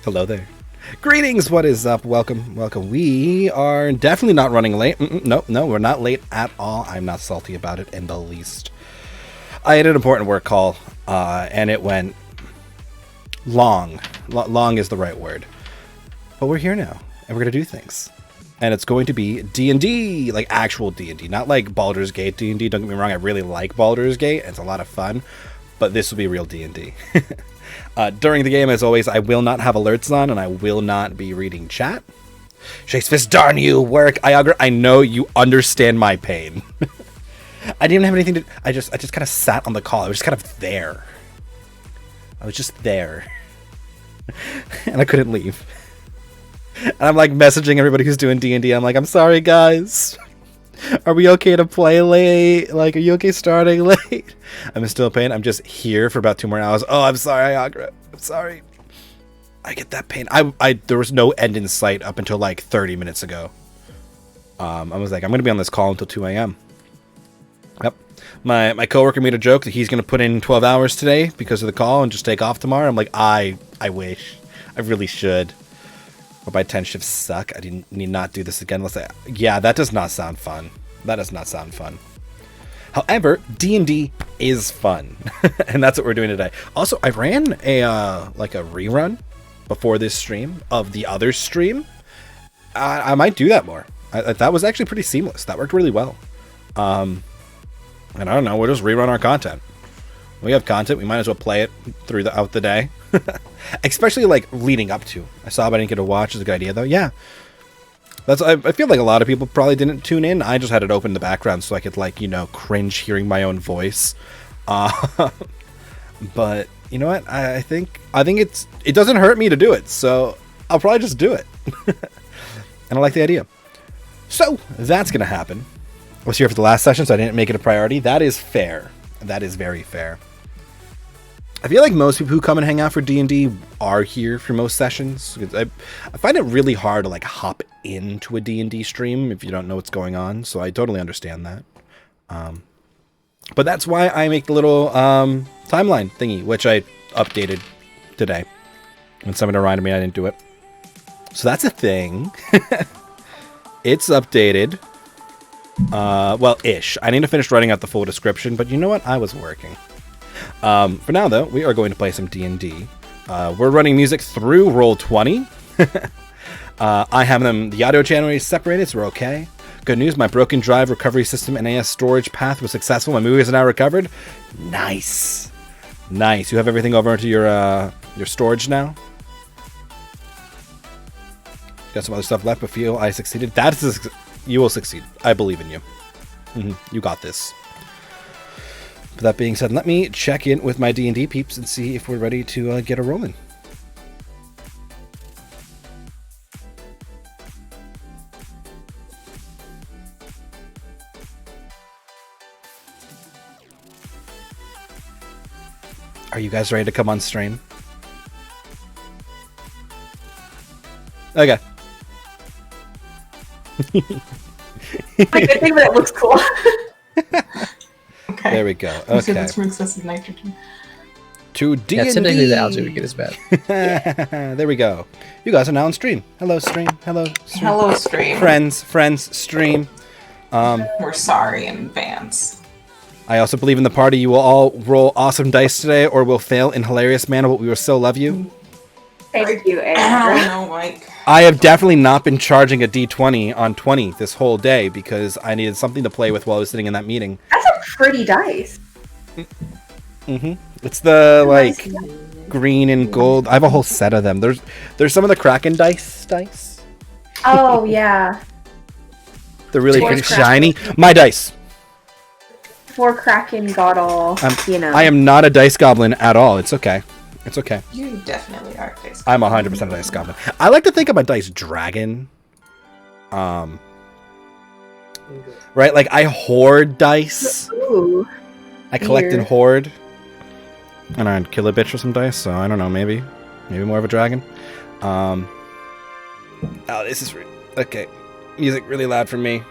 Hello there. Greetings, what is up? Welcome. We are definitely not running late. No, we're not late at all. I'm not salty about it in the least. I had an important work call, and it went long. Long is the right word. But we're here now, and we're going to do things. And it's going to be D&D, like actual D&D, not like Baldur's Gate D&D. Don't get me wrong, I really like Baldur's Gate. It's a lot of fun, but this will be real D&D. During the game, as always, I will not have alerts on, and I will not be reading chat. Shakes fist, darn you, work. I know you understand my pain. I didn't even have anything to... I just kind of sat on the call. I was just kind of there. I was just there. And I couldn't leave. And I'm like messaging everybody who's doing D&D. I'm like, I'm sorry, guys. Are we okay to play late? Like, are you okay starting late? I'm still in pain. I'm just here for about 2 more hours. Oh, I'm sorry, Agra. I'm sorry. I get that pain. There was no end in sight up until like 30 minutes ago. I was like, I'm going to be on this call until 2 a.m. Yep. My coworker made a joke that he's going to put in 12 hours today because of the call and just take off tomorrow. I'm like, I wish. I really should. But my 10 shifts suck. I need not do this again. Yeah, that does not sound fun. That does not sound fun. However, D&D is fun. And that's what we're doing today. Also, I ran a rerun before this stream of the other stream. I might do that more. That was actually pretty seamless. That worked really well. And I don't know, we'll just rerun our content. We have content, we might as well play it throughout the day. Especially like leading up to. I saw but I didn't get to watch. It's a good idea though. Yeah. I feel like a lot of people probably didn't tune in. I just had it open in the background so I could cringe hearing my own voice. But you know what? I think it doesn't hurt me to do it, so I'll probably just do it. And I like the idea. So that's gonna happen. I was here for the last session, so I didn't make it a priority. That is fair. That is very fair. I feel like most people who come and hang out for D&D are here for most sessions. I find it really hard to like hop into a D&D stream if you don't know what's going on, so I totally understand that. But that's why I make the little timeline thingy, which I updated today. When somebody reminded me I didn't do it. So that's a thing. It's updated. Well-ish. I need to finish writing out the full description, but you know what? I was working. For now, though, we are going to play some D&D. We're running music through Roll20. I have the audio channel is separated, so we're okay. Good news, my broken drive recovery system and AS storage path was successful. My movie is now recovered. Nice. Nice. You have everything over into your storage now? Got some other stuff left, but feel I succeeded. You will succeed. I believe in you. You got this. With that being said, let me check in with my D&D peeps and see if we're ready to get a rolling. Are you guys ready to come on stream? Okay. I think that looks cool. Okay. There we go. Okay. So that's from excessive nitrogen. To D&D. Yeah, typically the algae we get is bad. There we go. You guys are now on stream. Hello, stream. Hello, stream. Hello, stream. Friends, stream. We're sorry in advance. I also believe in the party. You will all roll awesome dice today, or will fail in hilarious manner, but we will still love you. Thank you, I don't know, Mike. I have definitely not been charging a D20 on 20 this whole day because I needed something to play with while I was sitting in that meeting. That's a pretty dice. It's the green and gold. I have a whole set of them. There's some of the Kraken dice. Oh yeah. They're really pretty shiny. My dice. 4 Kraken got all. I am not a dice goblin at all. It's okay. It's okay. You definitely are a dice. I'm 100% a dice goblin. I like to think I'm a dice dragon. Right? Like, I hoard dice. Ooh. I collect and hoard. And I'd kill a bitch for some dice, so I don't know, maybe more of a dragon. Oh, this is... Okay. Music really loud for me.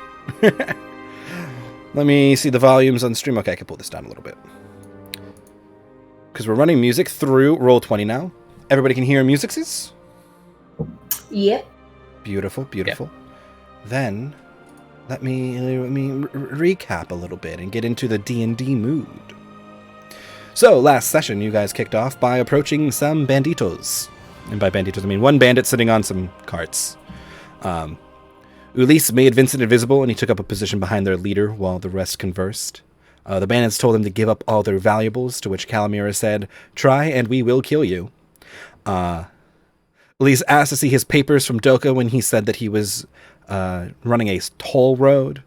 Let me see the volumes on stream. Okay, I can pull this down a little bit. Because we're running music through Roll20 now. Everybody can hear musics? Yep. Beautiful, beautiful. Then, let me recap a little bit and get into the D&D mood. So, last session, you guys kicked off by approaching some banditos. And by banditos, I mean one bandit sitting on some carts. Ulysse made Vincent invisible, and he took up a position behind their leader while the rest conversed. The bandits told him to give up all their valuables, to which Calamira said, "Try and we will kill you." Ulysse asked to see his papers from Doka when he said that he was running a toll road,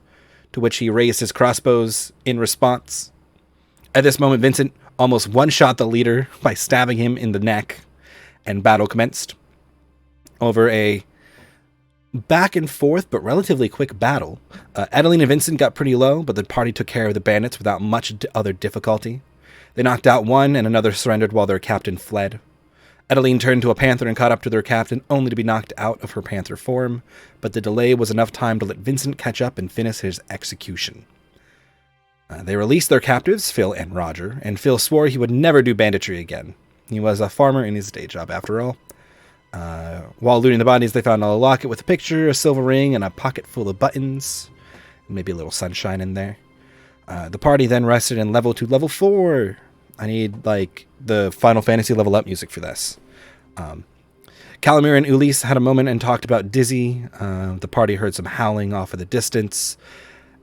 to which he raised his crossbows in response. At this moment, Vincent almost one-shot the leader by stabbing him in the neck, and battle commenced. Over a back and forth but relatively quick battle, Adeline and Vincent got pretty low, but the party took care of the bandits without much other difficulty. They knocked out one, and another surrendered while their captain fled. Adeline turned to a panther and caught up to their captain, only to be knocked out of her panther form, but the delay was enough time to let Vincent catch up and finish his execution. They released their captives, Phil and Roger, and Phil swore he would never do banditry again. He was a farmer in his day job, after all. While looting the bodies, they found a locket with a picture, a silver ring, and a pocket full of buttons. Maybe a little sunshine in there. The party then rested in level 2, level 4. I need, like, the Final Fantasy level up music for this. Calamir and Ulysse had a moment and talked about Dizzy. The party heard some howling off in the distance,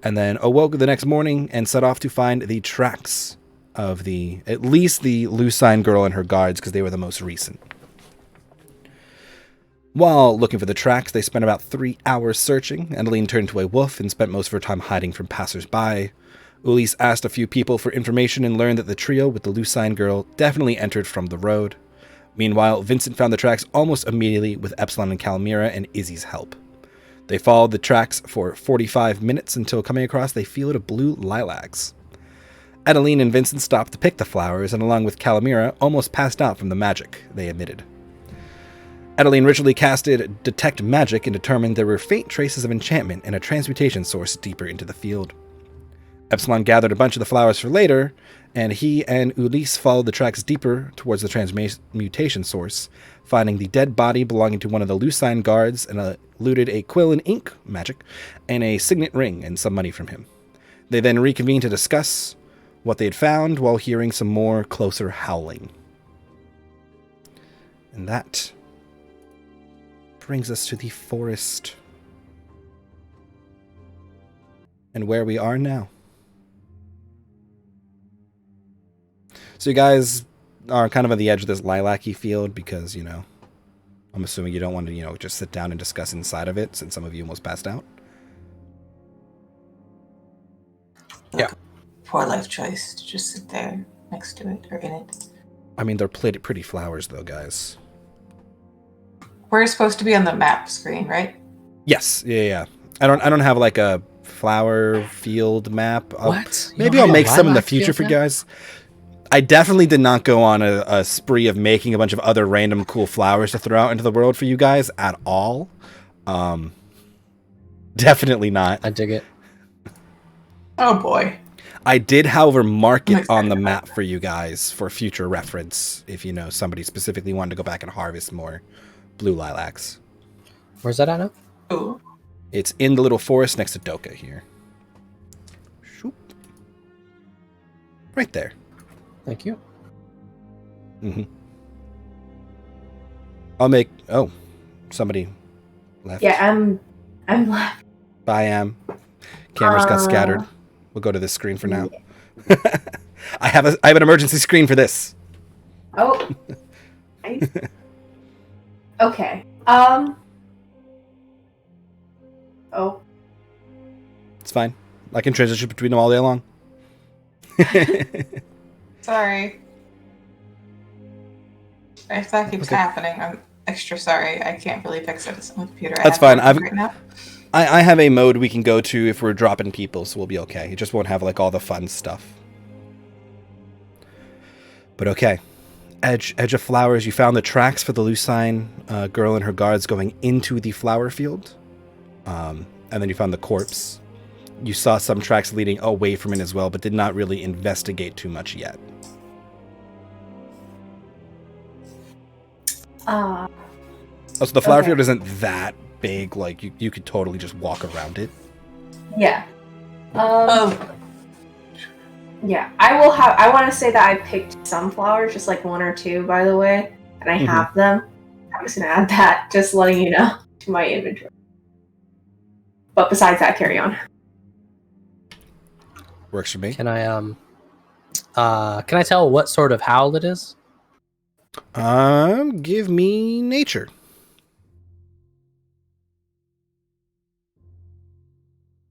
and then awoke the next morning and set off to find the tracks of at least the Lucine girl and her guards, because they were the most recent. While looking for the tracks, they spent about 3 hours searching. Adeline turned into a wolf and spent most of her time hiding from passers-by. Ulysse asked a few people for information and learned that the trio with the Lucine girl definitely entered from the road. Meanwhile, Vincent found the tracks almost immediately with Epsilon and Calamira and Izzy's help. They followed the tracks for 45 minutes until coming across a field of blue lilacs. Adeline and Vincent stopped to pick the flowers, and along with Calamira, almost passed out from the magic they emitted. Adeline ritually casted Detect Magic and determined there were faint traces of enchantment and a transmutation source deeper into the field. Epsilon gathered a bunch of the flowers for later, and he and Ulysse followed the tracks deeper towards the transmutation source, finding the dead body belonging to one of the Lucine guards, and looted a quill and ink magic and a signet ring and some money from him. They then reconvened to discuss what they had found while hearing some more closer howling. And that brings us to the forest and where we are now. So you guys are kind of on the edge of this lilac-y field because, I'm assuming you don't want to, just sit down and discuss inside of it since some of you almost passed out. Yeah. Poor life choice to just sit there next to it or in it. I mean, they're pretty flowers though, guys. We're supposed to be on the map screen, right? Yes. Yeah. I don't have like a flower field map. What? Maybe I'll make some in the future for you guys. I definitely did not go on a spree of making a bunch of other random cool flowers to throw out into the world for you guys at all. Definitely not. I dig it. Oh boy. I did, however, mark it on the map for you guys for future reference if somebody specifically wanted to go back and harvest more blue lilacs. Where's that at now? Ooh. It's in the little forest next to Doka here. Shoop. Right there. Thank you. Mm-hmm. I'll make... Oh, somebody left. Yeah, I'm left. Bye, Am. Cameras got scattered. We'll go to this screen for now. I have an emergency screen for this. Oh. Nice. Okay. Oh. It's fine. I can transition between them all day long. Sorry. If that keeps happening, I'm extra sorry. I can't really fix it on the computer. That's fine. Right now. I have a mode we can go to if we're dropping people, so we'll be okay. It just won't have like all the fun stuff. But okay. Edge of flowers, you found the tracks for the Lucine girl and her guards going into the flower field. And then you found the corpse. You saw some tracks leading away from it as well, but did not really investigate too much yet. Oh, so the flower Okay. field isn't that big. Like you could totally just walk around it. Yeah. Oh, Yeah. I want to say that I picked some flowers, just like 1 or 2, by the way, and I have them. I'm just gonna add that, just letting you know, to my inventory. But besides that, carry on. Works for me. Can I tell what sort of howl it is? Give me nature.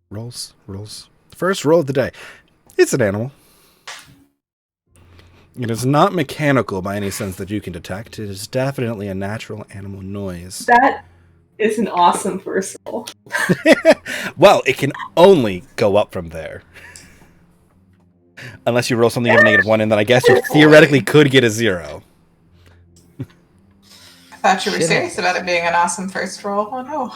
Rolls. First roll of the day. It's an animal. It is not mechanical by any sense that you can detect. It is definitely a natural animal noise. That is an awesome first roll. Well, it can only go up from there. Unless you roll something of -1, and then I guess you theoretically could get a 0. I thought you were Shit. serious about it being an awesome first roll. Oh no.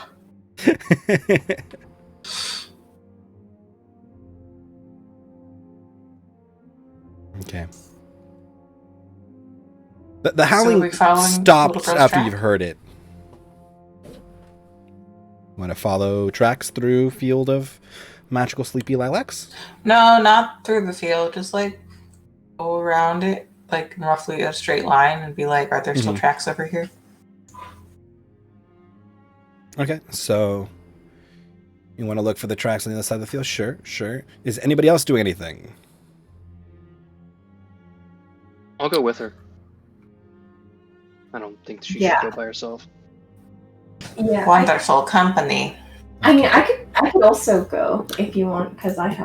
Okay. The howling we following stops Little Girl's after track? you've heard it. Want to follow tracks through field of magical sleepy lilacs? No, not through the field. Just like go around it, like in roughly a straight line, and be like, "Are there still tracks over here?" Okay, so you want to look for the tracks on the other side of the field? Sure. Is anybody else doing anything? I'll go with her. I don't think she Yeah. should go by herself. Yeah. Wonderful company. I mean, I could also go if you want, because I'm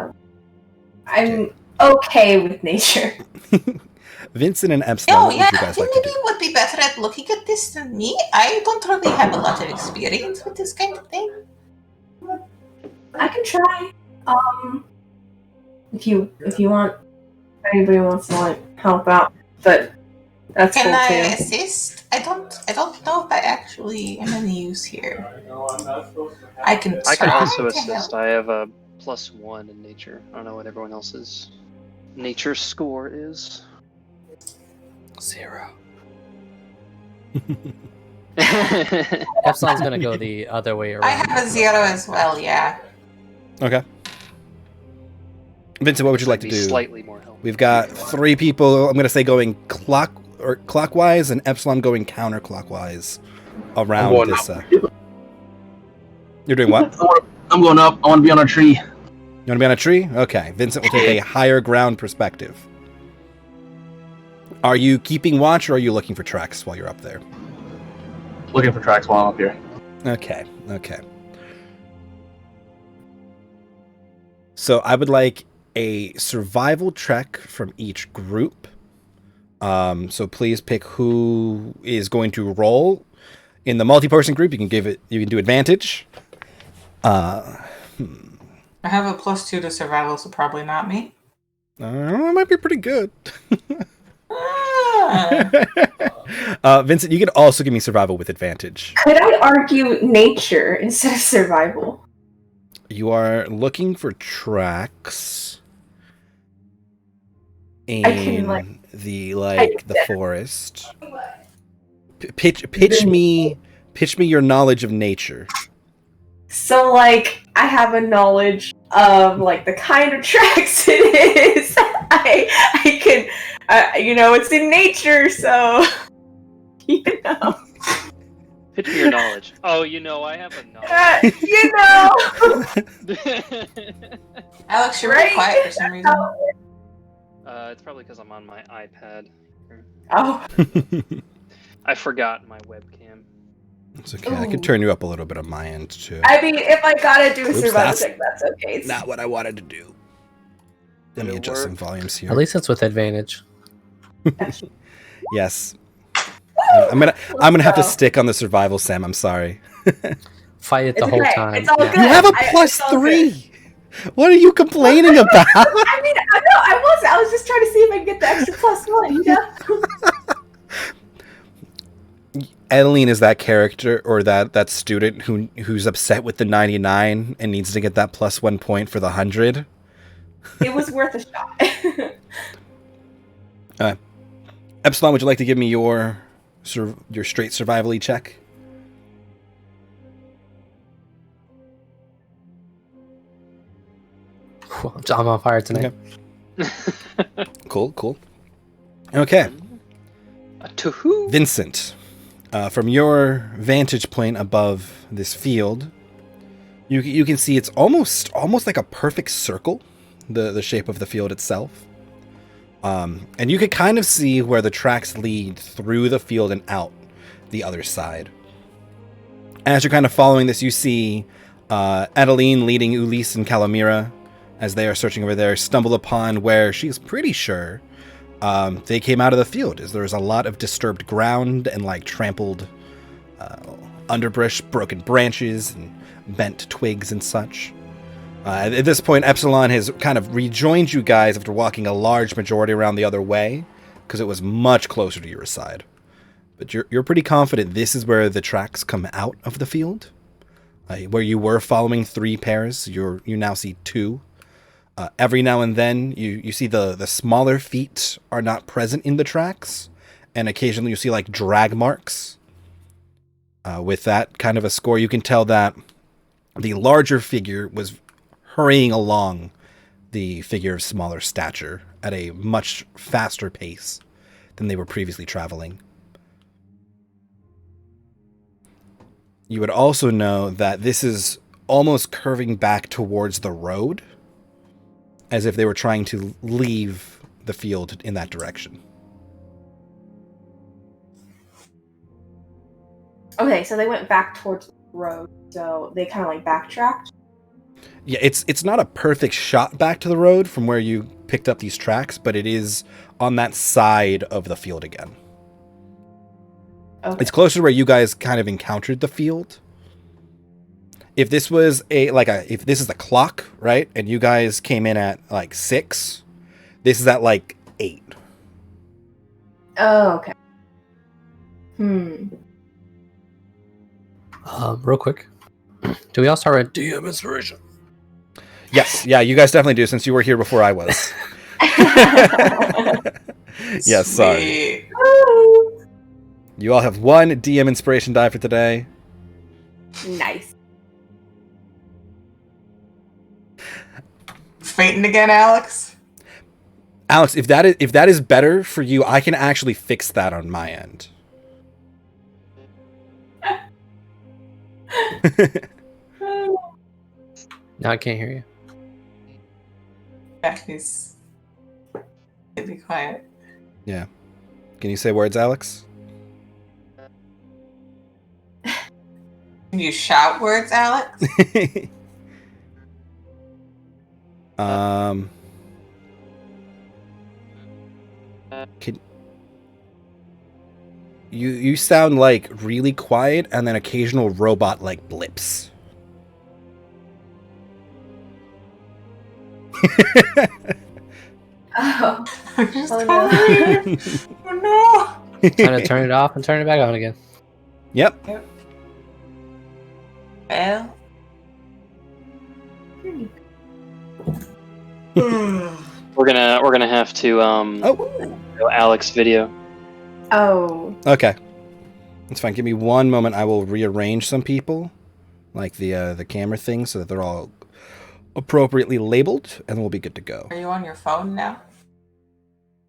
okay with nature. Vincent and Epsilon, Oh what yeah, would you I guys think like to maybe do? you would be better at looking at this than me. I don't really have a lot of experience with this kind of thing. I can try. If you want, if anybody wants to like help out, but that's Can cool I too. assist? I don't know if I actually am any use here. I can I can try also to assist. help. I have a +1 in nature. I don't know what everyone else's nature score is. 0. I Epsilon's gonna go the other way around. I have a 0 as well, yeah. Okay. Vincent, what would you like to be do? slightly more helpful. We've got 3 people, I'm going to say going clockwise, and Epsilon going counterclockwise around going this. up. You're doing what? I'm going up. I want to be on a tree. You want to be on a tree? Okay. Vincent will take a higher ground perspective. Are you keeping watch, or are you looking for tracks while you're up there? Looking for tracks while I'm up here. Okay. So I would like a survival check from each group. So please pick who is going to roll. In the multi-person group, you can do advantage. I have a +2 to survival, so probably not me. It might be pretty good. Ah. Vincent, you can also give me survival with advantage. Could I argue nature instead of survival? You are looking for tracks in the forest. Pitch me your knowledge of nature. So, like, I have a knowledge of, like, the kind of tracks it is. I can, it's in nature, so, Pitch me your knowledge. Oh, I have a knowledge. Alex, you're really quiet for some reason. It's probably because I'm on my iPad. Oh. I forgot my webcam. It's okay. I can turn you up a little bit on my end too. I mean, if I gotta do a survival that's check, that's okay. It's not what I wanted to do. Let me adjust some volumes here. At least it's with advantage. Yes. I'm gonna have to stick on the survival, Sam. I'm sorry. Fight it the It's whole okay. time. It's all Yeah. good. You have a it's all +3. What are you complaining about? I mean, I was just trying to see if I can get the extra +1, Adeline is that character or that student who's upset with the 99 and needs to get that +1 point for the 100. It was worth a shot. Epsilon, would you like to give me your straight survival-y check? I'm on fire tonight. Okay. Cool. Okay. Toohoo! Vincent, from your vantage point above this field, you can see it's almost like a perfect circle, the shape of the field itself. And you could kind of see where the tracks lead through the field and out the other side. As you're kind of following this, you see Adeline leading Ulysse and Calamira as they are searching over there, stumble upon where she's pretty sure they came out of the field, as there's a lot of disturbed ground and like trampled underbrush, broken branches, and bent twigs and such. At this point, Epsilon has kind of rejoined you guys after walking a large majority around the other way, because it was much closer to your side. But you're pretty confident this is where the tracks come out of the field. Where you were following 3 pairs, you now see 2. Every now and then, you see the smaller feet are not present in the tracks, and occasionally you see like drag marks. With that kind of a score, you can tell that the larger figure was hurrying along the figure of smaller stature at a much faster pace than they were previously traveling. You would also know that this is almost curving back towards the road, as if they were trying to leave the field in that direction. Okay, so they went back towards the road, so they kind of like backtracked. Yeah, it's not a perfect shot back to the road from where you picked up these tracks, but it is on that side of the field again. Okay. It's closer to where you guys kind of encountered the field. If this was if this is the clock, right, and you guys came in at like 6, this is at like 8. Oh, okay. Real quick. Do we all start with DM inspiration? Yes, yeah, you guys definitely do, since you were here before I was. Yes, sorry. Sweet. You all have 1 DM inspiration die for today. Nice. Fainting again, Alex? Alex, if that is better for you, I can actually fix that on my end. No, I can't hear you. Yeah, he's... Be quiet. Yeah. Can you say words, Alex? Can you shout words, Alex? Can you sound like really quiet and then occasional robot like blips. Oh, Just Oh, call no. me. Oh no! Time to turn it off and turn it back on again. Yep. Well. We're gonna have to go Alex video. Oh. Okay. That's fine. Give me 1 moment. I will rearrange some people, like the camera thing, so that they're all appropriately labeled, and we'll be good to go. Are you on your phone now?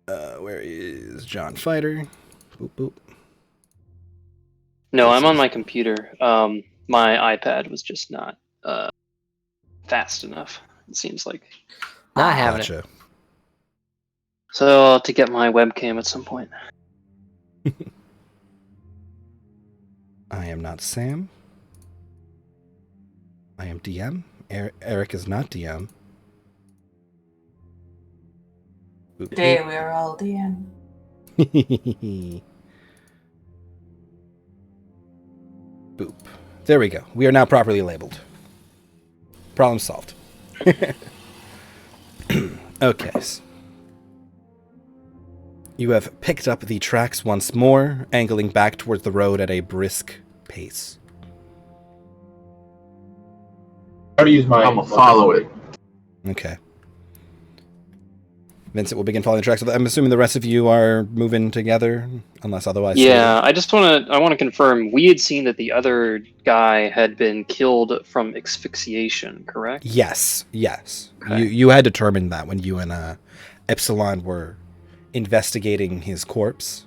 Where is John Fighter? Boop boop. No, I'm on my computer. My iPad was just not fast enough. It seems like. Not having it. Gotcha. So I'll have to get my webcam at some point. I am not Sam. I am DM. Eric is not DM. Boop, Today we are all DM. boop. Boop. There we go. We are now properly labeled. Problem solved. Okay. You have picked up the tracks once more, angling back towards the road at a brisk pace. I already use my. I'm gonna follow it. Okay. Vincent will begin following the tracks. I'm assuming the rest of you are moving together, unless otherwise. Yeah, I want to confirm. We had seen that the other guy had been killed from asphyxiation, correct? Yes. Okay. You had determined that when you and Epsilon were investigating his corpse.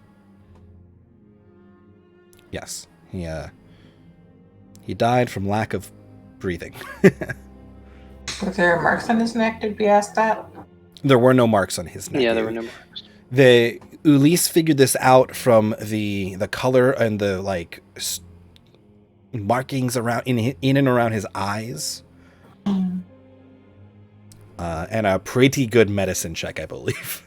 Yes, he died from lack of breathing. Were there marks on his neck? Did we ask that? There were no marks on his neck. Yeah, there were no marks. Ulysse figured this out from the color and the markings around in and around his eyes, and a pretty good medicine check, I believe.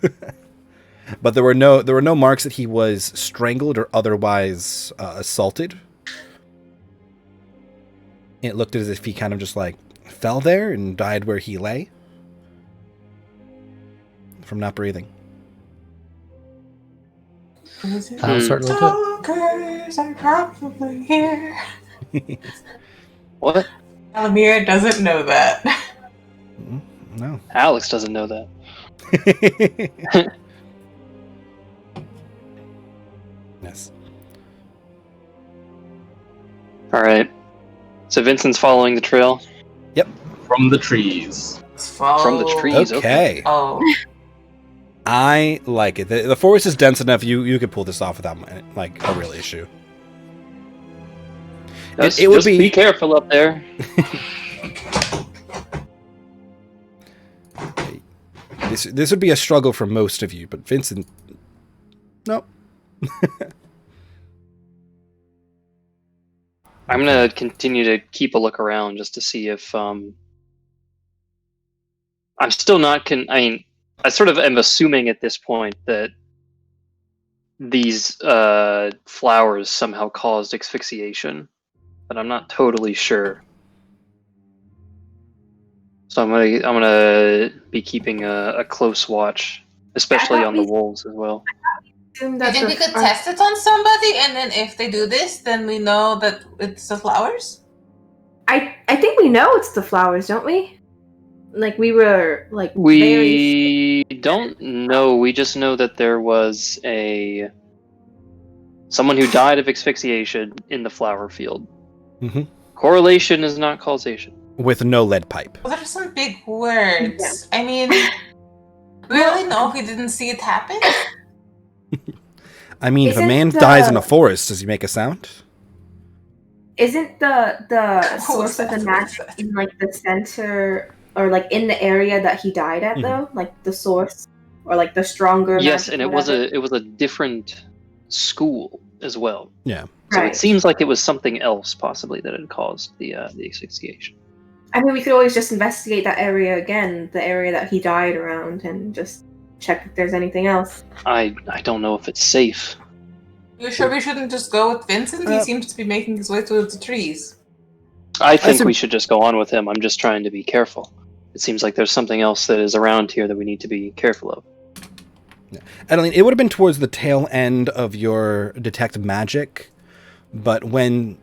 But there were no marks that he was strangled or otherwise assaulted. It looked as if he kind of just fell there and died where he lay from not breathing. Certainly do. Stalkers are probably here. What? Alamir doesn't know that. No. Alex doesn't know that. Yes. All right. So Vincent's following the trail. From the trees. From the trees. Okay. Oh. I like it. The forest is dense enough. You could pull this off without a real issue. It would be careful up there. This would be a struggle for most of you, but Vincent, nope. I'm gonna continue to keep a look around just to see if I'm still not. I sort of am assuming at this point that these flowers somehow caused asphyxiation, but I'm not totally sure. So I'm gonna be keeping a close watch, especially on the wolves as well. Do you think we could test it on somebody, and then if they do this, then we know that it's the flowers? I think we know it's the flowers, don't we? We were We don't know. We just know that there was someone who died of asphyxiation in the flower field. Mm-hmm. Correlation is not causation. With no lead pipe. Well, there's some big words. Yeah. I mean, we really know if we didn't see it happen? I mean, if a man dies in a forest, does he make a sound? Isn't the source of the magic in the center or in the area that he died at though? The source or the stronger Yes, magic, and it was a different school as well. Yeah. So It seems like it was something else possibly that had caused the asphyxiation. I mean, we could always just investigate that area again, the area that he died around, and just check if there's anything else. I don't know if it's safe. You sure we shouldn't just go with Vincent? He seems to be making his way through the trees. I think we should just go on with him. I'm just trying to be careful. It seems like there's something else that is around here that we need to be careful of. Yeah. Adeline, it would have been towards the tail end of your detect magic, but when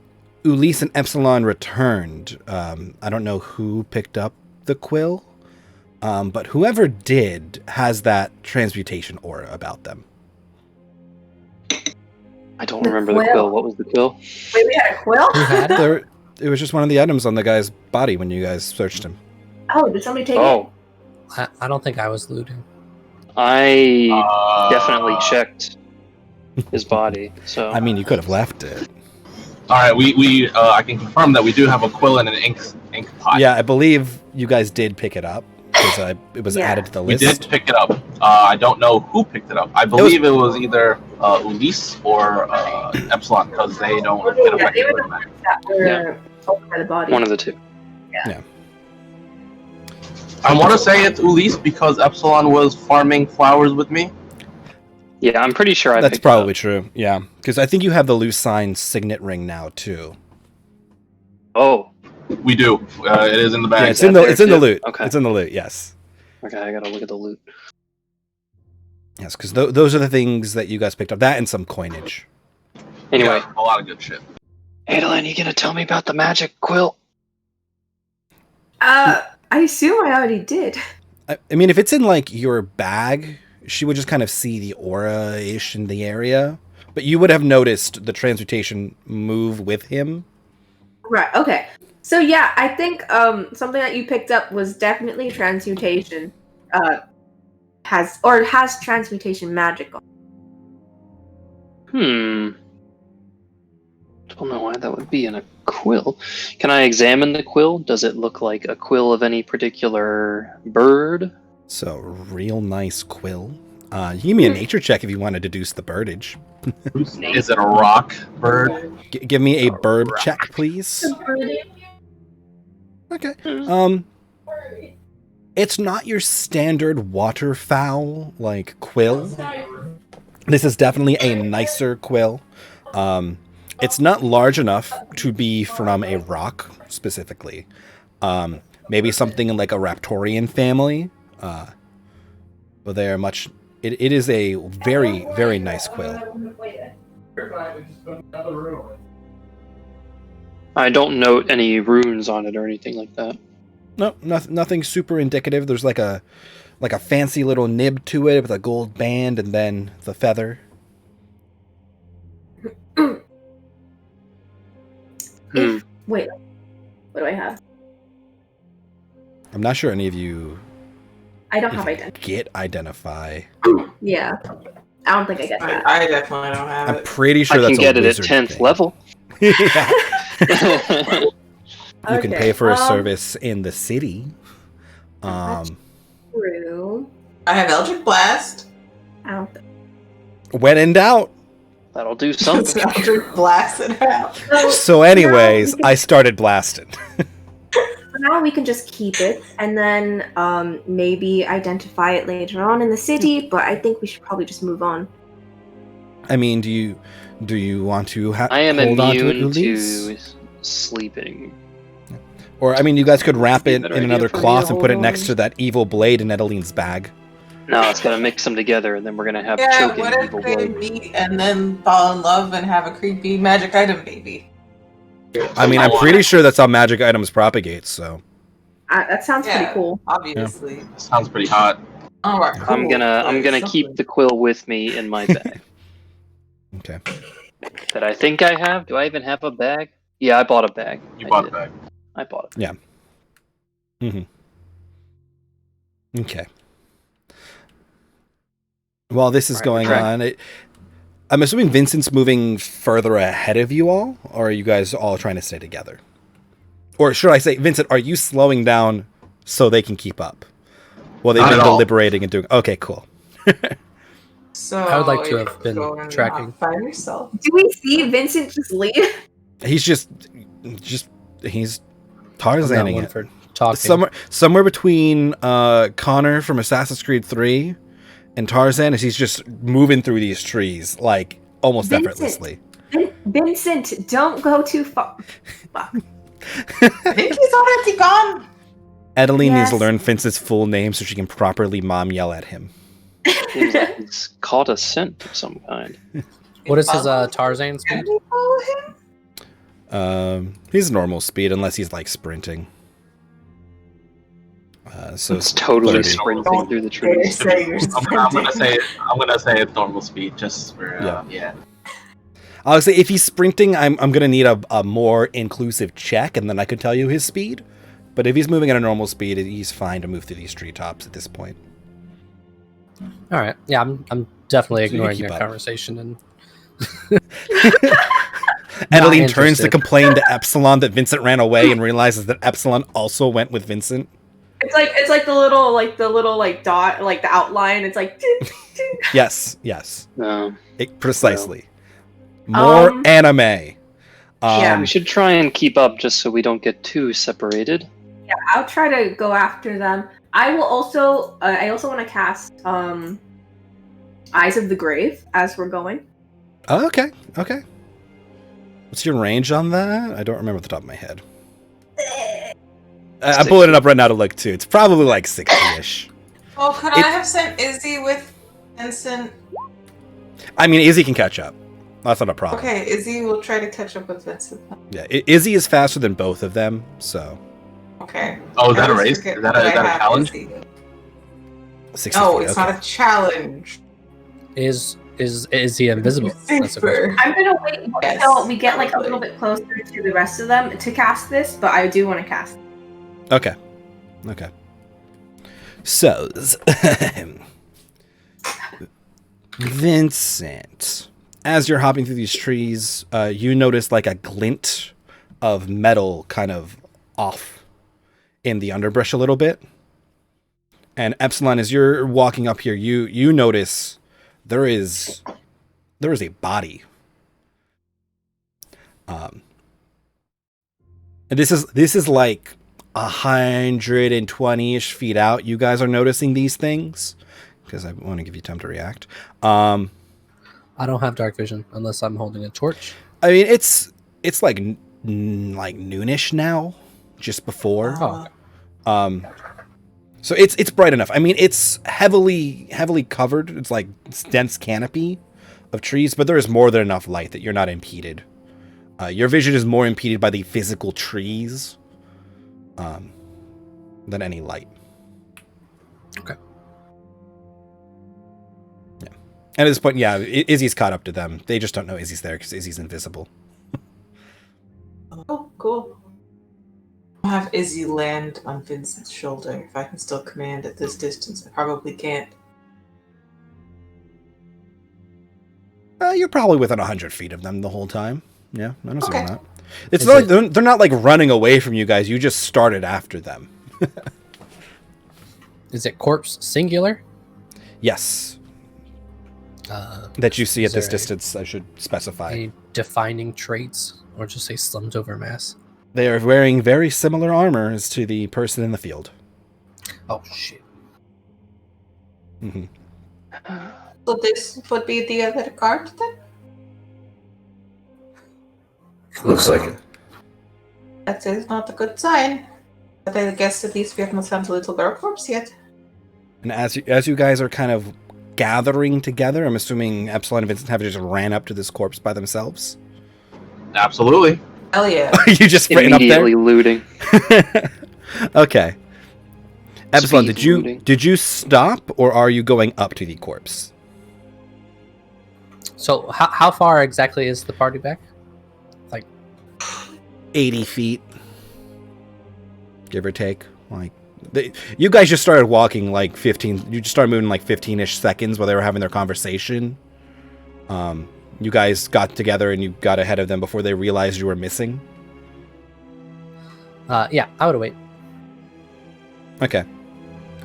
Ulysse and Epsilon returned, I don't know who picked up the quill, but whoever did has that transmutation aura about them. I don't remember the quill. What was the quill? Wait, we had a quill? You had it? It was just one of the items on the guy's body when you guys searched him. Oh, did somebody take it? Oh, I don't think I was looting. I definitely checked his body. So I mean, you could have left it. All right, we I can confirm that we do have a quill and an ink pot. Yeah, I believe you guys did pick it up because it was added to the We list. did pick it up. I don't know who picked it up. I believe it was either Ulysse or Epsilon because they don't get affected they were by the magic. ones that were over by the body. one of the two. Yeah. I want to say it's Ulysse because Epsilon was farming flowers with me. Yeah, I'm pretty sure That's picked it up. probably true. Yeah, because I think you have the loose sign signet ring now too. Oh, We do. It is in the bag. Yeah, it's in the loot. Okay. It's in the loot. Yes. okay. I gotta look at the loot. Yes, because those are the things that you guys picked up. That and some coinage. Anyway, Yeah, a lot of good shit. Adeline, you gonna tell me about the magic quill? I assume I already did. I mean, if it's in like your bag, she would just kind of see the aura-ish in the area. But you would have noticed the transmutation move with him. Right. Okay. So yeah, I think something that you picked up was definitely transmutation. Has transmutation magic on. Don't know why that would be in a quill. Can I examine the quill? Does it look like a quill of any particular bird? So, real nice quill. You give me a nature check if you want to deduce the birdage. Is it a rock bird? Give me a bird check, please. Okay. It's not your standard waterfowl like quill. This is definitely a nicer quill. It's not large enough to be from a rock specifically. Maybe something in like a Raptorian family. But they are much. It is a very, very nice quill. I don't note any runes on it or anything like that. No, nothing super indicative. There's like a fancy little nib to it with a gold band and then the feather. Wait, what do I have? I'm not sure any of you. I don't have identify. Get identify. Yeah, I don't think I get that. I definitely don't have it. I'm pretty sure I that's can get a it at wizard 10th thing. level. You can pay for a service in the city. True. I have Eldritch Blast. I don't. When in doubt. That'll do something. Eldritch Blast it out. So anyways, I started blasting. For now, we can just keep it and then maybe identify it later on in the city. But I think we should probably just move on. I mean, do you want to I am hold on to it, immune Elise? to sleeping. Or, I mean, you guys could wrap it Better in idea another for me cloth to and put it hold next on. to that evil blade in Edeline's bag. No, it's gonna mix them together, and then we're gonna have Yeah, choking what if evil they blade. meet and then fall in love and have a creepy magic item baby? I mean, I'm pretty sure that's how magic items propagate, so. That sounds pretty cool. Obviously. Sounds pretty hot. All right, I'm gonna keep the quill with me in my bag. Okay. That I think I have. Do I even have a bag? Yeah, I bought a bag. You I bought did. that. I bought it. Yeah. Okay. While this is going on, I'm assuming Vincent's moving further ahead of you all, or are you guys all trying to stay together? Or should I say, Vincent, are you slowing down so they can keep up? Well, they've Not been at all. deliberating and doing. Okay, cool. So I would like to you're have been going tracking. off by yourself. Do we see Vincent just leave? He's he's I'm not Tarzaning one it. for talking. Somewhere between Connor from Assassin's Creed 3 and Tarzan, as he's just moving through these trees like almost Vincent. effortlessly. Vincent, don't go too far. I think he's already gone. Adeline needs to Yes. learn Vincent's full name so she can properly mom yell at him. Seems like he's caught a scent of some kind. What is his Follow- Tarzan Can speed? we follow him? He's normal speed unless he's like sprinting. So It's totally 30. sprinting through the Dare trees. say you're I'm gonna say it's normal speed just for yeah. Honestly, if he's sprinting, I'm gonna need a more inclusive check, and then I could tell you his speed. But if he's moving at a normal speed, he's fine to move through these treetops at this point. All right. Yeah, I'm definitely So you can ignoring keep their up. conversation and Adeline turns to interested. complain to Epsilon that Vincent ran away and realizes that Epsilon also went with Vincent. It's like the little dot, like the outline. It's like Yes. No. Precisely. More anime. Yeah. We should try and keep up just so we don't get too separated. yeah, I'll try to go after them. I will also I also want to cast Eyes of the Grave as we're going. Oh, okay. What's your range on that? I don't remember at the top of my head. I'm pulling it up right now to look too. It's probably like 60-ish. Oh, could I have sent Izzy with Vincent? I mean, Izzy can catch up. That's not a problem. Okay, Izzy will try to catch up with Vincent. Yeah, Izzy is faster than both of them, so. Okay. Oh, is that I a always race? forget Is that that a I have challenge? Izzy. 60 No, feet, it's okay. not a challenge. Is he invisible? That's the question. I'm gonna wait Yes, until we get like a probably. little bit closer to the rest of them to cast this, but I do want to cast it. Okay. So, Vincent, as you're hopping through these trees, you notice like a glint of metal kind of off in the underbrush a little bit. And Epsilon, as you're walking up here, you notice there is a body. And this is like 120-ish feet out. You guys are noticing these things because I want to give you time to react. I don't have dark vision unless I'm holding a torch. I mean, it's like noonish now, just before. So it's bright enough. I mean, it's heavily covered. It's like dense canopy of trees, but there is more than enough light that you're not impeded. Your vision is more impeded by the physical trees than any light. Okay. Yeah. And at this point, yeah, Izzy's caught up to them. They just don't know Izzy's there because Izzy's invisible. Oh, cool. I'll have Izzy land on Vincent's shoulder. If I can still command at this distance, I probably can't. You're probably within 100 feet of them the whole time. Yeah, I don't see why Okay. not. It's not like they're not like running away from you guys. You just started after them. Is it corpse singular? Yes. That you see at this there distance, I should specify. Any defining traits, or just say slumped over mass? They are wearing very similar armor as to the person in the field. Oh shit! Mm-hmm. So this would be the other card then? Looks like it. That is not a good sign. But I guess at least we have not found the little girl corpse yet. And as you guys are kind of gathering together, I'm assuming Epsilon and Vincent have just ran up to this corpse by themselves. Absolutely. Hell yeah. You just ran up there. Immediately looting. Okay. Epsilon, Speed looting. did you stop, or are you going up to the corpse? So how far exactly is the party back? 80 feet, give or take. Like, you guys just started walking like 15. You just started moving like 15-ish seconds while they were having their conversation. You guys got together and you got ahead of them before they realized you were missing. Yeah, I would wait. Okay.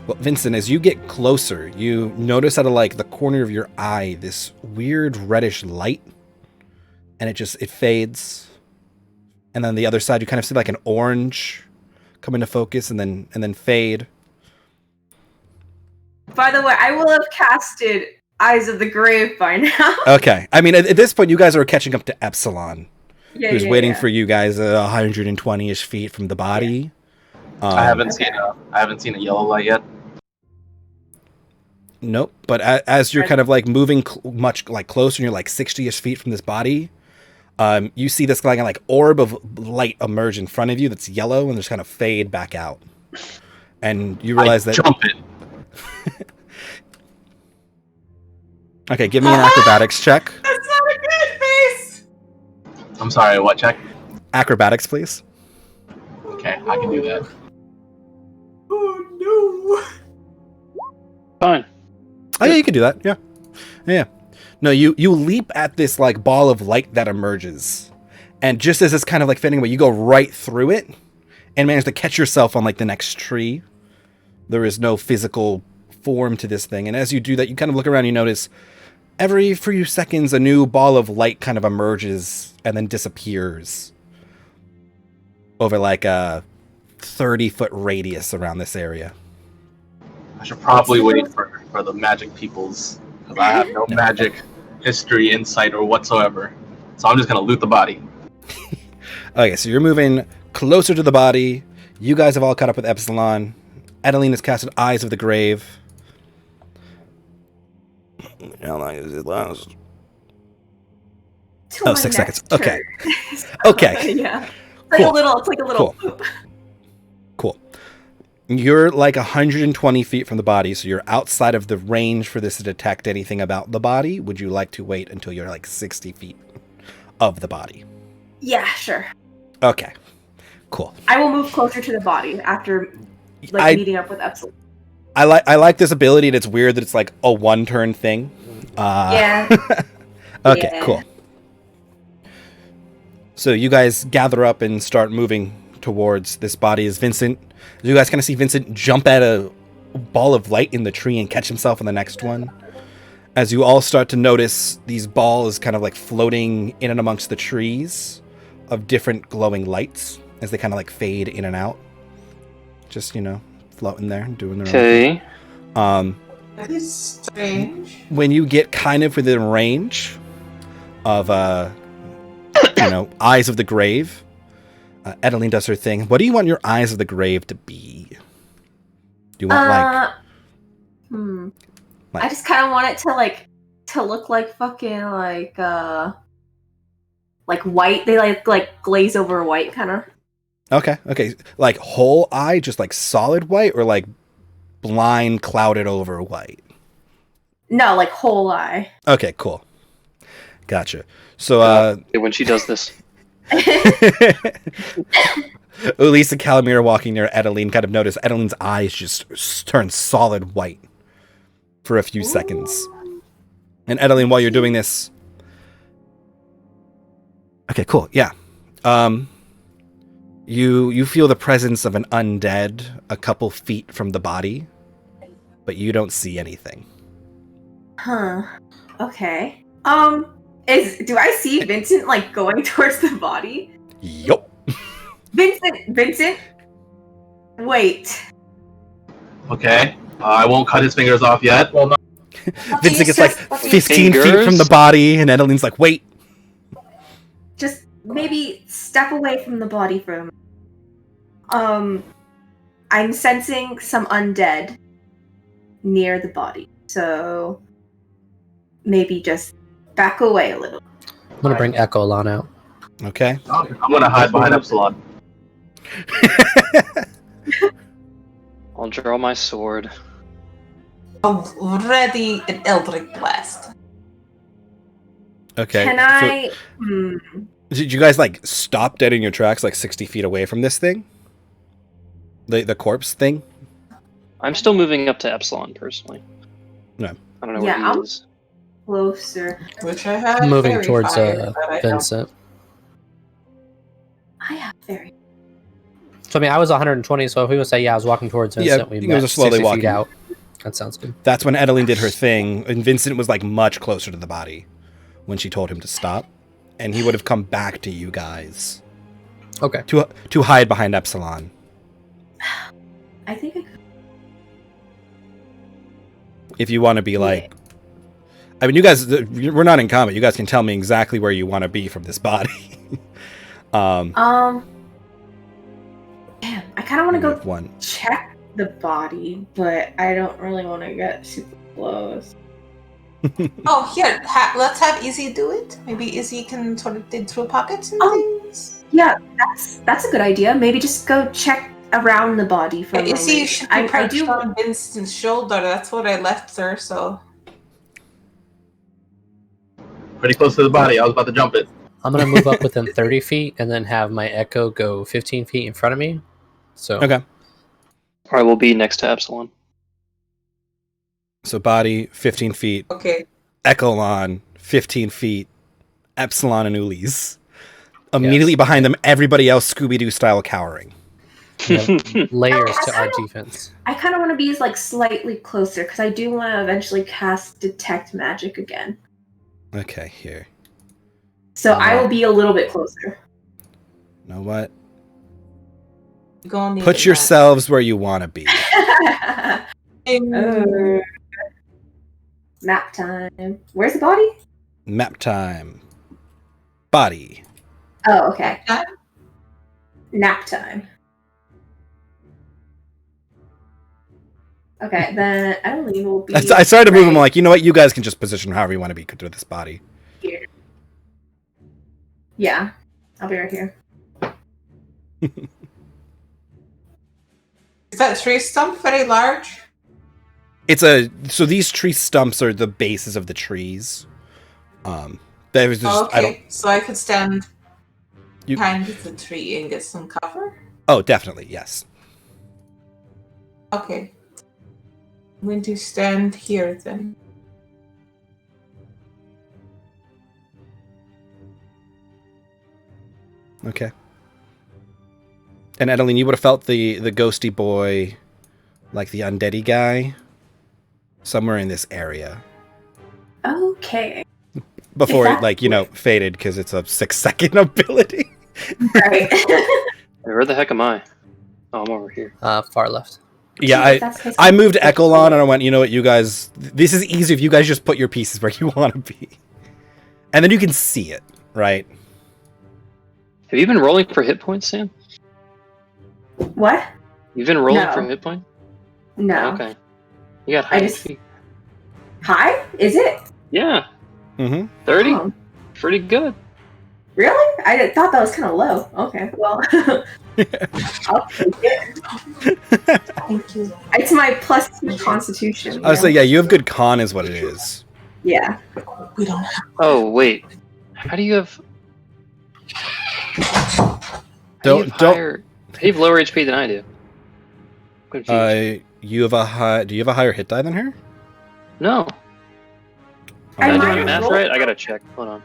Well, Vincent, as you get closer, you notice out of like the corner of your eye this weird reddish light, and it fades. And then the other side, you kind of see like an orange come into focus and then fade. By the way, I will have casted Eyes of the Grave by now. Okay. I mean, at this point, you guys are catching up to Epsilon, who's waiting for you guys 120-ish feet from the body. I haven't seen a yellow light yet. Nope. But as you're kind of like moving much like closer, and you're like 60-ish feet from this body, you see this like orb of light emerge in front of you that's yellow and just kind of fade back out. And you realize that. Jump it. Okay, give me an acrobatics check. That's not a good face! I'm sorry, what check? Acrobatics, please. Okay, I can do that. Oh Fine. Oh yeah, you can do that. Yeah. No, you leap at this like ball of light that emerges, and just as it's kind of like fading away, you go right through it and manage to catch yourself on like the next tree. There is no physical form to this thing, and as you do that, you kind of look around. You notice every few seconds a new ball of light kind of emerges and then disappears over like a 30-foot radius around this area. I should probably wait for the magic peoples, because I have no magic history, insight, or whatsoever. So I'm just going to loot the body. Okay, so you're moving closer to the body. You guys have all caught up with Epsilon. Adeline has casted Eyes of the Grave. How long does it last? Till my 6 seconds. next Okay. turn. Okay. Yeah. It's like Cool. a little. It's like a little. Cool. You're like 120 feet from the body, so you're outside of the range for this to detect anything about the body. Would you like to wait until you're like 60 feet of the body? Yeah, sure. Okay, cool. I will move closer to the body after meeting up with Epsilon. I like this ability, and it's weird that it's like a one-turn thing. Yeah. Okay, Yeah. cool. So you guys gather up and start moving towards this body. As Vincent, you guys kind of see Vincent jump at a ball of light in the tree and catch himself in the next one. As you all start to notice these balls kind of like floating in and amongst the trees of different glowing lights as they kind of like fade in and out. Just, floating there and doing their own thing. That is strange. When you get kind of within range of, Eyes of the Grave, Edeline does her thing. What do you want your Eyes of the Grave to be? Do you want I just kind of want it to look like fucking like white. They like glaze over white kind of. Okay. Like whole eye, just like solid white, or like blind clouded over white? No, like whole eye. Okay, cool. Gotcha. So when she does this, Elise and Calamir are walking near Edeline, kind of notice Edeline's eyes just turn solid white for a few seconds. And Edeline, while you're doing this... Okay, cool, yeah. You feel the presence of an undead a couple feet from the body, but you don't see anything. Huh. Okay. Do I see Vincent like going towards the body? Yup. Vincent. Wait. Okay. I won't cut his fingers off yet. Well, no. Vincent gets like 15 feet from the body, and Edeline's like, wait. Just maybe step away from the body for a moment. I'm sensing some undead near the body, so maybe just back away a little. I'm gonna bring Echolon out. Okay. I'm gonna hide behind Epsilon. I'll draw my sword. Ready an Eldritch Blast. Okay. Can I... Did you guys like stop dead in your tracks like 60 feet away from this thing? The corpse thing? I'm still moving up to Epsilon, personally. No. I don't know where he is. Closer. Which I have. Moving very towards high, but I don't- Vincent. I have very... So I mean, I was 120. So if we would say, I was walking towards Vincent, we it met was a slowly 60 walking. feet out. That sounds good. That's when Edeline did her thing, and Vincent was like much closer to the body when she told him to stop, and he would have come back to you guys. Okay. To hide behind Epsilon. I think I could... If you want to be like... I mean, you guys, we're not in combat. You guys can tell me exactly where you want to be from this body. Damn, I kind of want to go one. check the body, but I don't really want to get super close. Oh, here. Let's have Izzy do it. Maybe Izzy can sort of dig through pockets and things. Yeah, that's a good idea. Maybe just go check around the body for a moment. Izzy should be I perched do... on Vincent's shoulder. That's what I left her, so... Pretty close to the body. I was about to jump it. I'm gonna move up within 30 feet and then have my echo go 15 feet in front of me. So Okay. I will be next to Epsilon. So body, 15 feet. Okay. Echolon, 15 feet. Epsilon and Ulis. Immediately behind them, everybody else Scooby-Doo style cowering. layers to our defense. I kind of want to be like slightly closer because I do want to eventually cast Detect Magic again. Okay, here. So I will be a little bit closer. You know what? Put Put yourselves where you want to be. Map time. Where's the body? Map time. Body. Oh, okay. Nap time. Okay, then Edeline will be... I started to move them like, you know what? You guys can just position however you want to be to this body. Here. Yeah, I'll be right here. Is that tree stump very large? So these tree stumps are the bases of the trees. There was just, okay, so I could stand behind the tree and get some cover? Oh, definitely, yes. Okay. I'm going to stand here then. Okay. And Adeline, you would have felt the ghosty boy, like the undeady guy, somewhere in this area. Okay. Before it, faded because it's a 6-second ability. Right. Where the heck am I? Oh, I'm over here. Far left. Yeah, I moved Echelon and I went, you know what, you guys, this is easy if you guys just put your pieces where you want to be. And then you can see it, right? Have you been rolling for hit points, Sam? What? You've been rolling No. for hit points? No. Okay. You got high HP. High? Is it? Yeah. Mm-hmm. 30? Oh. Pretty good. Really? I thought that was kind of low. Okay, well. I'll take it. Thank you. It's my +2 constitution. I was like, yeah, you have good con is what it is. Yeah. We don't have... Oh, wait. How do you have... Don't. You have lower HP than I do. I'm confused. You have a high. Do you have a higher hit die than her? No. I Did I might do my math roll- right? I gotta check. Hold on.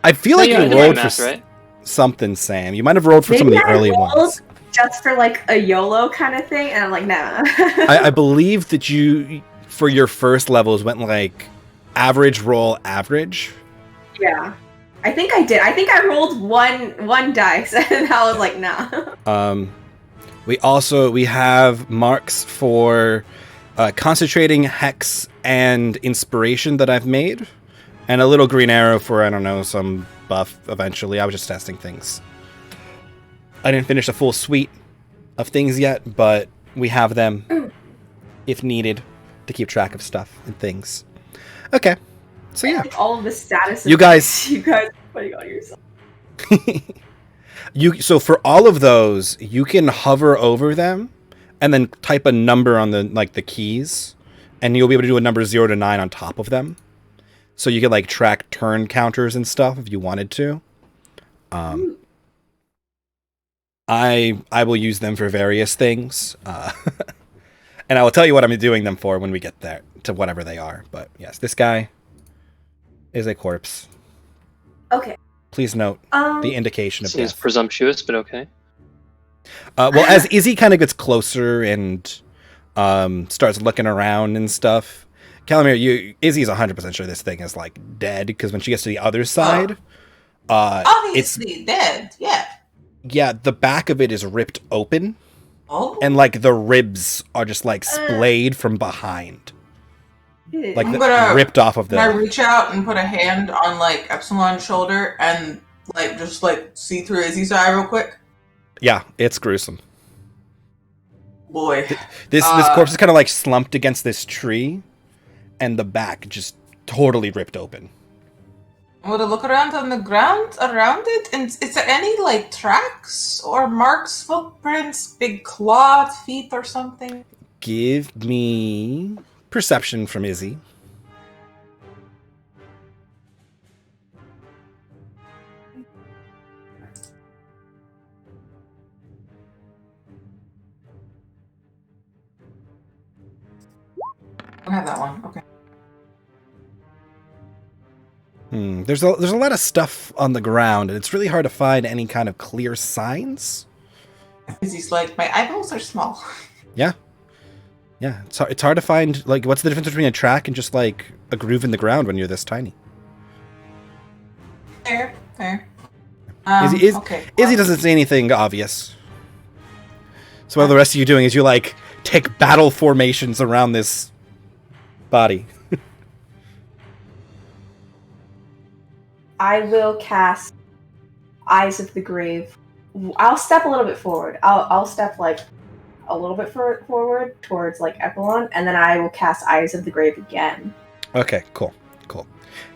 I feel No, like yeah, I you did my rolled for math right. something, Sam. You might have rolled for Maybe some of the I early rolled ones. just for like a YOLO kind of thing, and I'm like, nah. I believe that you, for your first levels, went like average roll average. Yeah. I think I did. I think I rolled one dice, and I was like, nah. We have marks for concentrating, hex, and inspiration that I've made, and a little green arrow for, I don't know, some buff eventually. I was just testing things. I didn't finish a full suite of things yet, but we have them if needed to keep track of stuff and things. Okay. So yeah. All of the statuses You guys are putting on yourself. So for all of those, you can hover over them and then type a number on the keys, and you'll be able to do a number 0 to 9 on top of them. So you can like track turn counters and stuff if you wanted to. I will use them for various things. And I will tell you what I'm doing them for when we get there to whatever they are. But yes, this guy is a corpse. Okay. Please note the indication of Seems death. presumptuous, but okay. Well, as Izzy kind of gets closer and starts looking around and stuff, Calamir, Izzy's 100% sure this thing is like dead, because when she gets to the other side, obviously dead. Yeah, the back of it is ripped open. Oh. And like the ribs are just like splayed from behind. Like ripped off of the... Can I reach out and put a hand on like Epsilon's shoulder and like just like see through Izzy's eye real quick? Yeah, it's gruesome. Boy. This corpse is kind of like slumped against this tree, and the back just totally ripped open. I'm gonna look around on the ground around it, and is there any like tracks or marks, footprints, big clawed feet or something? Give me perception from Izzy. I have that one. Okay. There's a lot of stuff on the ground, and it's really hard to find any kind of clear signs. Izzy's like, my eyeballs are small. Yeah. It's hard to find, like, what's the difference between a track and just like a groove in the ground when you're this tiny? Fair. Okay. Well, Izzy doesn't say anything obvious. So what the rest of you doing is you like take battle formations around this body. I will cast Eyes of the Grave. I'll step a little bit forward. I'll step like a little bit forward towards like Epsilon, and then I will cast Eyes of the Grave again. Okay, cool.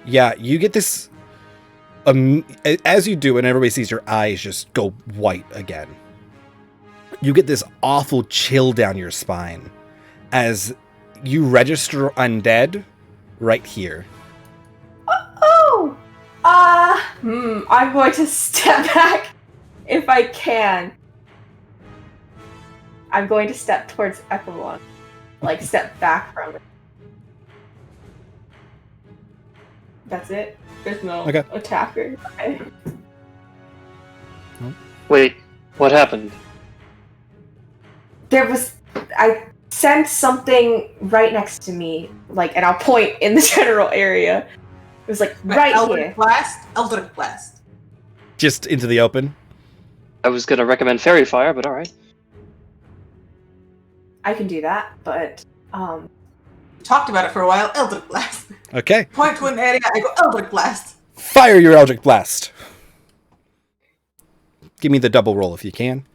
Yeah, you get this. As you do, and everybody sees your eyes just go white again, you get this awful chill down your spine as you register undead right here. I'm going to step back if I can. I'm going to step towards Echelon. Like, step back from it. That's it? There's no attacker. Okay. Wait, what happened? I sensed something right next to me, like, and I'll point in the general area. It was like right here. Eldritch Blast. Just into the open. I was gonna recommend Fairy Fire, but alright. I can do that, but We talked about it for a while. Eldritch Blast. Okay. Point to an area. I go Eldritch Blast. Fire your Eldritch Blast. Give me the double roll if you can.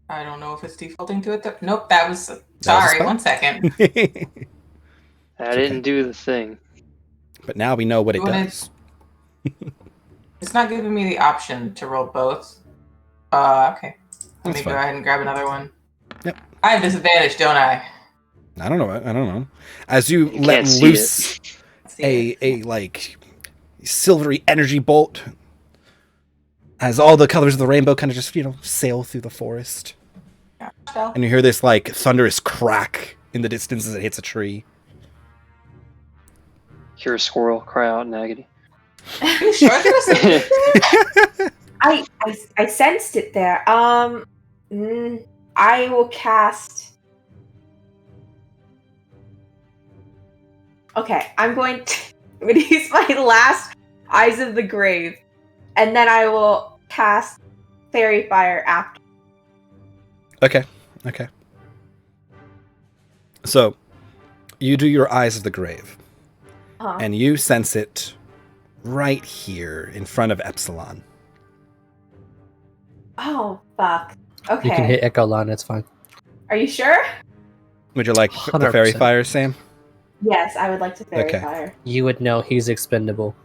I don't know if it's defaulting to it. Nope, that was. Sorry, 1 second. I didn't do the thing. But now we know what it does. It's not giving me the option to roll both. Okay. Let me go ahead and grab another one. Yep. I have disadvantage, don't I? I don't know. As you let can't loose a like silvery energy bolt, as all the colors of the rainbow kind of just sail through the forest, and you hear this like thunderous crack in the distance as it hits a tree. Hear a squirrel cry out in agony. Are you sure there's I sensed it there. I will cast. Okay, I'm going to use my last Eyes of the Grave, and then I will cast Fairy Fire after. Okay. So, you do your Eyes of the Grave, and you sense it right here in front of Epsilon. Oh, fuck. Okay. You can hit Echelon, it's fine. Are you sure? Would you like the Fairy 100%. Fire, Sam? Yes, I would like to Fairy Fire. You would know he's expendable.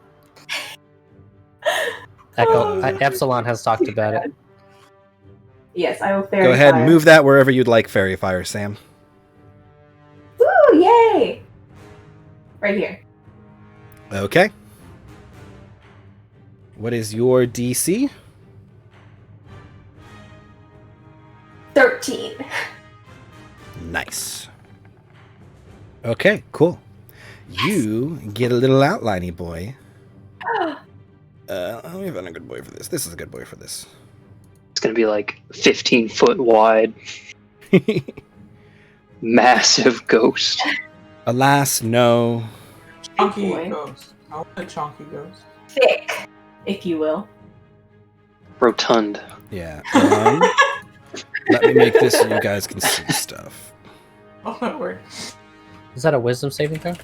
Epsilon has talked about it. Yes, I will Fairy Fire. Go ahead and move that wherever you'd like Fairy Fire, Sam. Woo, yay! Right here. Okay. What is your DC? 13. Nice. Okay, cool. You get a little outliney boy. Let me find a good boy for this. This is a good boy for this. It's gonna be like 15 foot wide. Massive ghost. Alas, no. chunky boy. ghost? I want a chunky ghost. Thick, if you will. Rotund. Yeah. Let me make this so you guys can see stuff. Oh my word. Is that a wisdom saving throw?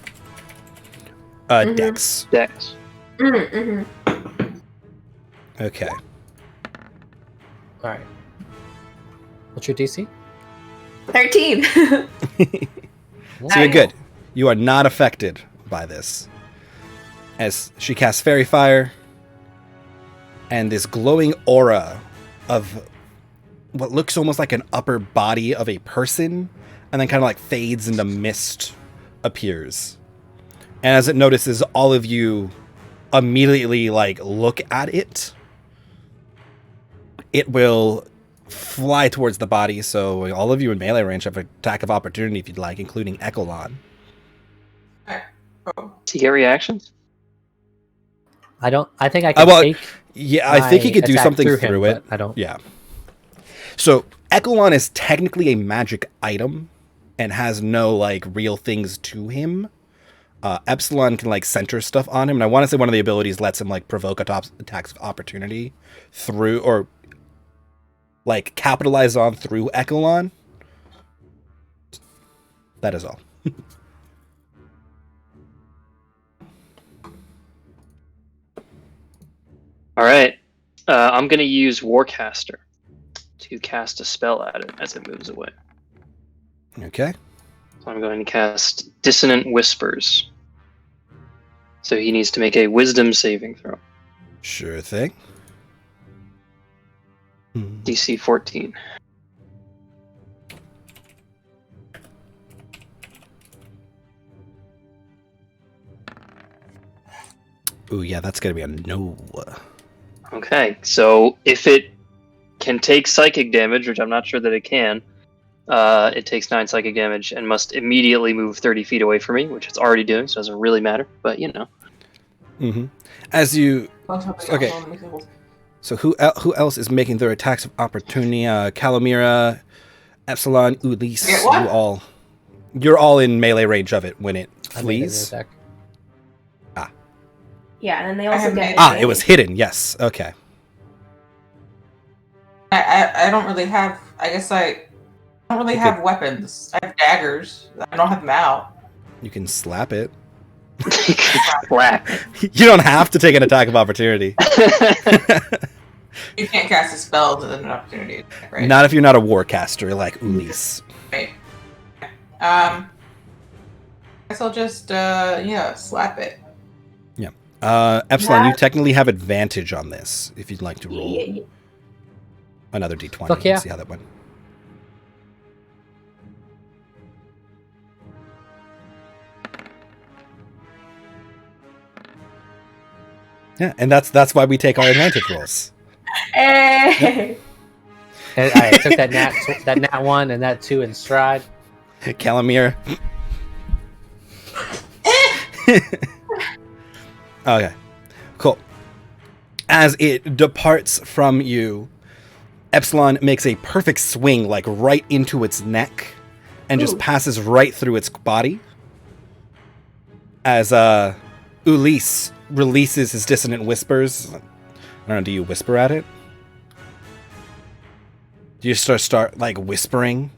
Dex. Dex. Mm-hmm. Okay. Alright. What's your DC? 13. So you're good. You are not affected by this. As she casts Fairy Fire, and this glowing aura of what looks almost like an upper body of a person, and then kind of like fades into mist, appears. And as it notices all of you immediately like look at it, it will fly towards the body. So all of you in melee range have an attack of opportunity if you'd like, including Echelon. Oh. Does he get reactions? I think I can take. Yeah, I think he could do attack something him, through it. but I don't. Yeah. So Echelon is technically a magic item and has no like real things to him. Epsilon can like center stuff on him, and I want to say one of the abilities lets him like provoke attacks of opportunity through, or like capitalize on through Echelon. That is all. All right. I'm going to use Warcaster to cast a spell at it as it moves away. Okay. So I'm going to cast Dissonant Whispers. So he needs to make a Wisdom saving throw. Sure thing. DC 14. Ooh, yeah, that's gonna be a no. Okay, so if it can take psychic damage, which I'm not sure that it can, it takes 9 psychic damage and must immediately move 30 feet away from me, which it's already doing, so it doesn't really matter, but you know. Mm-hmm. As you... Okay. So who else is making their attacks of opportunity? Calamira, Epsilon, Ulysse, you're all in melee range of it when it flees. Yeah, and then they also get... it was hidden, yes. Okay. I don't really have... I guess I don't really have weapons. I have daggers. I don't have them out. You can slap it. Slap. You don't have to take an attack of opportunity. You can't cast a spell to an opportunity, right? Not if you're not a warcaster like Ulysse. Right. I guess I'll just, slap it. Yeah. Epsilon, you technically have advantage on this if you'd like to roll another d20 and see how that went. Yeah, and that's why we take our advantage rolls. Hey. And I took that nat 1 and that 2 in stride. Calamir. Okay, cool. As it departs from you, Epsilon makes a perfect swing, like right into its neck, and just passes right through its body. As Ulysse releases his dissonant whispers. I don't know, do you whisper at it? Do you start like whispering,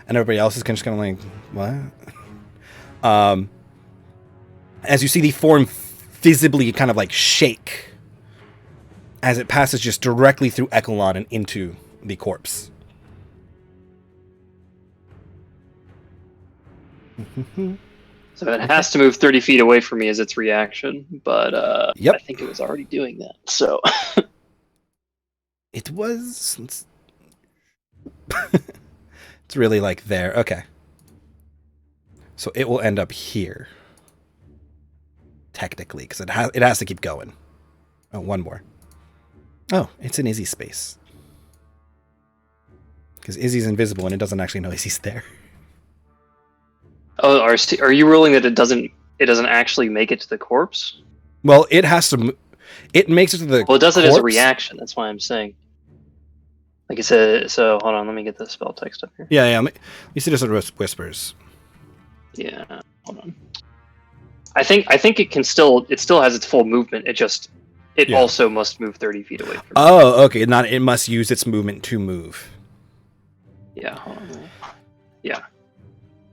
and everybody else is just kind of like, what? As you see the form visibly kind of like shake as it passes just directly through Echelon and into the corpse. So it has to move 30 feet away from me as its reaction, but Yep. I think it was already doing that. So It was... It's really like there. Okay. So it will end up here. Technically, because it has to keep going. Oh, one more. Oh, it's in Izzy's space. Because Izzy's invisible and it doesn't actually know Izzy's there. Oh, are you ruling that it doesn't actually make it to the corpse? Well, it has to... It makes it to the Well, it does it as a corpse. reaction. That's why I'm saying. Like I said, so hold on, let me get the spell text up here. Yeah. You see just whispers. Yeah, hold on. I think it still has its full movement. It also must move 30 feet away from me. Oh, okay. It must use its movement to move. Yeah, hold on. Yeah.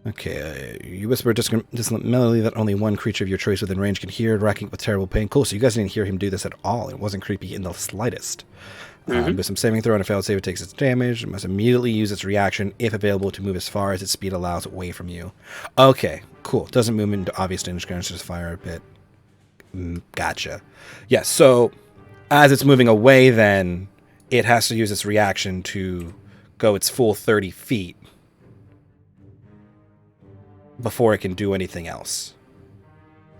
Okay, you whisper dissonant melody that only one creature of your choice within range can hear, racking with terrible pain. Cool, so you guys didn't hear him do this at all. It wasn't creepy in the slightest. With some saving throw and a failed save, it takes its damage. It must immediately use its reaction, if available, to move as far as its speed allows away from you. Okay, cool. Doesn't move into obvious danger, just fire a bit. Gotcha. Yeah, so as it's moving away, then it has to use its reaction to go its full 30 feet before it can do anything else.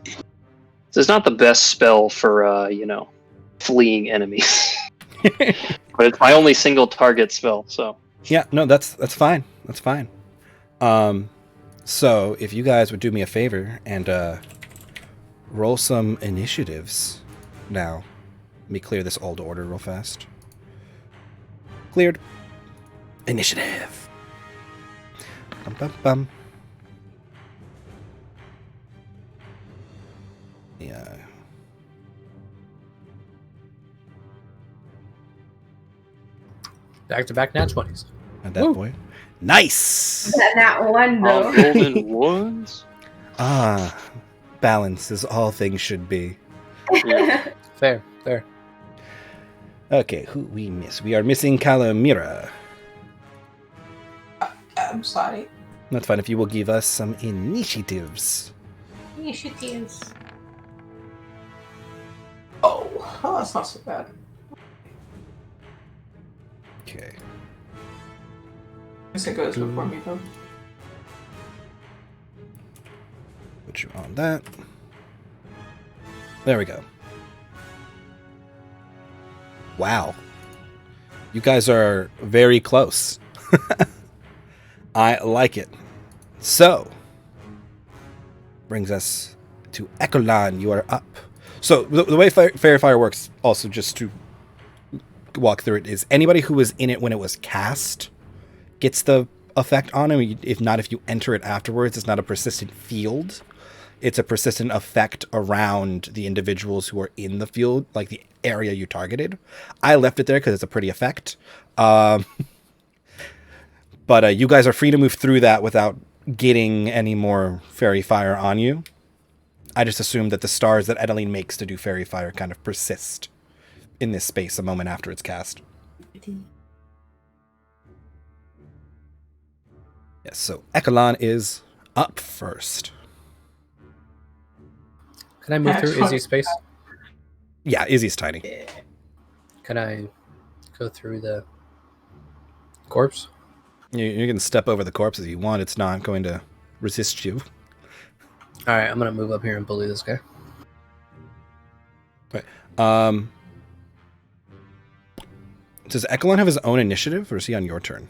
So it's not the best spell for, fleeing enemies. But it's my only single target spell, so... Yeah, no, that's fine. That's fine. So, if you guys would do me a favor and roll some initiatives now. Let me clear this old order real fast. Cleared. Initiative. Bum, bum, bum. Yeah. Back-to-back nat 20s. At that point. Nice! That one, though. Golden ones? Balance is all things should be. Yeah. Fair. Okay, who we miss? We are missing Calamira. I'm sorry. That's fine if you will give us some initiatives. Initiatives. Oh, that's not so bad. Okay. Guess it goes before me though. Put you on that. There we go. Wow. You guys are very close. I like it. So, brings us to Ecolan. You are up. So, the way Fairy Fire works, also just to walk through it, is anybody who was in it when it was cast gets the effect on him. If not, if you enter it afterwards, it's not a persistent field. It's a persistent effect around the individuals who are in the field, like the area you targeted. I left it there because it's a pretty effect. But you guys are free to move through that without getting any more Fairy Fire on you. I just assume that the stars that Edeline makes to do Fairy Fire kind of persist in this space a moment after it's cast. Yes, so Ecolan is up first. Can I move through Izzy's space? Yeah, Izzy's tiny. Can I go through the corpse? You can step over the corpse if you want. It's not going to resist you. All right, I'm going to move up here and bully this guy. Right. Does Ekelon have his own initiative, or is he on your turn?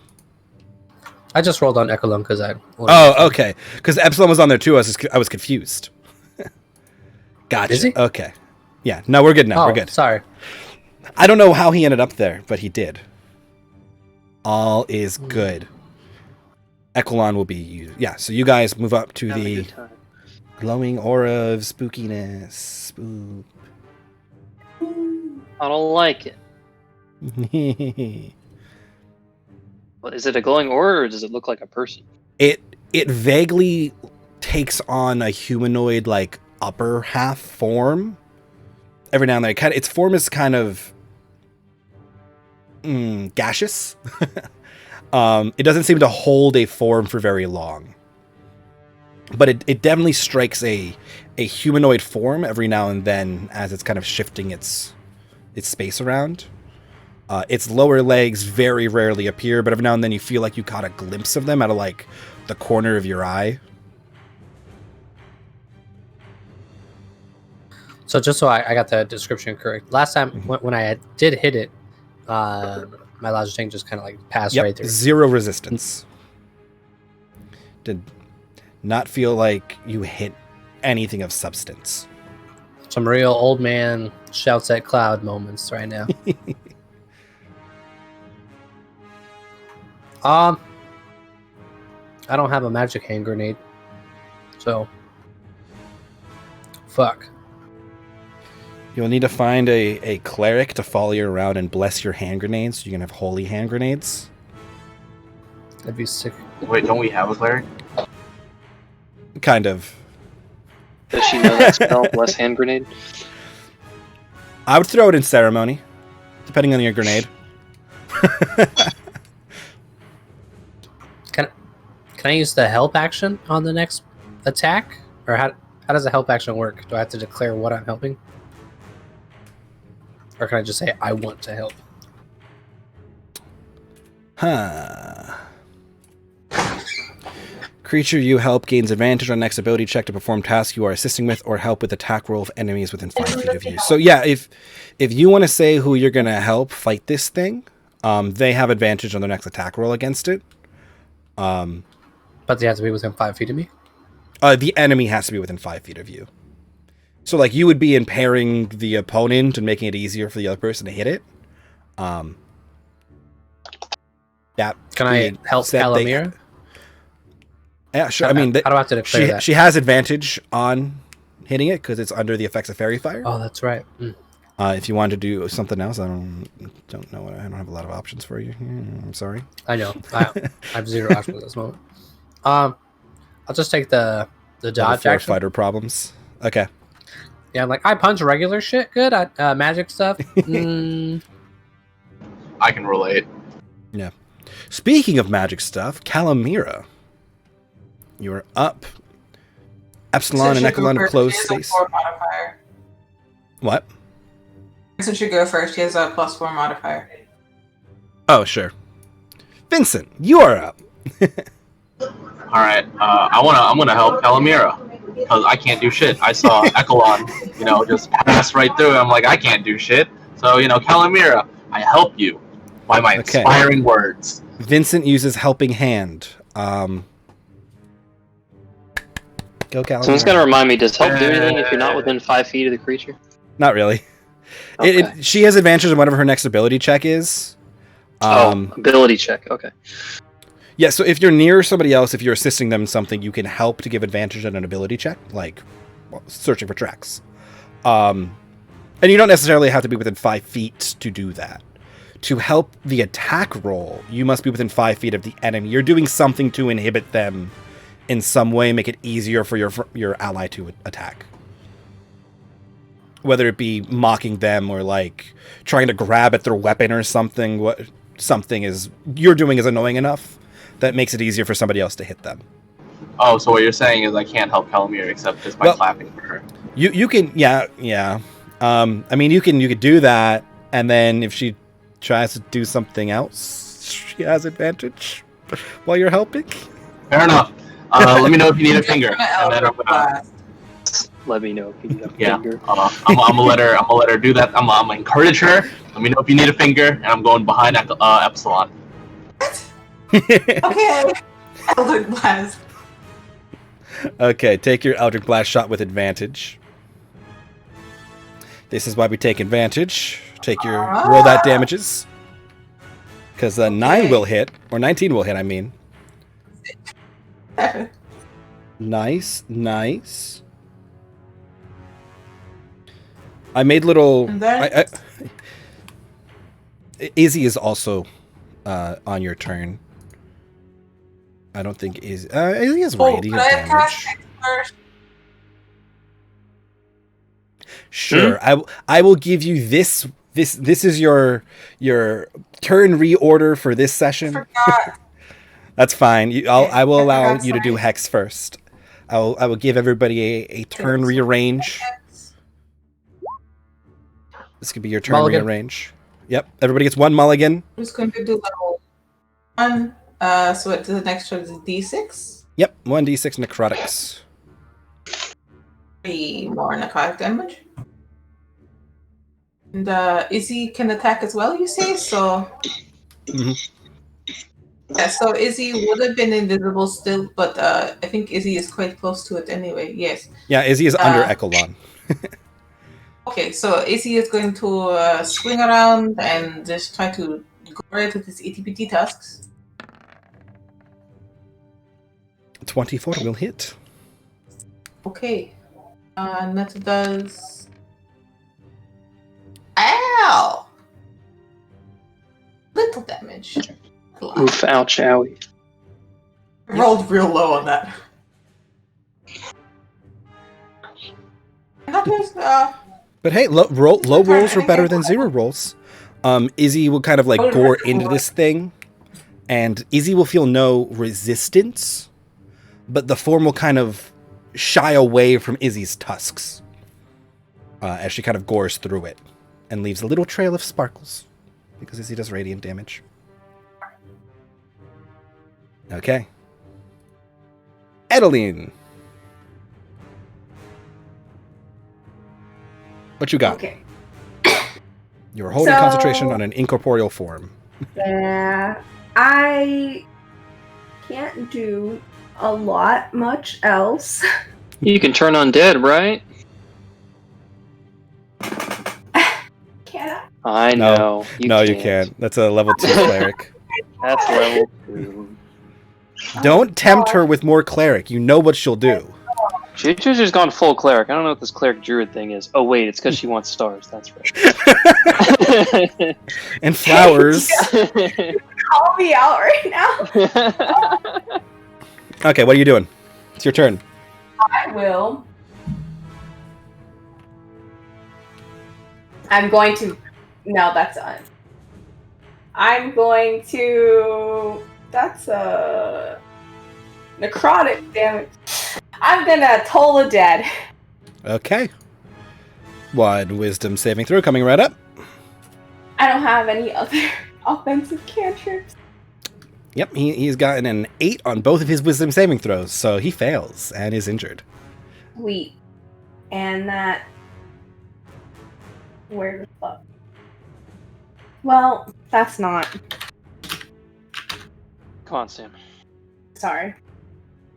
I just rolled on Ekelon because I... Oh, okay. Because Epsilon was on there too. I was confused. Gotcha. Is he? Okay. Yeah. No, we're good now. Oh, We're good. Sorry. I don't know how he ended up there, but he did. All is good. Ekelon will be used. Yeah, so you guys move up to the glowing aura of spookiness. Spook. I don't like it. Well, is it a glowing aura, or does it look like a person? It vaguely takes on a humanoid, like, upper half form. Every now and then, its form is kind of gaseous. It doesn't seem to hold a form for very long, but it definitely strikes a humanoid form every now and then as it's kind of shifting its space around. Its lower legs very rarely appear, but every now and then you feel like you caught a glimpse of them out of like the corner of your eye. So just so I got the description correct, last time when I did hit it, my logic thing just kind of like passed right through. 0 resistance. Did not feel like you hit anything of substance. Some real old man shouts at cloud moments right now. I don't have a magic hand grenade, so fuck. You'll need to find a cleric to follow you around and bless your hand grenades so you can have holy hand grenades. That'd be sick. Wait, don't we have a cleric? Kind of. Does she know that spell, bless hand grenade? I would throw it in ceremony, depending on your grenade. Can I use the help action on the next attack? Or how does the help action work? Do I have to declare what I'm helping? Or can I just say, I want to help? Creature you help gains advantage on next ability check to perform tasks you are assisting with or help with attack roll of enemies within 5 feet of you. So yeah, if you want to say who you're going to help fight this thing, they have advantage on their next attack roll against it. But they have to be within 5 feet of me? The enemy has to be within 5 feet of you. So, like, you would be impairing the opponent and making it easier for the other person to hit it. Can I help Calamira? Yeah, sure. How I mean, do I have to declare that? She has advantage on hitting it because it's under the effects of Fairy Fire. Oh, that's right. If you want to do something else, I don't know. I don't have a lot of options for you. I'm sorry. I know. I have 0 options at this moment. I'll just take the dodge action. Fighter problems. Okay. Yeah, I'm like, I punch regular shit good at magic stuff. I can relate. Yeah. Speaking of magic stuff, Calamira, you are up. Epsilon and Ekelon have closed space. What? Since you go first, he has a +4 modifier. Oh, sure. Vincent, you are up. All right. I'm gonna help Calamira because I can't do shit. I saw Echelon, just pass right through. I'm like, I can't do shit. So Calamira, I help you by my Okay. inspiring words. Vincent uses helping hand. Go, Calamira. Someone's gonna remind me. Does help do anything if you're not within 5 feet of the creature? Not really. Okay. She has advantage on whatever her next ability check is. Ability check. Okay. Yeah, so if you're near somebody else, if you're assisting them in something, you can help to give advantage on an ability check, like searching for tracks. And you don't necessarily have to be within 5 feet to do that. To help the attack roll, you must be within 5 feet of the enemy. You're doing something to inhibit them in some way, make it easier for your ally to attack. Whether it be mocking them or like trying to grab at their weapon or something, what something is you're doing is annoying enough that makes it easier for somebody else to hit them. Oh, so what you're saying is I can't help Calamira except just by clapping for her. You can, yeah. I mean, you could do that, and then if she tries to do something else, she has advantage while you're helping. Fair enough. Let me know if you need a finger, and then I'm gonna. Let me know if you need a Yeah, finger. I'm gonna let her do that. I'm gonna encourage her. Let me know if you need a finger, and I'm going behind Epsilon. Okay. Eldritch Blast. Okay, take your Eldritch Blast shot with advantage. This is why we take advantage. Roll that damages. Because 9 will hit, or 19 will hit, I mean. Nice. I made little... Izzy is also on your turn. I don't think Izzy has radiant damage. Sure, I will give you this. This is your turn reorder for this session. That's fine. I will allow you to do hex first. I will give everybody a turn rearrange. This could be your turn rearrange. Yep. Everybody gets 1 mulligan. I'm just going to do level 1. So it the next one is D6. Yep. 1d6 necrotics. 3 more necrotic damage. And Izzy can attack as well, you say? So yeah, so Izzy would have been invisible still, but I think Izzy is quite close to it anyway. Yes. Yeah, Izzy is under Echelon. Okay, so Izzy is going to swing around and just try to go right with his ETPT tasks. 24 will hit. Okay. And that does... Ow! Little damage. Oof, ouch, owie. Rolled real low on that. And that is, But hey, low rolls are better than 0 rolls. Izzy will kind of like gore into this thing, and Izzy will feel no resistance, but the form will kind of shy away from Izzy's tusks as she kind of gores through it and leaves a little trail of sparkles because Izzy does radiant damage. Okay. Edeline. What you got? Okay. You're holding concentration on an incorporeal form. Yeah. I can't do a lot much else. You can turn undead, right? Can I? I know. You can't. That's a level 2 cleric. That's level 2. Don't tempt her with more cleric. You know what she'll do. She's just gone full cleric. I don't know what this cleric druid thing is. Oh wait, it's because she wants stars. That's right. And flowers. Call me out right now. Okay, what are you doing? It's your turn. I will. I'm going to... No, that's on. I'm going to... That's a... necrotic damage. I'm gonna toll the dead. Okay. 1 wisdom saving throw coming right up. I don't have any other offensive cantrips. Yep, he's gotten an 8 on both of his wisdom saving throws, so he fails and is injured. Sweet. And that... Where the fuck? Well, that's not... Come on, Sam. Sorry.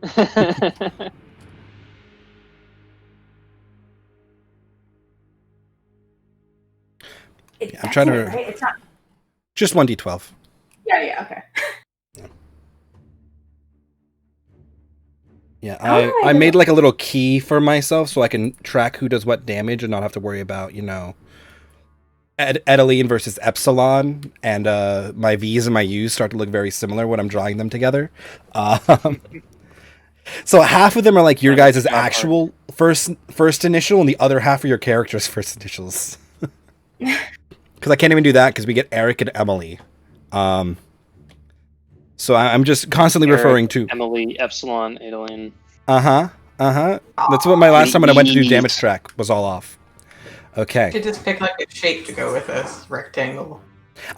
I'm trying to... Right? It's not... Just 1d12. Yeah, okay. Yeah, Oh, I made like a little key for myself so I can track who does what damage and not have to worry about, Edeline versus Epsilon, and my V's and my U's start to look very similar when I'm drawing them together. So half of them are like your guys' actual first initial, and the other half are your character's first initials. Because I can't even do that because we get Eric and Emily. So I'm just constantly Eric, referring to Emily, Epsilon, Adeline. That's what my last time when I went to do damage track was all off. Okay. You could just pick like a shape to go with this rectangle.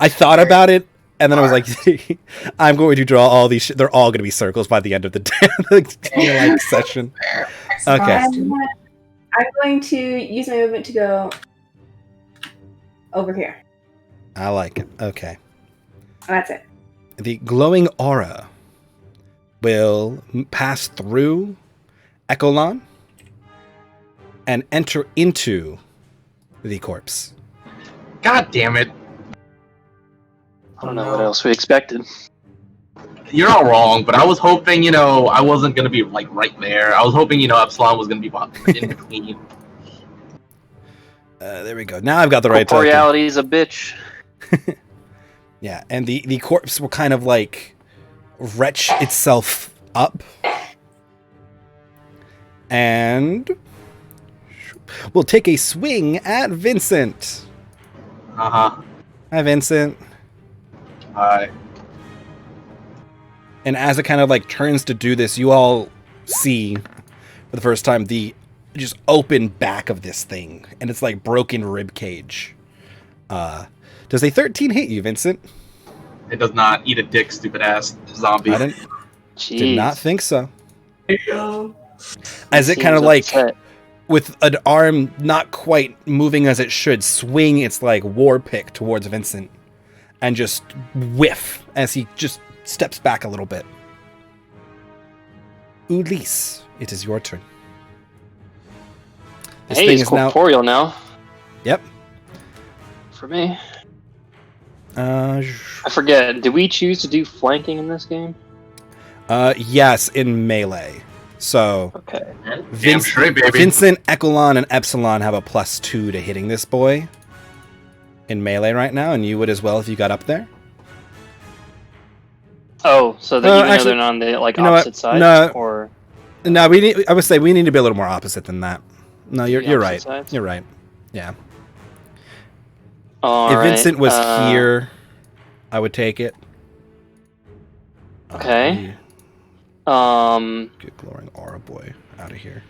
I thought about it, and then I was like, I'm going to draw all these. They're all going to be circles by the end of the session. Okay. I'm going to use my movement to go over here. I like it. Okay. That's it. The glowing aura will pass through Echolon and enter into the corpse. God damn it. I don't know what else we expected. You're not wrong, but I was hoping, I wasn't going to be, like, right there. I was hoping, Epsilon was going to be in between. There we go. Now I've got the right token. Corporeality is a bitch. Yeah, and the corpse will kind of, like, retch itself up. And we'll take a swing at Vincent. Uh-huh. Hi, Vincent. Hi. And as it kind of like turns to do this, you all see for the first time the just open back of this thing, and it's like broken rib cage. Does a 13 hit you, Vincent? It does not. Eat a dick, stupid ass zombie. I did not think so. Oh. As it kind of Seems like, upset. with an arm not quite moving as it should, swing its like war pick towards Vincent, and just whiff as he just steps back a little bit. Ulysse, it is your turn. This Hey, thing it's is now. corporeal now. Yep. For me. Uh, I forget. Did we choose to do flanking in this game? yes, in melee. So Okay. Damn straight, baby. Vincent, Echelon, and Epsilon have a +2 to hitting this boy in melee right now, and you would as well if you got up there. Oh, so that even actually, though they're on the like you know what? opposite sides, No. or No, I would say we need to be a little more opposite than that. No, you're opposite right. sides? You're right. Yeah. all If right, Vincent was here, I would take it. Okay. Get glowing aura boy out of here.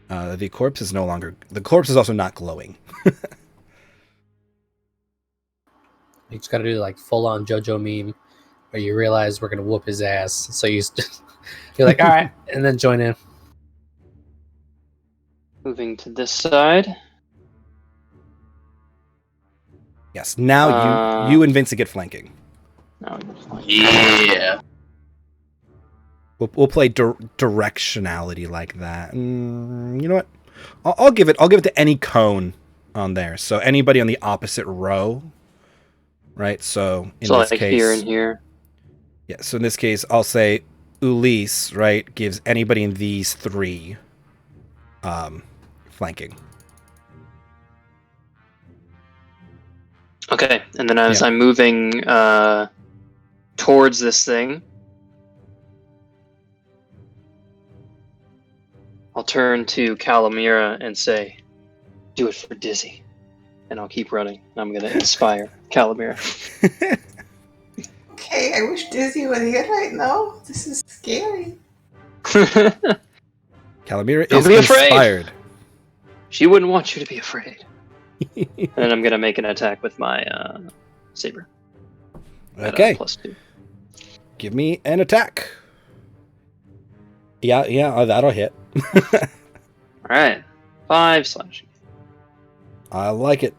The corpse is no longer. The corpse is also not glowing. You just gotta do like full on JoJo meme where you realize we're gonna whoop his ass. So you're like, all right, and then join in. moving to this side. Yes. Now you and Vincent get flanking. Now we can flank. Yeah. We'll play directionality like that. You know what? I'll give it to any cone on there. So anybody on the opposite row, right? So in So this like case, here and here. yeah. So in this case, I'll say Ulysse, right, gives anybody in these three flanking. Okay, and then as Yeah. I'm moving towards this thing, I'll turn to Calamira and say, "Do it for Dizzy," and I'll keep running. And I'm gonna inspire Calamira. Okay, I wish Dizzy was here right now. This is scary. Calamira Don't is be afraid. inspired. She wouldn't want you to be afraid. And then I'm gonna make an attack with my saber. Okay. +2. Give me an attack. Yeah, that'll hit. All right. 5 slashing. I like it.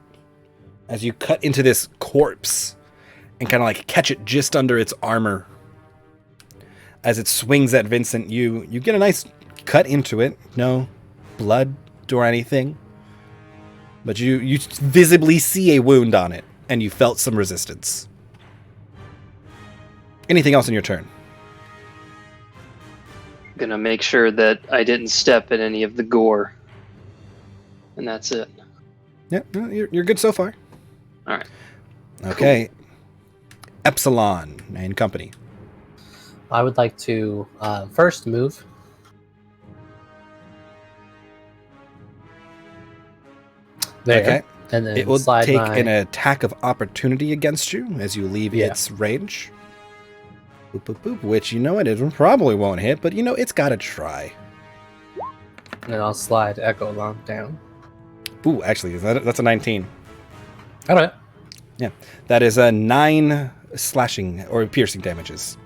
As you cut into this corpse and kind of like catch it just under its armor. As it swings at Vincent, you get a nice cut into it. No blood or anything. But you visibly see a wound on it, and you felt some resistance. Anything else in your turn? Gonna make sure that I didn't step in any of the gore. And that's it. Yeah, no, you're good so far. All right. Okay. Epsilon and company. I would like to first move. There. Okay. And then It will slide take my... an attack of opportunity against you as you leave its range. Boop, boop, boop, which, you know, it probably won't hit, but, you know, it's got to try. And then I'll slide Echo Long down. Ooh, actually, that's a 19. All right. Yeah. That is a 9 slashing or piercing damages.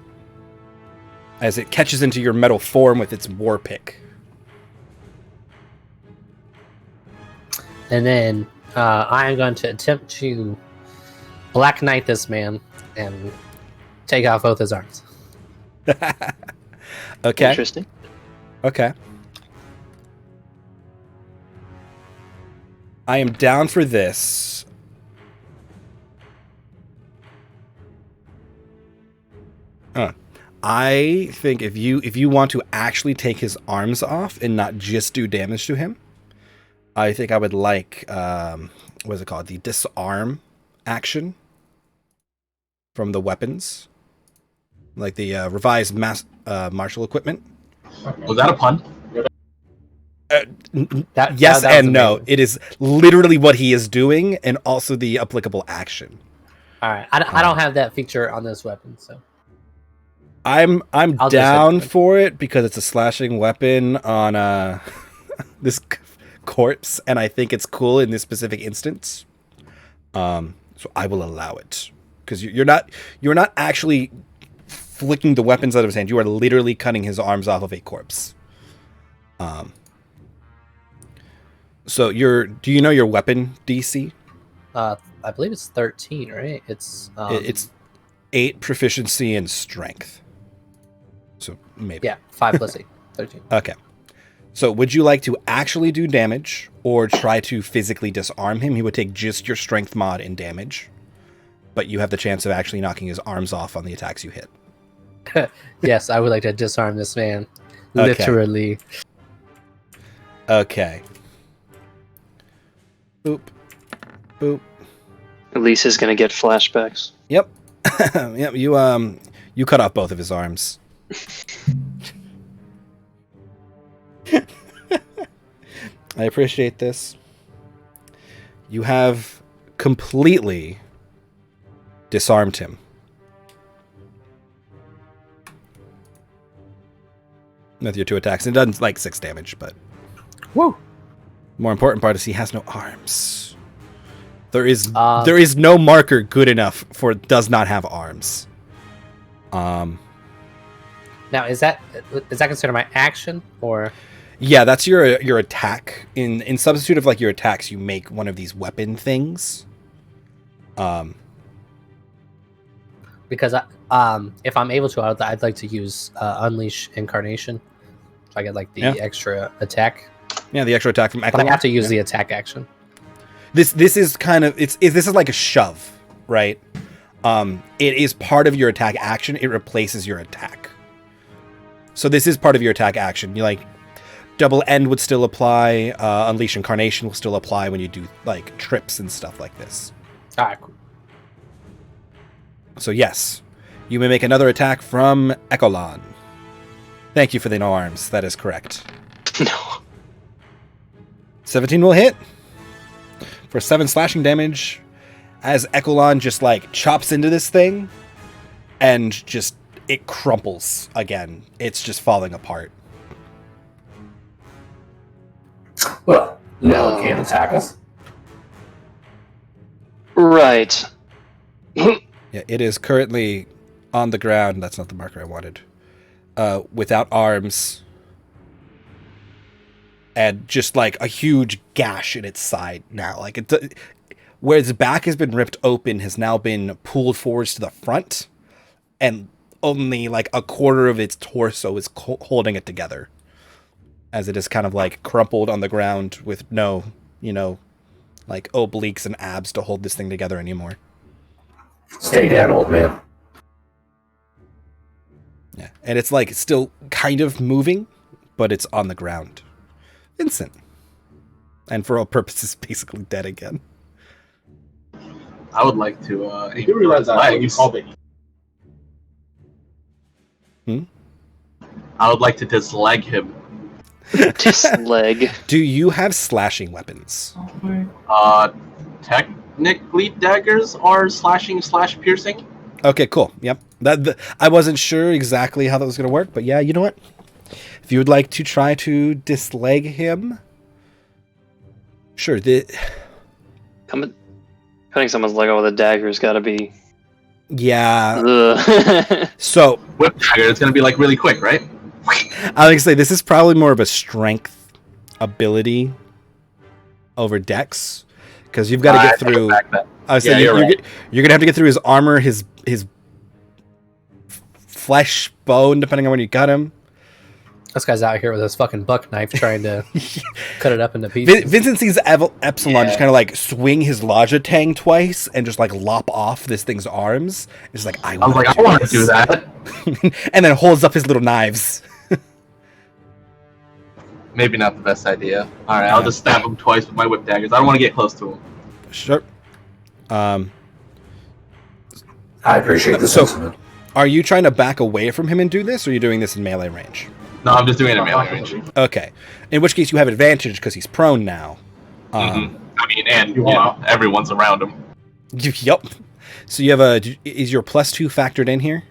As it catches into your metal form with its war pick. And then I am going to attempt to Black Knight this man and take off both his arms. Okay. Interesting. Okay. I am down for this. I think if you want to actually take his arms off and not just do damage to him, I think I would like what is it called? The disarm action from the weapons, like the revised martial equipment. Was that a pun? Yes that and was no. amazing. It is literally what he is doing, and also the applicable action. All right. I don't have that feature on this weapon, so I'm I'll just down hit it. for it because it's a slashing weapon on this corpse, and I think it's cool in this specific instance. So I will allow it because you're not actually flicking the weapons out of his hand. You are literally cutting his arms off of a corpse. So do you know your weapon DC? I believe it's 13, right? It's It's 8 proficiency and strength. So maybe. yeah, 5 plus 8, 13. Okay. So would you like to actually do damage or try to physically disarm him? He would take just your strength mod in damage, but you have the chance of actually knocking his arms off on the attacks you hit. Yes, I would like to disarm this man. Okay. Literally. Okay. Boop. Boop. Elise is gonna get flashbacks. Yep. Yep. You cut off both of his arms. I appreciate this. You have completely disarmed him. With your 2 attacks. It does like 6 damage, but Woo! more important part is he has no arms. There is no marker good enough for does not have arms. Now, is that considered my action or? Yeah, that's your attack. In substitute of like your attacks, you make one of these weapon things. Because if I'm able to, I'd like to use Unleash Incarnation. So I get like the extra attack. Yeah, the extra attack from But I have to use the attack action. This is kind of this is like a shove, right? It is part of your attack action. It replaces your attack. So this is part of your attack action. You like double end would still apply. Unleash Incarnation will still apply when you do like trips and stuff like this. All right, cool. So yes, you may make another attack from Ecolon. Thank you for the no arms. That is correct. No. 17 will hit for 7 slashing damage as Ecolon just like chops into this thing and just it crumples again. It's just falling apart. Well, now it can't attack us. Right. Yeah, it is currently on the ground. That's not the marker I wanted. Without arms. And just like a huge gash in its side now. Like where its back has been ripped open has now been pulled forwards to the front. And only like a quarter of its torso is holding it together. As it is kind of like crumpled on the ground with no, like obliques and abs to hold this thing together anymore. Stay down, old man. Yeah, and it's like still kind of moving, but it's on the ground. Vincent. And for all purposes, basically dead again. I would like to You do realize that what you called it. I would like to disleg him. Disleg. Do you have slashing weapons? Technically daggers are slashing / piercing. Okay, cool. Yep. I wasn't sure exactly how that was going to work, but yeah, you know what? If you would like to try to disleg him, sure. Cutting someone's leg off with a dagger's got to be. Yeah. Ugh. So Whip dagger, it's going to be like really quick, right? I like to say this is probably more of a strength ability over dex, because you've got to get through. I was saying you're gonna have to get through his armor, his flesh, bone, depending on when you cut him. This guy's out here with his fucking buck knife trying to cut it up into pieces. Vincent sees Epsilon just kind of like swing his Lajatang twice and just like lop off this thing's arms. It's like, I want to do that. And then holds up his little knives. Maybe not the best idea. All right, I'll just stab him twice with my whip daggers. I don't want to get close to him. Sure. I appreciate the sentiment. Are you trying to back away from him and do this, or are you doing this in melee range? No, I'm just doing it in melee range. Okay. In which case you have advantage because he's prone now. I mean, and everyone's around him. Yep. So you have is your +2 factored in here?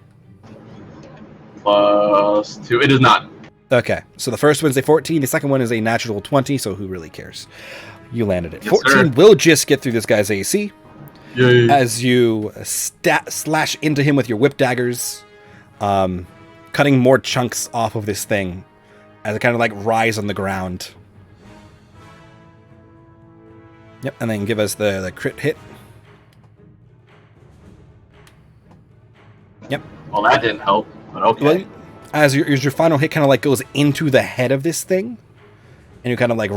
+2. It is not. Okay. So the first one's a 14. The second one is a natural 20. So who really cares? You landed it. Yes, 14 sir. will just get through this guy's AC. Yay. As you slash into him with your whip daggers, cutting more chunks off of this thing as it kind of like rise on the ground. Yep, and then give us the crit hit. Yep. Well, that didn't help, but okay. Well, as your final hit kind of like goes into the head of this thing, and you kind of like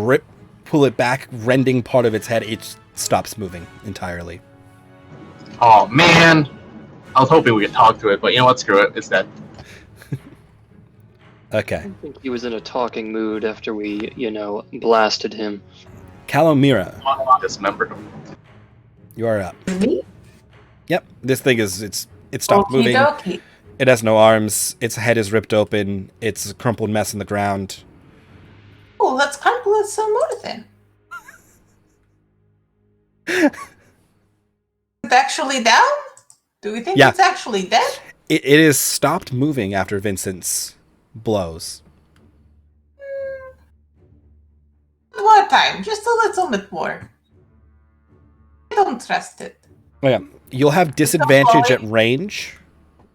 pull it back, rending part of its head, it stops moving entirely. Oh, man. I was hoping we could talk to it, but you know what? Screw it. It's dead. Okay. I think he was in a talking mood after we, blasted him. Calomira, Dismembered him. you are up. Me? Yep, this thing it stopped moving. Okey-dokey. It has no arms. Its head is ripped open. It's a crumpled mess in the ground. Oh, let's crumple it some more then. Is it actually down? Do we think Yeah. it's actually dead? It is stopped moving after Vincent's blows. One time, just a little bit more. I don't trust it. Oh yeah, you'll have disadvantage at range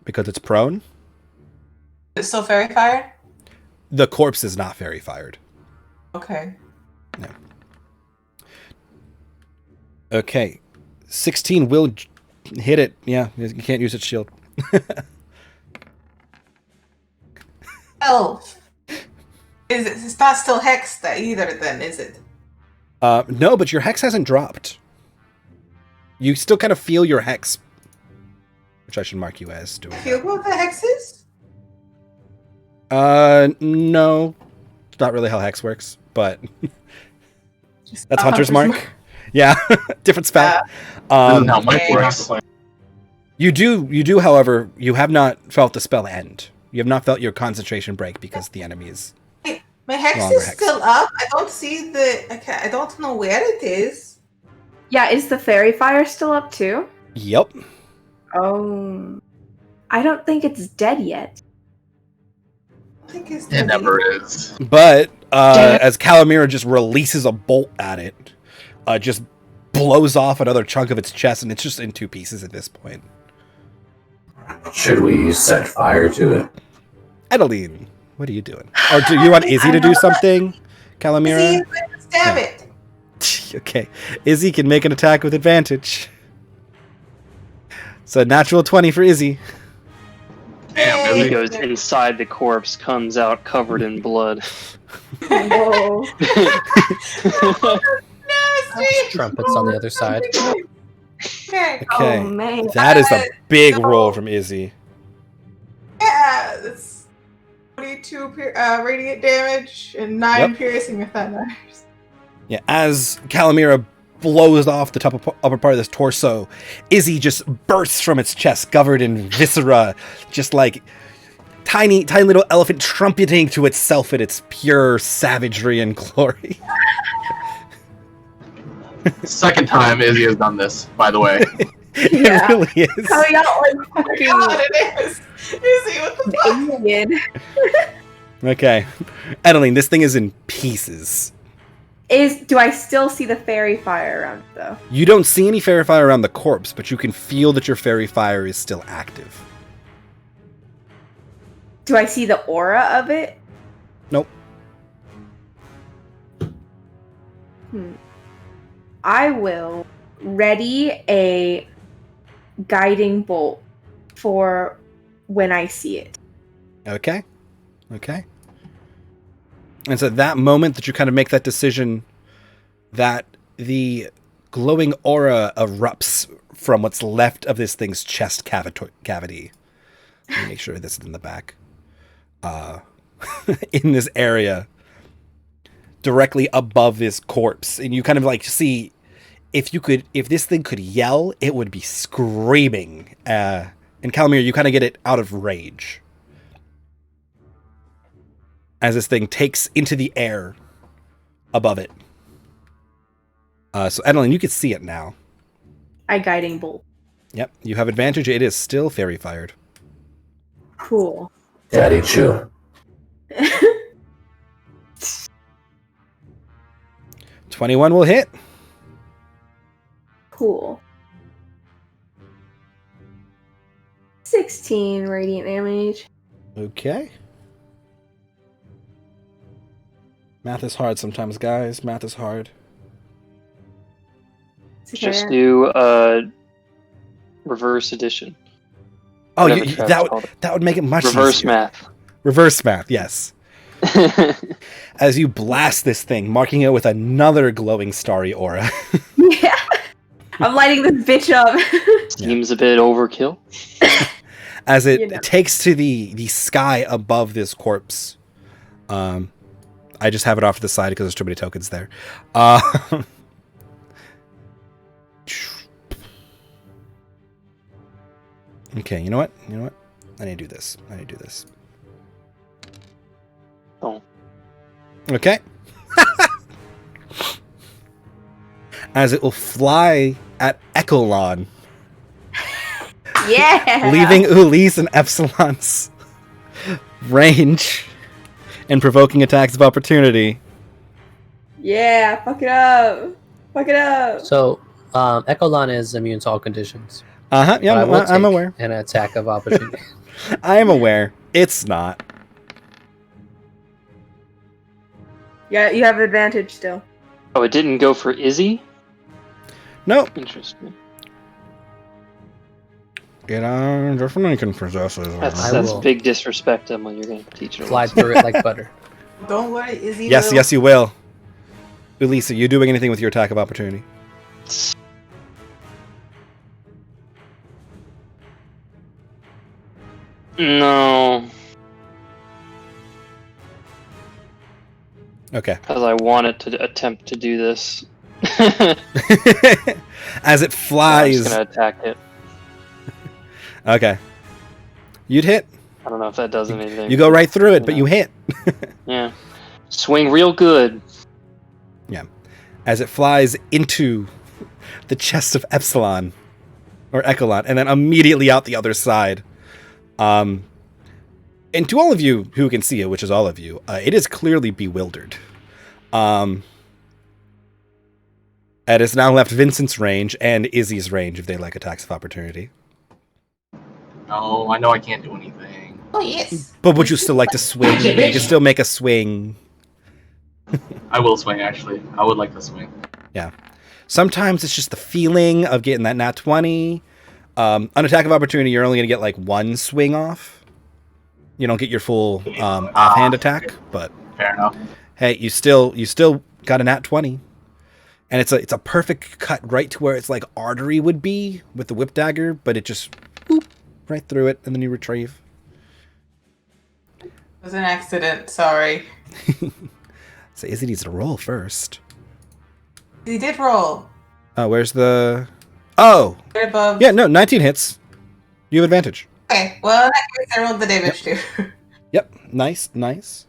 because it's prone. It's still fairy fired? The corpse is not fairy fired. Okay. No. Okay, 16 will hit it. Yeah, you can't use its shield. Elf. It's not still hexed either then, is it? No, but your hex hasn't dropped. You still kind of feel your hex, which I should mark you as doing. Feel what the hex is? No, it's not really how hex works, but Just that's not Hunter's Mark. Yeah, different spell. This is how Mike works. You do, however, you have not felt the spell end. You have not felt your concentration break because the enemy is. My hex Longer is hex. still up. I don't see I don't know where it is. Yeah, is the fairy fire still up too? Yep. Oh. I don't think it's dead yet. I think it's It dead. never is. But as Calomira just releases a bolt at it, just blows off another chunk of its chest, and it's just in two pieces at this point. Should we set fire to it? Edeline, what are you doing? Or do you want Izzy to do something? Calamira? Izzy, stab it. Okay. Izzy can make an attack with advantage. So natural 20 for Izzy. Damn, He Izzy. goes inside the corpse, comes out covered in blood. Whoa. Nasty. Trumpets on the other side. Okay. Okay. Oh, man. That is a big roll from Izzy. Yeah, that's 22 radiant damage and 9 Yep. piercing if that matters. Yeah, as Calamira blows off the upper part of this torso, Izzy just bursts from its chest, covered in viscera, just like tiny little elephant trumpeting to itself in its pure savagery and glory. Second time Izzy has done this, by the way. Yeah. It really is. Coming out like God, it is. Izzy, what the fuck? fucking alien. Okay. Edeline, this thing is in pieces. Do I still see the fairy fire around it, though? You don't see any fairy fire around the corpse, but you can feel that your fairy fire is still active. Do I see the aura of it? Nope. I will ready a guiding bolt for when I see it. Okay. Okay. And so that moment that you kind of make that decision, that the glowing aura erupts from what's left of this thing's chest cavity. Let me make sure this is in the back. In this area, directly above this corpse. And you kind of like see, if this thing could yell, it would be screaming. And Calamir, you kind of get it out of rage as this thing takes into the air above it. So, Edeline, you can see it now. I guiding bolt. Yep, you have advantage. It is still fairy fired. Cool. Daddy chew. 21 will hit. Cool. 16 radiant damage. Okay. Math is hard sometimes, guys. Math is hard. Just do reverse addition. Oh, Whatever Travis called it. that would make it much Reverse easier. math. Reverse math, yes. As you blast this thing, marking it with another glowing starry aura. Yeah. I'm lighting this bitch up. Seems a bit overkill. As it You know. takes to the sky above this corpse. I just have it off to the side because there's too many tokens there. Okay, you know what? I need to do this. Oh. Okay. As it will fly at Echolon, Yeah. leaving Ulysse and Epsilon's range and provoking attacks of opportunity. Yeah. Fuck it up. Fuck it up. So, Echolon is immune to all conditions. Yeah, But I will I'm take aware. An attack of opportunity. I am aware. It's not. Yeah, you have advantage still. Oh, it didn't go for Izzy? Nope. Interesting. It definitely can possess it. I That's will. big disrespect, Emily. You're going to teach it. Glide through it like butter. Don't worry, Izzy. Yes, will. yes, you will. Ulysse, are you doing anything with your attack of opportunity? No, Okay. because I wanted to attempt to do this. As it I'm flies. just going to attack it. Okay. You'd hit. I don't know if that does anything. You go right through it, but you hit. Yeah. Swing real good. As it flies into the chest of Epsilon, or Echolon, and then immediately out the other side. And to all of you who can see it, which is all of you, it is clearly bewildered. It has now left Vincent's range and Izzy's range if they like attacks of opportunity. No, I know I can't do anything. Oh yes. But would you still like to swing? You can still make a swing. I will swing, actually. I would like to swing. Yeah. Sometimes it's just the feeling of getting that nat 20. On attack of opportunity, you're only going to get like one swing off. You don't get your full offhand attack, but Fair enough. hey, you still got a nat 20. And it's a perfect cut right to where it's like artery would be with the whip dagger, but it just boop, right through it, and then you retrieve. It was an accident. Sorry. So Izzy needs to roll first. He did roll. Oh, where's the... Oh! Right above. Yeah, no, 19 hits. You have advantage. Okay. Well, in that case, I rolled the damage too. Yep, nice.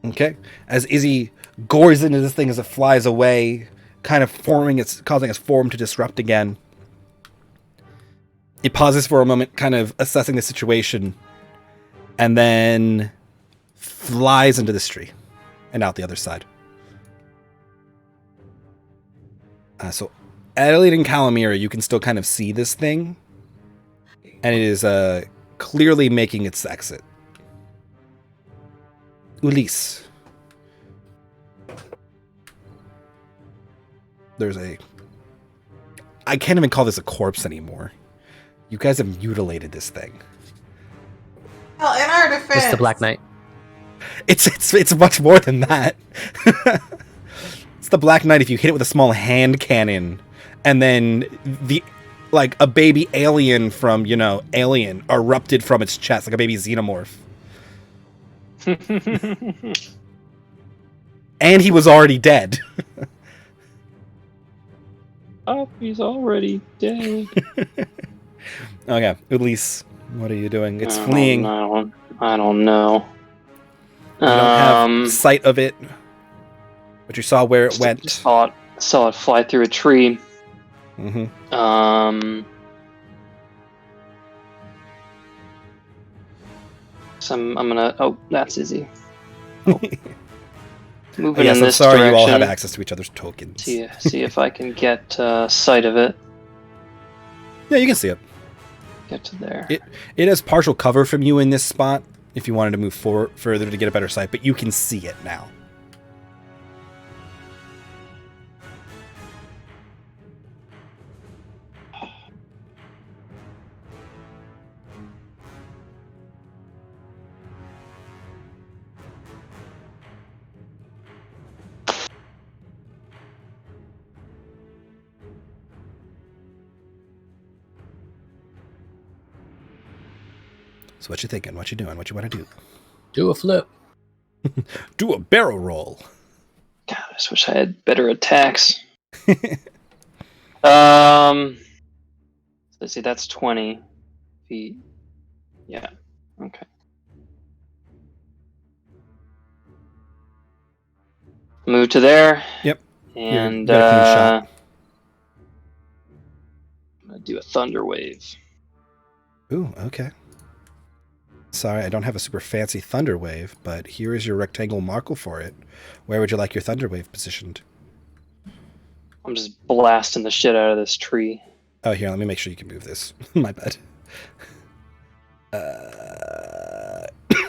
Okay, as Izzy gores into this thing as it flies away, kind of causing its form to disrupt again. It pauses for a moment, kind of assessing the situation, and then flies into this tree and out the other side. So, Adelaide and Calamira, you can still kind of see this thing, and it is clearly making its exit. Ulysse. I can't even call this a corpse anymore. You guys have mutilated this thing. Well, in our defense. It's the Black Knight. It's much more than that. It's the Black Knight if you hit it with a small hand cannon, and then a baby alien from, Alien erupted from its chest, like a baby xenomorph. And he was already dead. Oh, he's already dead. Okay, Ulysse, what are you doing? It's fleeing. I don't know. You don't have sight of it, but you saw where it went. Saw it fly through a tree. Mm-hmm. So I'm gonna. Oh, that's Izzy. Oh. Moving Yes, in I'm this sorry direction. you all have access to each other's tokens. See if I can get sight of it. Yeah, you can see it. Get to there. It has partial cover from you in this spot if you wanted to move further to get a better sight, but you can see it now. So what you thinking? What you doing? What you want to do? Do a flip. Do a barrel roll. God, I just wish I had better attacks. Let's see, that's 20 feet. Yeah. Okay. Move to there. Yep. And You got a clean shot. I'm gonna do a thunder wave. Ooh, okay. Sorry, I don't have a super fancy thunder wave, but here is your rectangle marker for it. Where would you like your thunder wave positioned? I'm just blasting the shit out of this tree. Oh, here, let me make sure you can move this. My bad.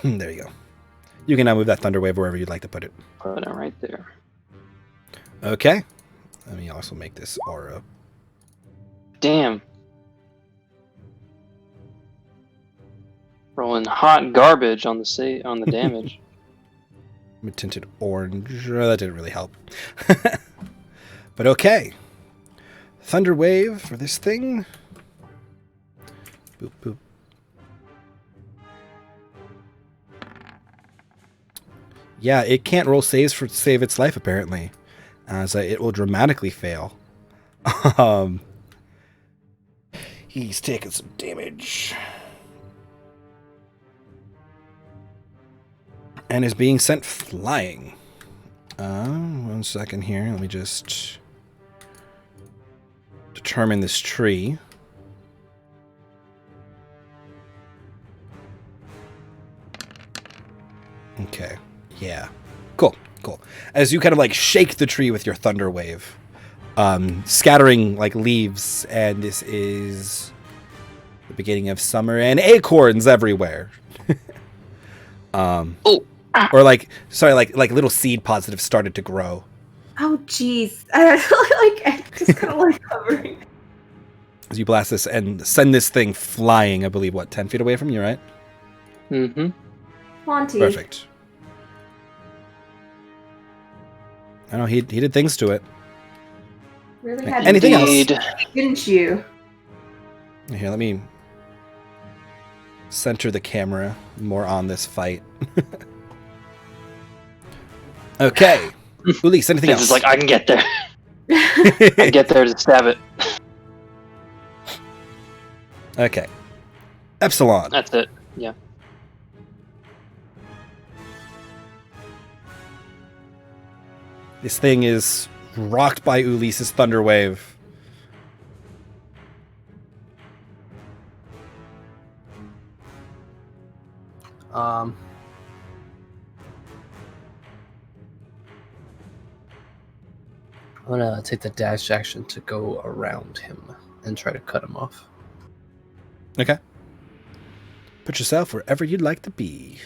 There you go. You can now move that thunder wave wherever you'd like to put it. Put it right there. Okay. Let me also make this aura. Damn. Rolling hot garbage on the damage. Tinted orange. That didn't really help. But okay. Thunder wave for this thing. Boop, boop. Yeah, it can't roll saves to save its life, apparently. So it will dramatically fail. He's taking some damage. And is being sent flying. 1 second here. Let me just determine this tree. Okay. Yeah. Cool. As you kind of like shake the tree with your thunder wave, scattering like leaves, and this is the beginning of summer and acorns everywhere. Or like little seed pods that have started to grow. Oh, jeez. I just kind of like hovering. As you blast this and send this thing flying, I believe, 10 feet away from you, right? Mm-hmm. Monty. Perfect. I know he did things to it. Really had Anything else? Didn't you? Here, let me center the camera more on this fight. Okay. Ulysse, anything else? It's like, I can get there. I can get there to stab it. Okay. Epsilon. That's it. Yeah. This thing is rocked by Ulysse's thunder wave. I'm gonna take the dash action to go around him and try to cut him off. Okay. Put yourself wherever you'd like to be.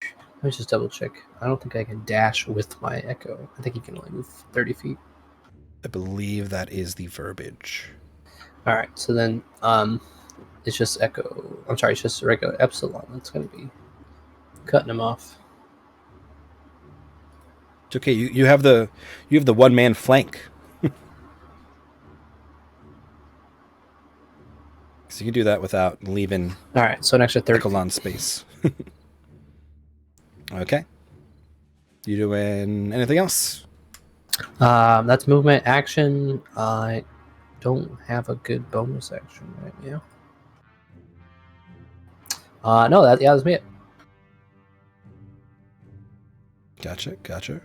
Let me just double check. I don't think I can dash with my echo. I think he can only move 30 feet. I believe that is the verbiage. All right, so then it's just echo. I'm sorry, it's just regular epsilon. That's gonna be cutting him off. It's okay. You have the one man flank. So you can do that without leaving All right, so an extra 30. Echelon space. Okay. You doing anything else? That's movement action. I don't have a good bonus action right now. No, that's me. Gotcha.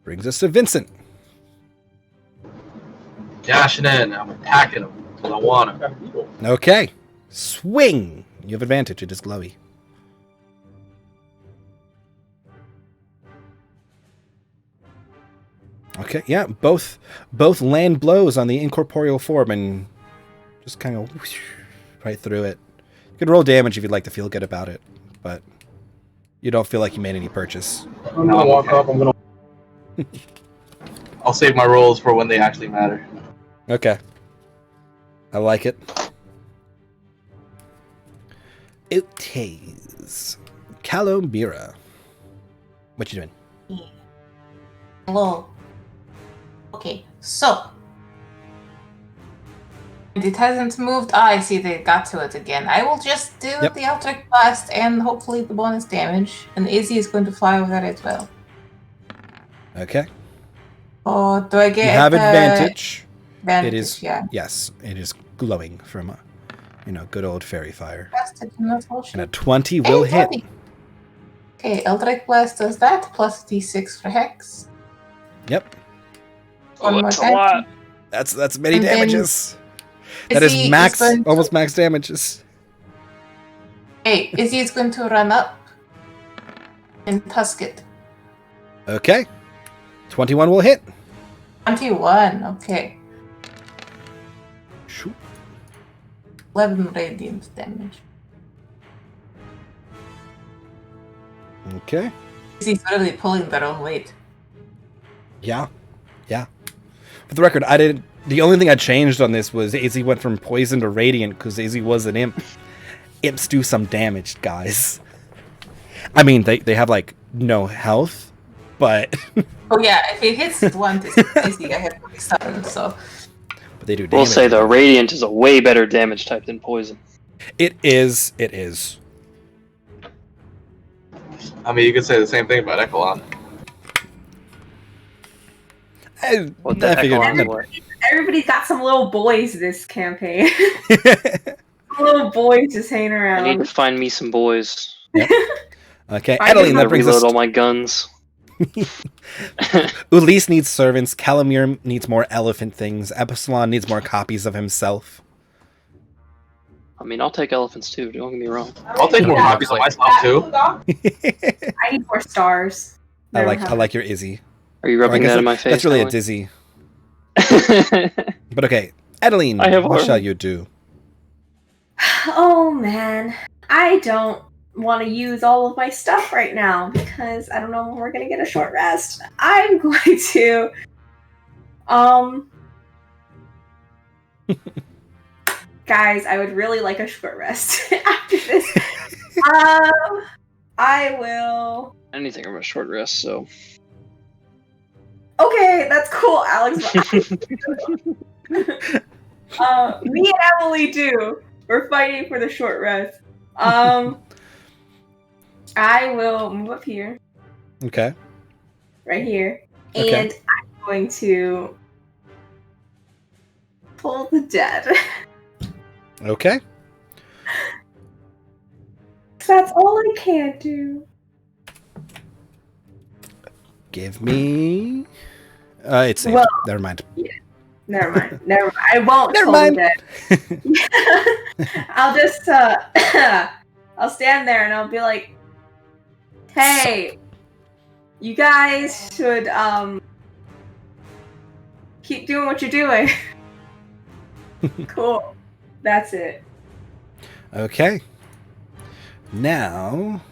Brings us to Vincent. Dashing in. I'm attacking him because I want him. Okay. Swing. You have advantage. It is glowy. Okay, yeah, both land blows on the incorporeal form and just kind of whoosh, right through it. You could roll damage if you'd like to feel good about it, but you don't feel like you made any purchase. I'm gonna walk up. I'm gonna. I'll save my rolls for when they actually matter. Okay. I like it. Otays. Calomira. What you doing? Hello. Okay, so it hasn't moved. I see they got to it again. I will just do the Alteria blast and hopefully the bonus damage. And Izzy is going to fly over there as well. Okay. Oh, do I get? You have advantage. Advantage. It is. Yeah. Yes, it is glowing from good old fairy fire. Blasted, not bullshit. And a 20 will hit. 20. Okay, Eldritch Blast does that, plus D6 for Hex. Yep. One more That's a time. lot. That's many And then damages. That is Izzy max, is going to- almost max damages. Hey, Izzy is going to run up and tusk it. Okay. 21 will hit. 21, okay. Shoot. 11 radiant damage. Okay. Izzy's really pulling their own weight. Yeah. For the record, the only thing I changed on this was Izzy went from poison to radiant because Izzy was an imp. Imps do some damage, guys. I mean, they have like no health, but Oh yeah, if it hits it once, it's Izzy. I have 7, so. but they do damage. We'll say the radiant is a way better damage type than poison. It is. I mean, you could say the same thing about Echelon. What the Echelon is what? Everybody's got some little boys this campaign. Little boys just hanging I need to around. find me some boys. Okay, I Adeline, didn't that brings Reload us. all my guns. Ulysse needs servants. Calamir needs more elephant things. Epsilon needs more copies of himself. I mean, I'll take elephants too. Don't get me wrong. I'll take more copies of myself too. I need more stars. I Never like have your Izzy. Are you Or I rubbing guess that in my face? That's really a Emily? dizzy. But okay, Adeline, I have what one. shall you do? Oh man, I don't want to use all of my stuff right now because I don't know when we're gonna get a short rest. I'm going to, guys, I would really like a short rest after this. I will. Anything from a short rest, so. Okay, that's cool, Alex. Me and Emily do. We're fighting for the short rest. I will move up here, Okay. right here, Okay. and I'm going to pull the dead. Okay. That's all I can do. Give me. It's saved. Well- Never mind. Never mind. Never mind. I won't Never pull mind. the dead. I'll just I'll stand there and I'll be like, hey, you guys should keep doing what you're doing. Cool. That's it. Okay. Now,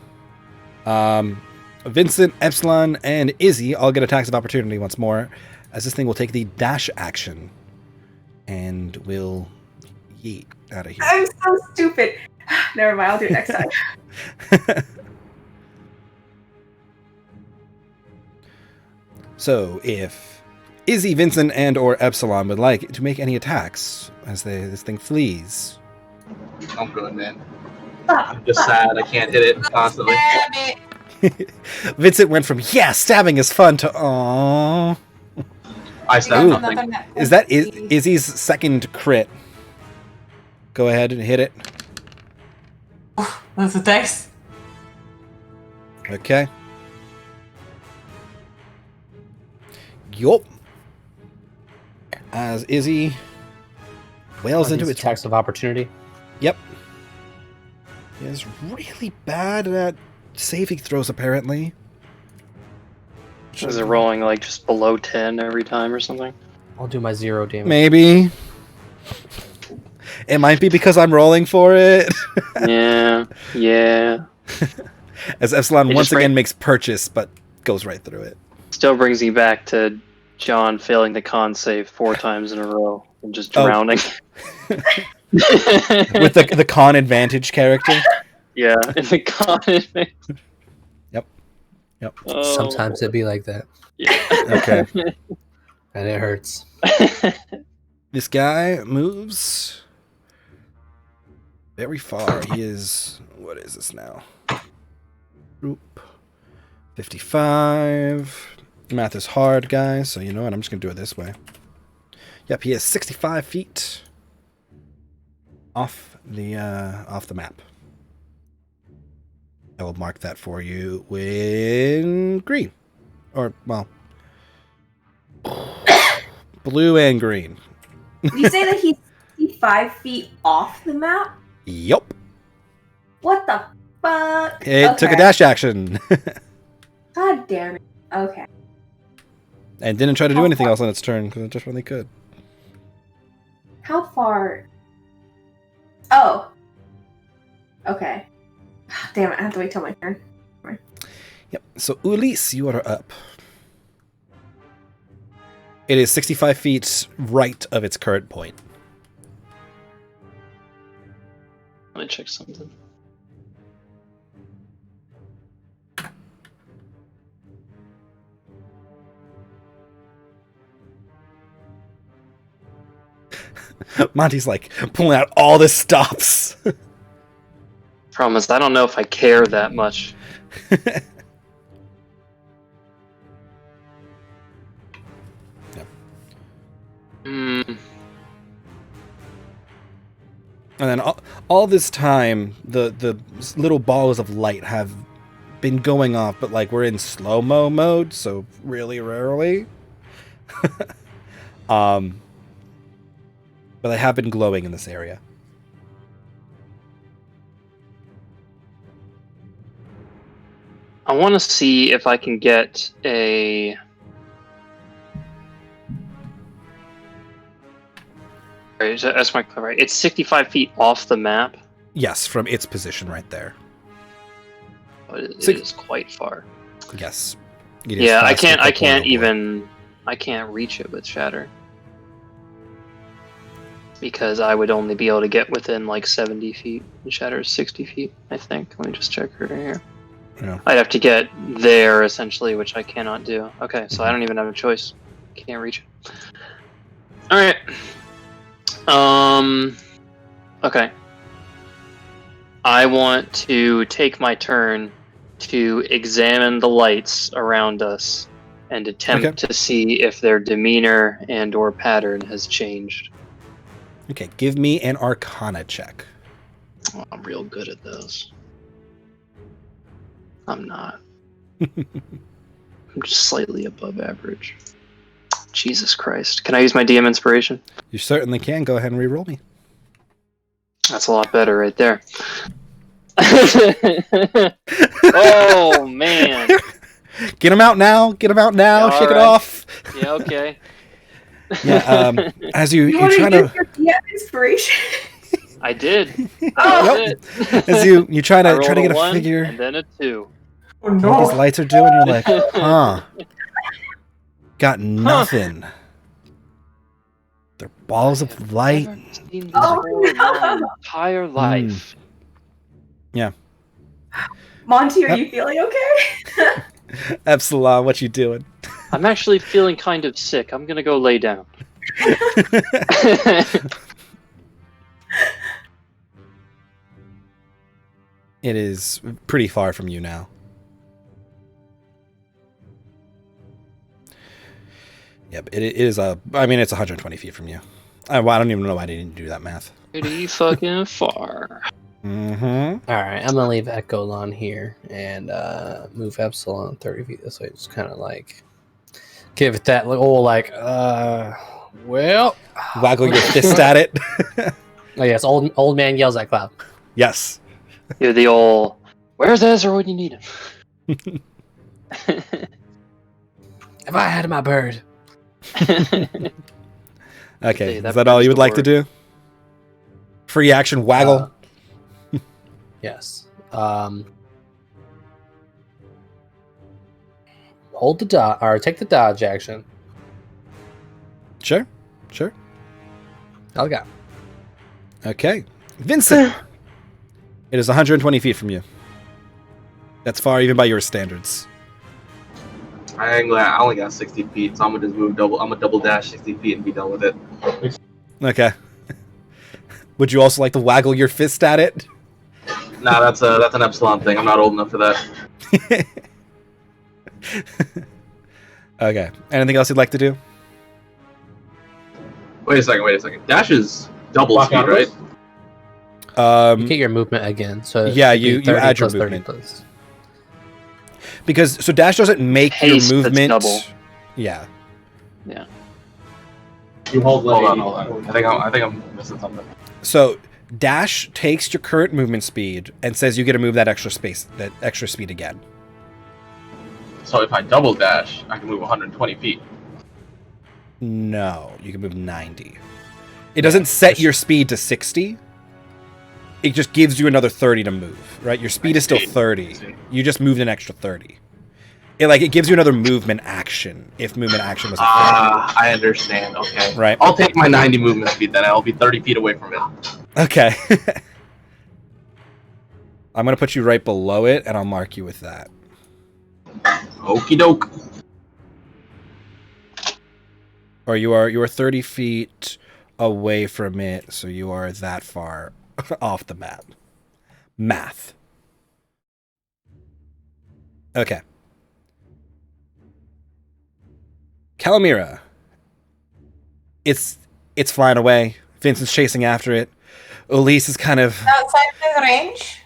Vincent, Epsilon, and Izzy all get attacks of opportunity once more, as this thing will take the dash action and will yeet out of here. I'm so stupid. Never mind. I'll do it next time. So, if Izzy, Vincent, and or Epsilon would like to make any attacks as this thing flees. I'm good, man. I'm just sad I can't hit it constantly. Damn it. Vincent went from, yeah, stabbing is fun to, aww. I stabbed Ooh. nothing. Is that Izzy's second crit? Go ahead and hit it. That's a dice. Okay. Yup. As Izzy wails into These its attacks of opportunity. Yep. He is really bad at saving throws, apparently. Is it rolling like just below 10 every time or something? I'll do my 0 damage. Maybe. It might be because I'm rolling for it. Yeah. As Epsilon It once just again makes purchase, but goes right through it. Still brings me back to John failing the con save 4 times in a row and just Oh. drowning. With the con advantage character. Yeah, in the con. Yep. Oh. Sometimes it'd be like that, Yeah. Okay. and it hurts. This guy moves very far. He is... What is this now? Group 55. Math is hard, guys, so you know what? I'm just going to do it this way. Yep, he is 65 feet off the map. I will mark that for you with green. Or, well, blue and green. Did you say that he's 65 feet off the map? Yup. What the fuck? It took a Okay. dash action. God damn it. Okay. And didn't try to do anything else on its turn, because it just really could. How far? Oh. Okay. Damn it, I have to wait till my turn. Yep. So, Ulysse, you are up. It is 65 feet right of its current point. Let me check something. Monty's like pulling out all the stops. Promise, I don't know if I care that much. Hmm. And then all this time, the little balls of light have been going off, but like we're in slow-mo mode, so really rarely. But they have been glowing in this area. I want to see if I can get a. Right, that's my right. It's 65 feet off the map. Yes, from its position right there. But it is quite far. Yes. Yeah, I can't reach it with Shatter. Because I would only be able to get within like 70 feet. And Shatter is 60 feet, I think. Let me just check right here. Yeah. I'd have to get there, essentially, which I cannot do. Okay, so I don't even have a choice. Can't reach it. Alright. Okay. I want to take my turn to examine the lights around us and attempt to see if their demeanor and or pattern has changed. Okay, give me an Arcana check. Oh, I'm real good at those. I'm not. I'm just slightly above average. Jesus Christ. Can I use my DM inspiration? You certainly can. Go ahead and re-roll me. That's a lot better right there. Oh, man. Get him out now. Get him out now. Yeah, Shake it right. off. Yeah, okay. Yeah, as you want try to use to... your DM inspiration? I did. Oh, Yep. As you try I to rolled get a 1 figure and then a 2. Oh what no. these lights are doing, you're like, huh. Got nothing. They're balls of light. Never seen this Oh, before in my no. entire life. Yeah. Monty, are Yep. you feeling okay? Epsilon, what you doing? I'm actually feeling kind of sick. I'm gonna go lay down. It is pretty far from you now. Yep, it is I mean, it's 120 feet from you. I don't even know why I didn't do that math. Pretty fucking far. Mm-hmm. Alright, I'm gonna leave Echolon here and move Epsilon 30 feet this way. Just kind of like give it that little well. Waggle your fist at it. Oh yes, old man yells at Cloud. Yes. You're the old, where's Ezra when you need him? If I had my bird. Okay, Hey, is that all you would like to do? Free action waggle. Yes. Hold the dodge or take the dodge action. Sure. I'll go. Okay. Vincent. It is 120 feet from you. That's far even by your standards. I only got 60 feet, so I'm gonna just move double. I'm gonna double dash 60 feet and be done with it. Okay. Would you also like to waggle your fist at it? Nah, that's an Epsilon thing. I'm not old enough for that. Okay. Anything else you'd like to do? Wait a second. Dash is double Block speed, out right? those? You get your movement again. So it Yeah, should be you 30 add your plus 30 movement. plus. Because so dash doesn't make Haste, your that's movement. double. Yeah. Yeah. You hold Hold left. on. I think I'm missing something. So dash takes your current movement speed and says you get to move that extra speed again. So if I double dash, I can move 120 feet. No, you can move 90. It doesn't set your speed to 60. It just gives you another 30 to move, right? Your speed is still 30. You just moved an extra 30. It gives you another movement action if movement action was a 30. I understand. Okay. Right. I'll take my 90 movement speed then. I'll be 30 feet away from it. Okay. I'm going to put you right below it, and I'll mark you with that. Okie doke. Or you are 30 feet away from it, so you are that far off the map. Math. Okay. Calamira. It's flying away. Vincent's chasing after it. Elise is kind of Outside the range?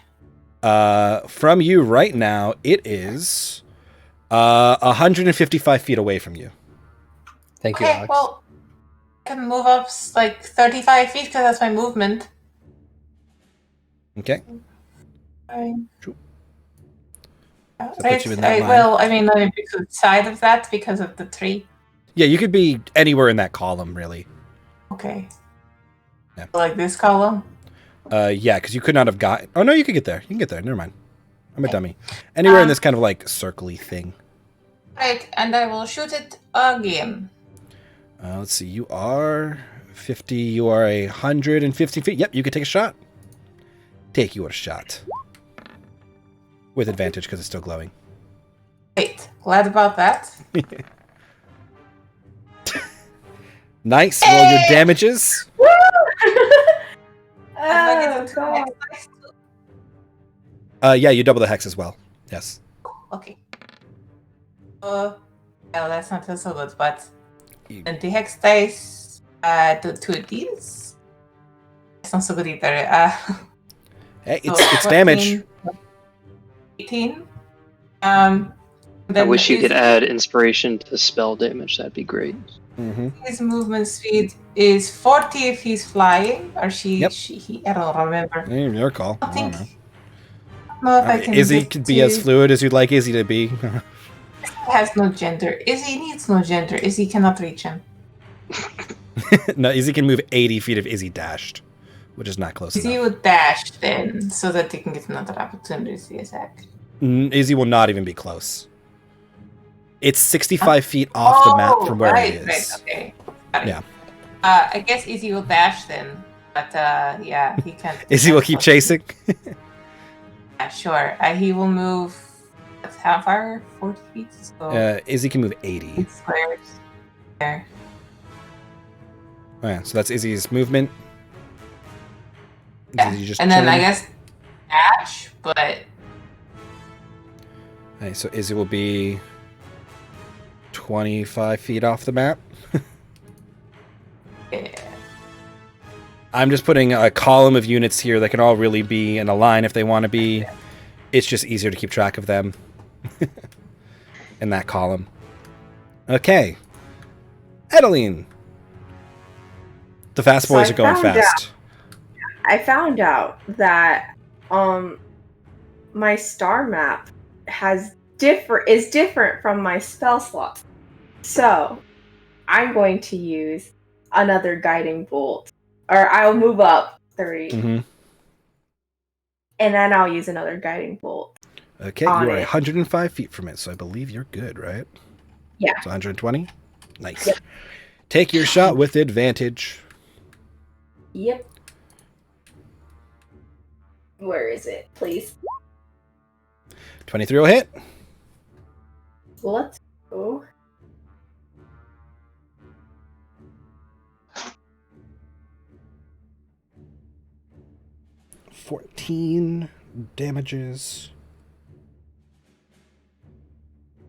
from you right now. It is 155 feet away from you. Thank you, Okay, Alex. well, I can move up like 35 feet because that's my movement. Okay. Fine. Does that put you in that line? Well, I mean, maybe to the side of that because of the tree. Yeah, you could be anywhere in that column, really. Okay. Yeah. Like this column? Yeah, because you could not have got... Oh, no, you could get there. You can get there. Never mind. I'm a dummy. Anywhere in this kind of, like, circly thing. Right, and I will shoot it again. Let's see. You are 50. You are 150 feet. Yep, you can take a shot. Take your shot. With advantage, because it's still glowing. Great. Glad about that. Nice. Roll your damages. Woo! Oh, God. Yeah, you double the hex as well. Yes. Okay. Well, that's not so good, but and the hex dice do 2 of these. It's not so good either. Hey, So it's damage. 18. I Then wish you could add inspiration to spell damage. That'd be great. Mm-hmm. his movement speed is 40 if he's flying, or she, Yep. he, I don't remember. Your call. I think. I don't know if I can Izzy get could be as to- fluid as you'd like Izzy to be. has no gender. Izzy needs no gender. Izzy cannot reach him. No, Izzy can move 80 feet if Izzy dashed, which is not close Izzy enough. would dash then, so that they can get another opportunity attack. Izzy will not even be close. It's 65 feet off the map from where right, he is. Right, okay. Got it. Yeah. I guess Izzy will dash then, but yeah, he can't. Izzy will keep chasing. Yeah, sure. He will move. How far? 40 feet. So Izzy can move 80. squares. There. Oh, yeah, so that's Izzy's movement. Yeah. Izzy just And then I turn. guess dash, but Okay, so Izzy will be 25 feet off the map. yeah. I'm just putting a column of units here that can all really be in a line if they want to be. It's just easier to keep track of them in that column. Okay. Adeline. The fast boys So are going I found fast. I found out that my star map is different from my spell slot. So I'm going to use another guiding bolt. Or I'll move up 3. Mm-hmm. And then I'll use another guiding bolt. Okay, you On are it. 105 feet from it, so I believe you're good, right? Yeah. So 120? Nice. Yep. Take your shot with advantage. Yep. Where is it, please? 23 will hit. Let's go. $14 damages.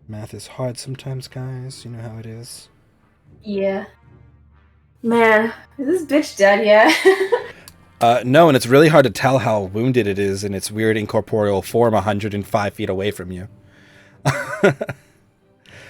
Math is hard sometimes, guys. You know how it is. Yeah. Man, is this bitch dead yet? No, and it's really hard to tell how wounded it is in its weird incorporeal form 105 feet away from you.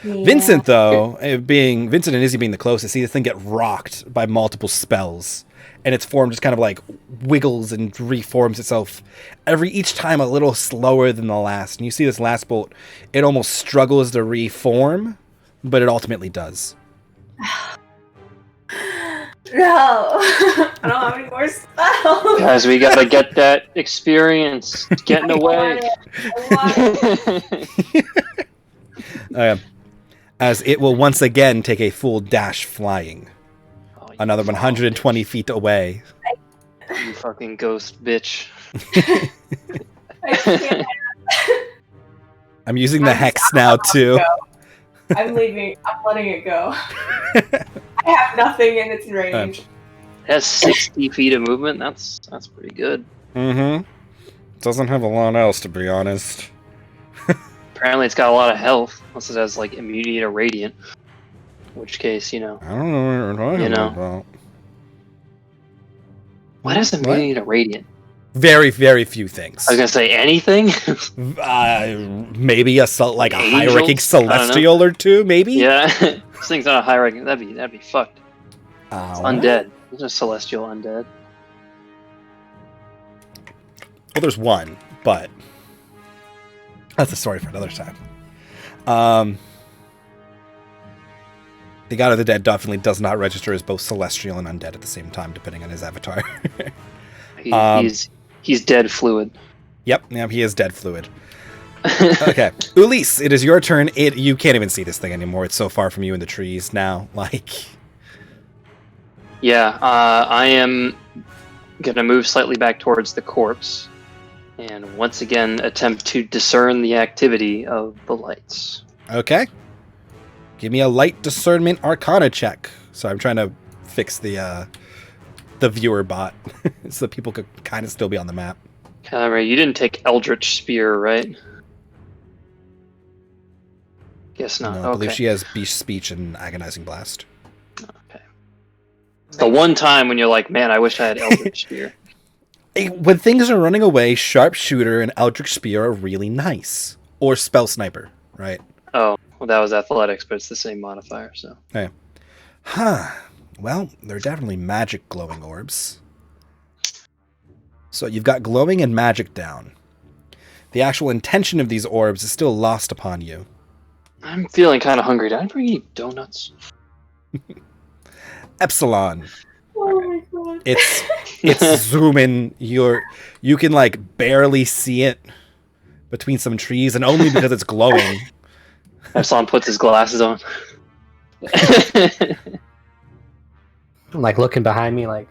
Yeah. Vincent, though, Vincent and Izzy being the closest, see this thing get rocked by multiple spells. And its form just kind of like wiggles and reforms itself each time a little slower than the last. And you see this last bolt, it almost struggles to reform, but it ultimately does. No. I don't have any more spells. Guys, we gotta get that experience. It's getting away. I want it. As it will once again take a full dash flying. Oh, you Another 120 feet away. You fucking ghost bitch. I can't. I'm using the hex now, too. I'm leaving. I'm letting it go. I have nothing in its range. It has 60 feet of movement. That's pretty good. Mm-hmm. Doesn't have a lot else, to be honest. Apparently, it's got a lot of health. Unless it has like immunity to radiant. In which case, you know. I don't know what you're talking You know. about. What is immunity to radiant? Very, very few things. I was gonna say anything. Maybe a high-ranking Angels? I don't know. celestial or two, maybe? Yeah, this thing's not a high ranking. That'd be fucked. It's What? undead. There's a celestial undead. Well, there's one, but That's a story for another time. The God of the Dead definitely does not register as both celestial and undead at the same time, depending on his avatar. He's dead fluid. Yep, he is dead fluid. Okay, Ulysse, it is your turn. You can't even see this thing anymore. It's so far from you in the trees now. Yeah, I am gonna move slightly back towards the corpse, and once again attempt to discern the activity of the lights. Okay. Give me a light discernment arcana check. So I'm trying to fix the viewer bot so that people could kind of still be on the map. Calamari, you didn't take Eldritch Spear, right? Guess not. No, I Okay. believe she has speech and agonizing blast. Okay. It's the one time when you're like, man, I wish I had Eldritch Spear. When things are running away, Sharpshooter and Eldritch Spear are really nice. Or Spell Sniper, right? Oh, well, that was athletics, but it's the same modifier, so. Okay. Huh. Well, they're definitely magic glowing orbs. So you've got glowing and magic down. The actual intention of these orbs is still lost upon you. I'm feeling kind of hungry. Did I bring you donuts? Epsilon. Oh my god. It's zooming. You can like barely see it between some trees, and only because it's glowing. Epsilon puts his glasses on. I'm like looking behind me, like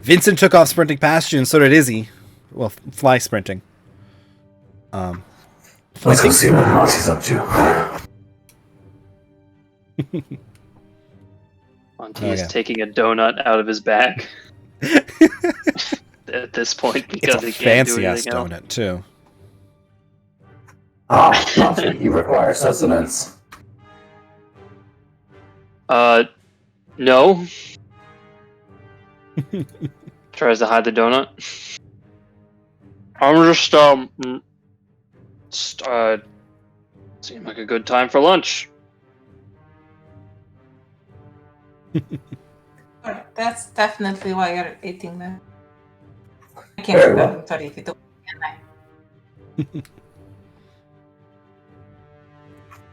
Vincent took off sprinting past you, and so did Izzy. Well, fly sprinting. Let's go see what Monty's up to. Monty is taking a donut out of his bag at this point because he It's a can't do fancy ass anything else. donut too. Ah, Monty, you require sustenance. No. Tries to hide the donut. I'm just seemed like a good time for lunch. Alright, that's definitely why you're eating that. I Very can't well. remember. Sorry if you don't.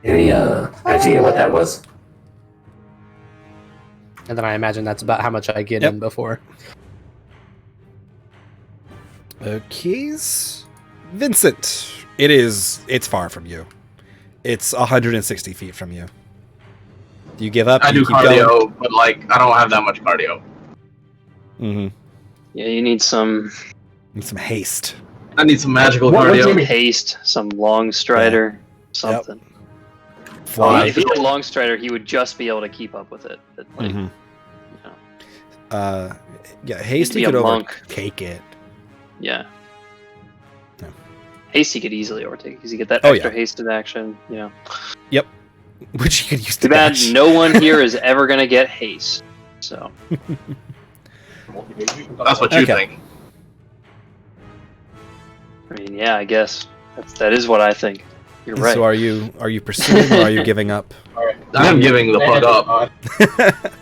Any idea what that was? and then I imagine that's about how much I get Yep. in before. Okay, Vincent. It's far from you. It's 160 feet from you. Do you give up? I do You keep cardio, going? but like I don't have that much cardio. Mm-hmm. Yeah, you need some Need some haste. I need some magical some cardio. haste, some long strider, something. Fly. If he had long strider, he would just be able to keep up with it. But, like, Mhm. you know, Yeah, haste be you a could monk. overtake it. yeah. No. Haste he could easily overtake because you get that Oh, extra yeah. hasted action. You know. Which you could use to Too bad dash. no one here is ever gonna get haste. So That's what you Okay. think. I mean, yeah, I guess that is what I think. You're right. So are you pursuing or are you giving up? I'm giving the fuck up.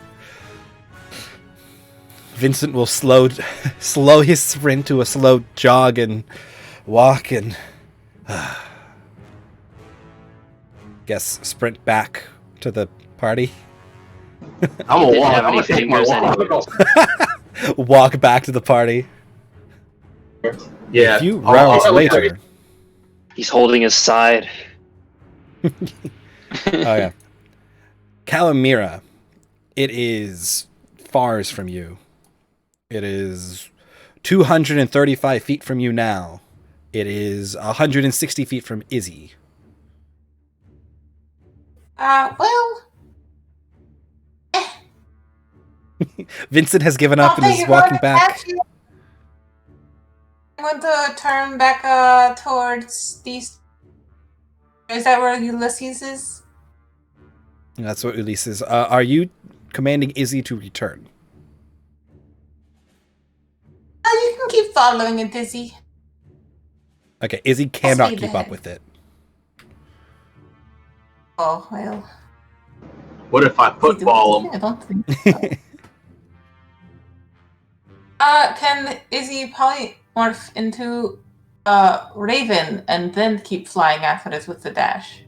Vincent will slow his sprint to a slow jog and walk and guess sprint back to the party. I'm He a didn't walk. have I'm any gonna take my fingers walk. Walk back to the party. Yeah. A few I'll- rounds I'll- later. He's holding his side. Oh yeah. Calamira. It is fars from you. It is 235 feet from you now. It is 160 feet from Izzy. Well, Vincent has given up and thank is you walking very back. much. I'm going to turn back towards these. Is that where Ulysses is? That's what Ulysse is. Are you commanding Izzy to return? You can keep following it, Izzy. Okay, Izzy cannot speed keep up ahead. with it. Oh, well. What if I football him? I don't think so. Can Izzy polymorph into Raven, and then keep flying after it with the dash.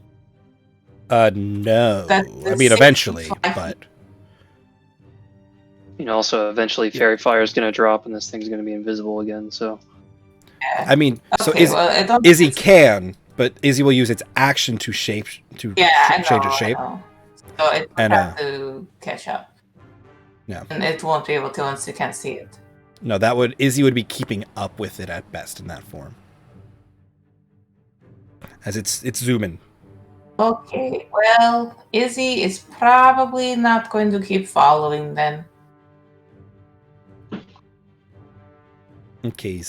No. That's I mean, 60 eventually, fly but Also, eventually, Fairy Fire is going to drop, and this thing's going to be invisible again. So, I mean, so Okay, well, I don't Izzy think it's- can, but Izzy will use its action to change I its shape. know. So it will And, have to catch up. Yeah. And it won't be able to once you can't see it. No, Izzy would be keeping up with it at best in that form, as it's zooming. Okay, well, Izzy is probably not going to keep following then. Okay.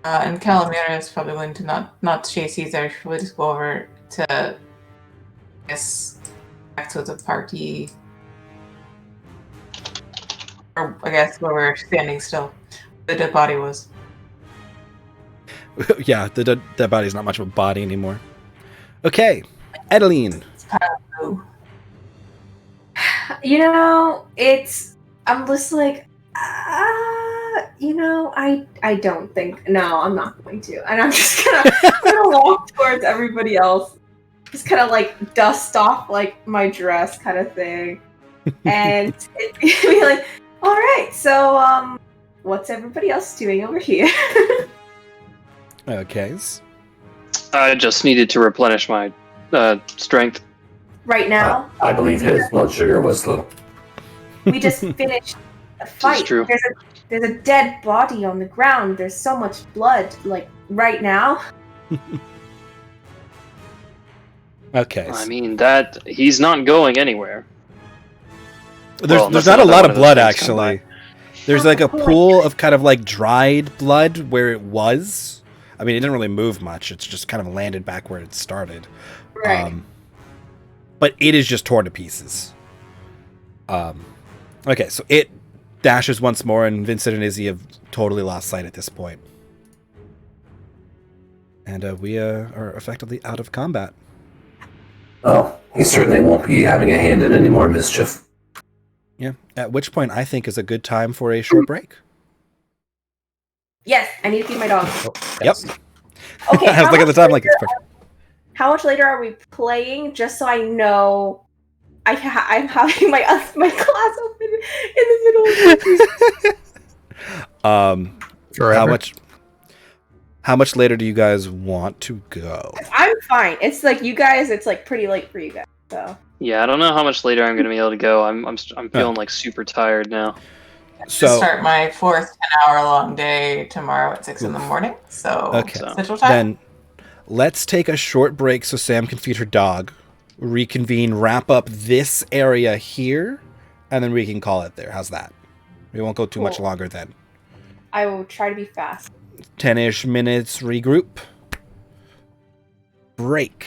And Calamira is probably going to not chase either. We'll just go over to, I guess, back to the party. Or I guess where we're standing still. Where the dead body was. Yeah, the dead body's not much of a body anymore. Okay, Edeline. It's kind of blue. You know, I'm just like, I don't think. No, I'm not going to. And I'm just gonna walk towards everybody else, just kind of like dust off like my dress, kind of thing, and be like, all right, so what's everybody else doing over here? Okay. I just needed to replenish my strength. Right now, I believe his blood sugar was low. we just finished a fight. true. There's a dead body on the ground. There's so much blood, like right now. Okay. I mean, that he's not going anywhere. There's not a lot of blood actually. There's like a pool of kind of like dried blood where it was. I mean, it didn't really move much. It's just kind of landed back where it started. Right. But it is just torn to pieces. Okay, so it dashes once more, and Vincent and Izzy have totally lost sight at this point. And we are effectively out of combat. Oh, he certainly won't be having a hand in any more mischief. Yeah, at which point I think is a good time for a short break. Yes, I need to feed my dog. Yep. Okay. I was looking at the time like it's perfect. How much later are we playing? Just so I know, I'm having my class open in the middle of Forever. How much later do you guys want to go? I'm fine. It's like you guys. It's like pretty late for you guys. So Yeah, I don't know how much later I'm going to be able to go. I'm feeling like super tired now. So to start my fourth 10-hour-long day tomorrow at 6 in the morning. So Okay. Central Time. Then let's take a short break so Sam can feed her dog, reconvene, wrap up this area here, and then we can call it there. How's that? We won't go too much Cool. longer then. I will try to be fast. 10-ish minutes, regroup. Break.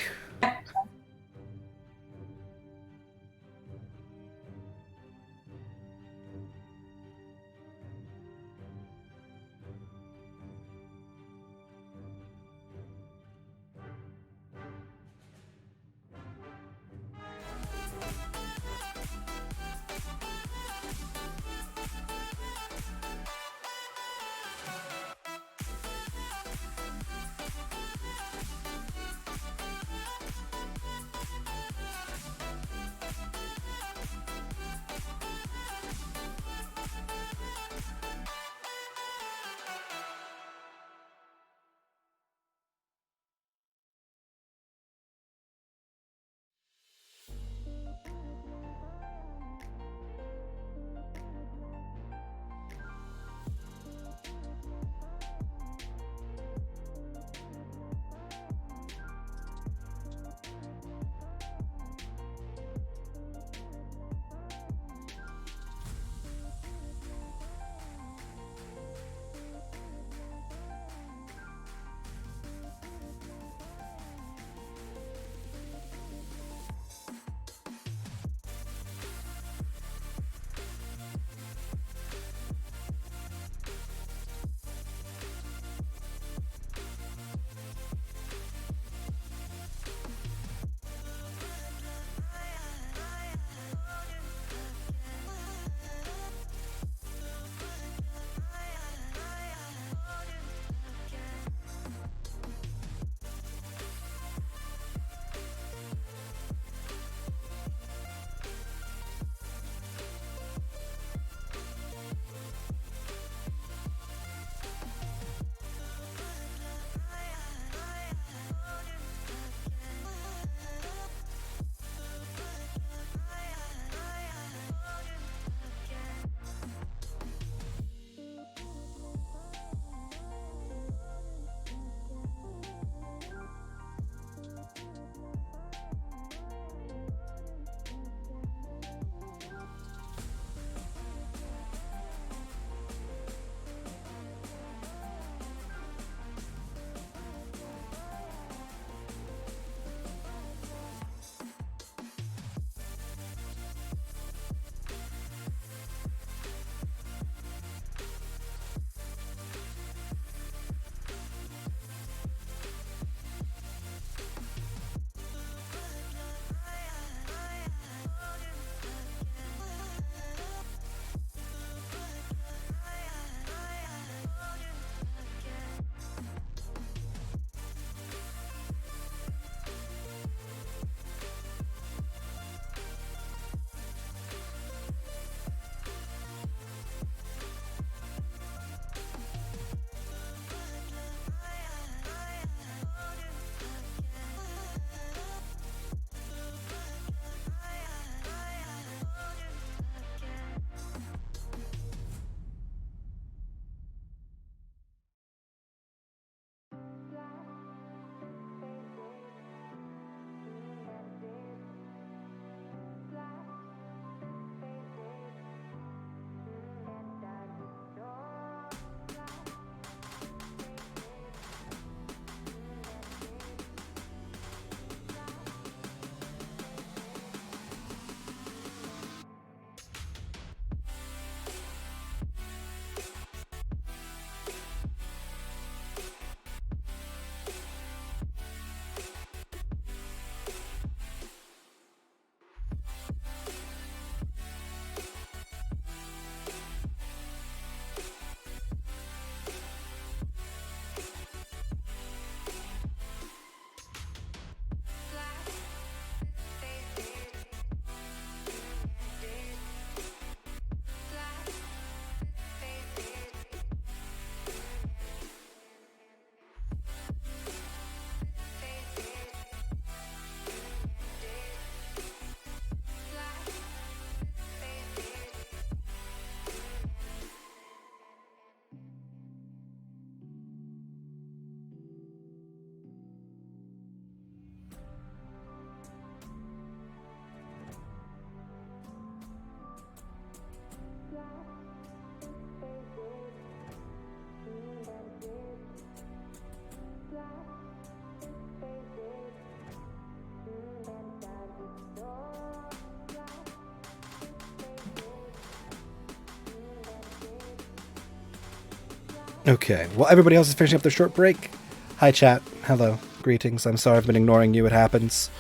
Okay, well, everybody else is finishing up their short break. Hi, chat. Hello. Greetings. I'm sorry I've been ignoring you. It happens.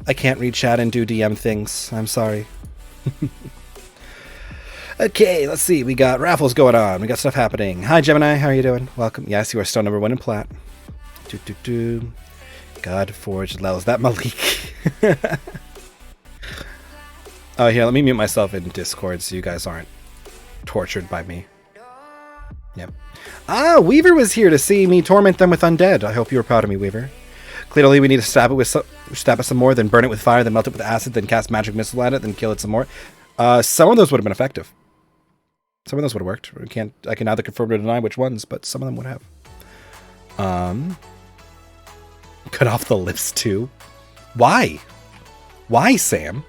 I can't read chat and do DM things. I'm sorry. Okay, let's see. We got raffles going on. We got stuff happening. Hi, Gemini. How are you doing? Welcome. Yes, you are still number 1 in plat. God forged Lel. Is that Malik? Oh, here, let me mute myself in Discord so you guys aren't tortured by me. Yep. Ah, Weaver was here to see me torment them with undead. I hope you were proud of me, Weaver. Clearly, we need to stab it some more, then burn it with fire, then melt it with acid, then cast magic missile at it, then kill it some more. Some of those would have been effective. Some of those would have worked. I can neither confirm or deny which ones, but some of them would have. Cut off the lips too. Why? Why, Sam?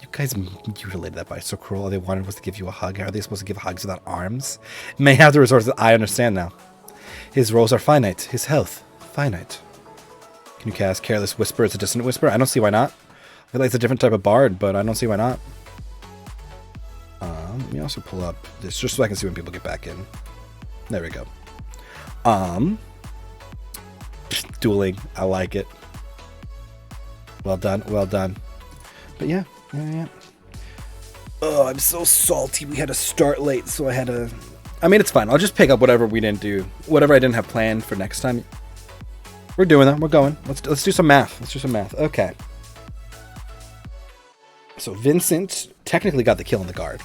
You guys mutilated that by so cruel. All they wanted was to give you a hug. How are they supposed to give hugs without arms? May have the resources. I understand now. His roles are finite. His health, finite. Can you cast Careless Whisper as a Dissonant Whisper? I don't see why not. I feel like it's a different type of bard, but I don't see why not. Let me also pull up this just so I can see when people get back in. There we go. Dueling. I like it. Well done. Well done. But yeah. Oh, I'm so salty. We had to start late, so I had to... I mean, it's fine. I'll just pick up whatever we didn't do. Whatever I didn't have planned for next time. We're doing that. We're going. Let's do some math. Let's do some math. Okay. So Vincent technically got the kill on the guard.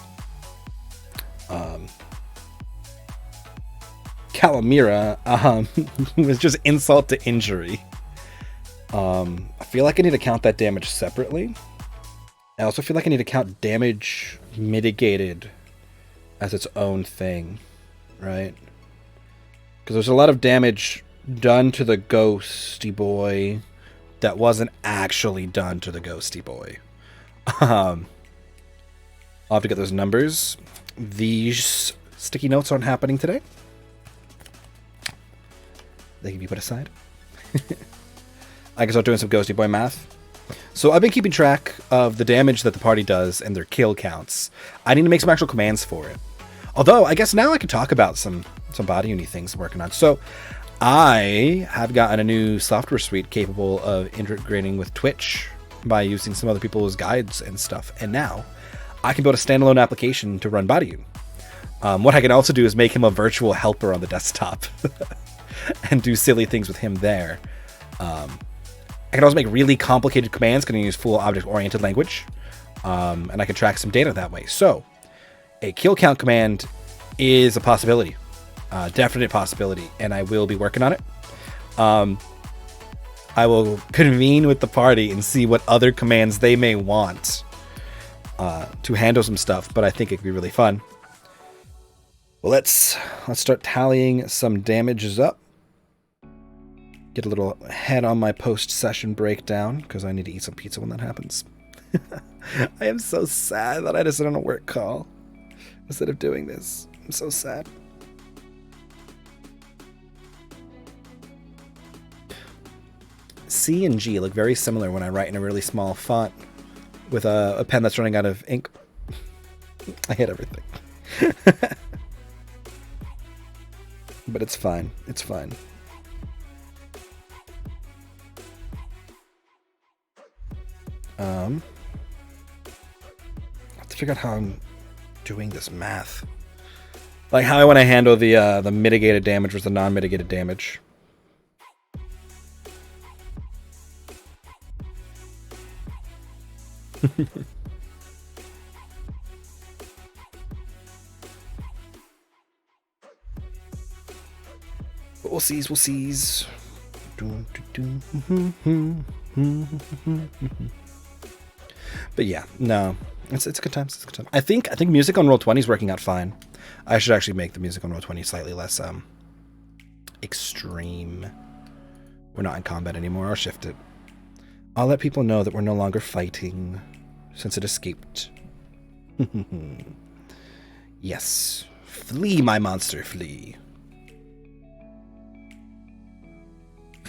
Calamira was just insult to injury. I feel like I need to count that damage separately. I also feel like I need to count damage mitigated as its own thing, right? Because there's a lot of damage done to the ghosty boy that wasn't actually done to the ghosty boy. I'll have to get those numbers. These sticky notes aren't happening today. They can be put aside. I can start doing some ghosty boy math. So I've been keeping track of the damage that the party does and their kill counts. I need to make some actual commands for it. Although, I guess now I can talk about some botiun-y things I'm working on. So I have gotten a new software suite capable of integrating with Twitch by using some other people's guides and stuff. And now I can build a standalone application to run botiun. What I can also do is make him a virtual helper on the desktop and do silly things with him there. I can also make really complicated commands. Can use full object-oriented language, and I can track some data that way. So, a kill count command is a possibility, definite possibility, and I will be working on it. I will convene with the party and see what other commands they may want to handle some stuff. But I think it could be really fun. Well, let's start tallying some damages up. Get a little head on my post-session breakdown, because I need to eat some pizza when that happens. I am so sad that I just on a work call instead of doing this. I'm so sad. C and G look very similar when I write in a really small font with a pen that's running out of ink. I hate everything. But it's fine. It's fine. I have to figure out how I'm doing this math. Like how I want to handle the mitigated damage versus the non-mitigated damage. But we'll seize, we'll seize. But yeah, no, it's a good time. It's a good time. I think music on Roll20 is working out fine. I should actually make the music on Roll20 slightly less extreme. We're not in combat anymore. I'll shift it. I'll let people know that we're no longer fighting since it escaped. Yes, flee, my monster, flee.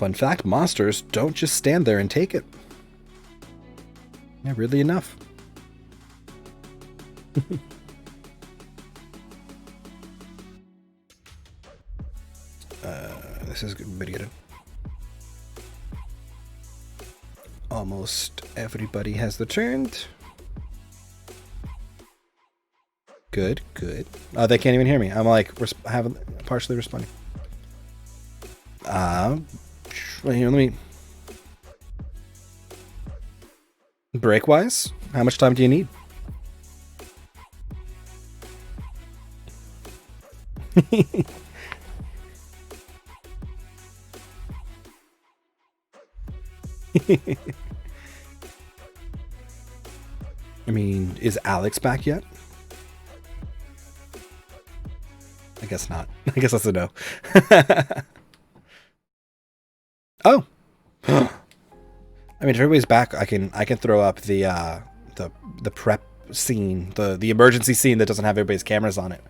Fun fact, monsters don't just stand there and take it. Yeah, really enough. This is good video. Almost everybody has returned. Good, good. Oh, they can't even hear me. I'm like, partially responding. Here, let me. Break-wise, how much time do you need? I mean, is Alex back yet? I guess not. I guess that's a no. Oh. I mean, if everybody's back, I can throw up the prep scene, the emergency scene that doesn't have everybody's cameras on it,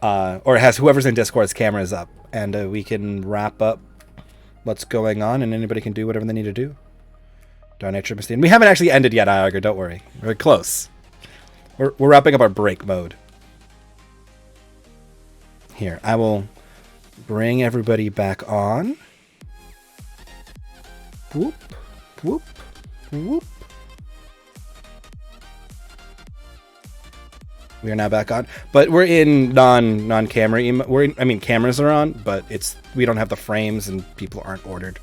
or it has whoever's in Discord's cameras up, and we can wrap up what's going on, and anybody can do whatever they need to do. Darn it, Trimestine. We haven't actually ended yet, Iogre. Don't worry, we're close. We're wrapping up our break mode. Here, I will bring everybody back on. Whoop, whoop, whoop. We are now back on, but we're in non-camera. I mean, cameras are on, but we don't have the frames and people aren't ordered.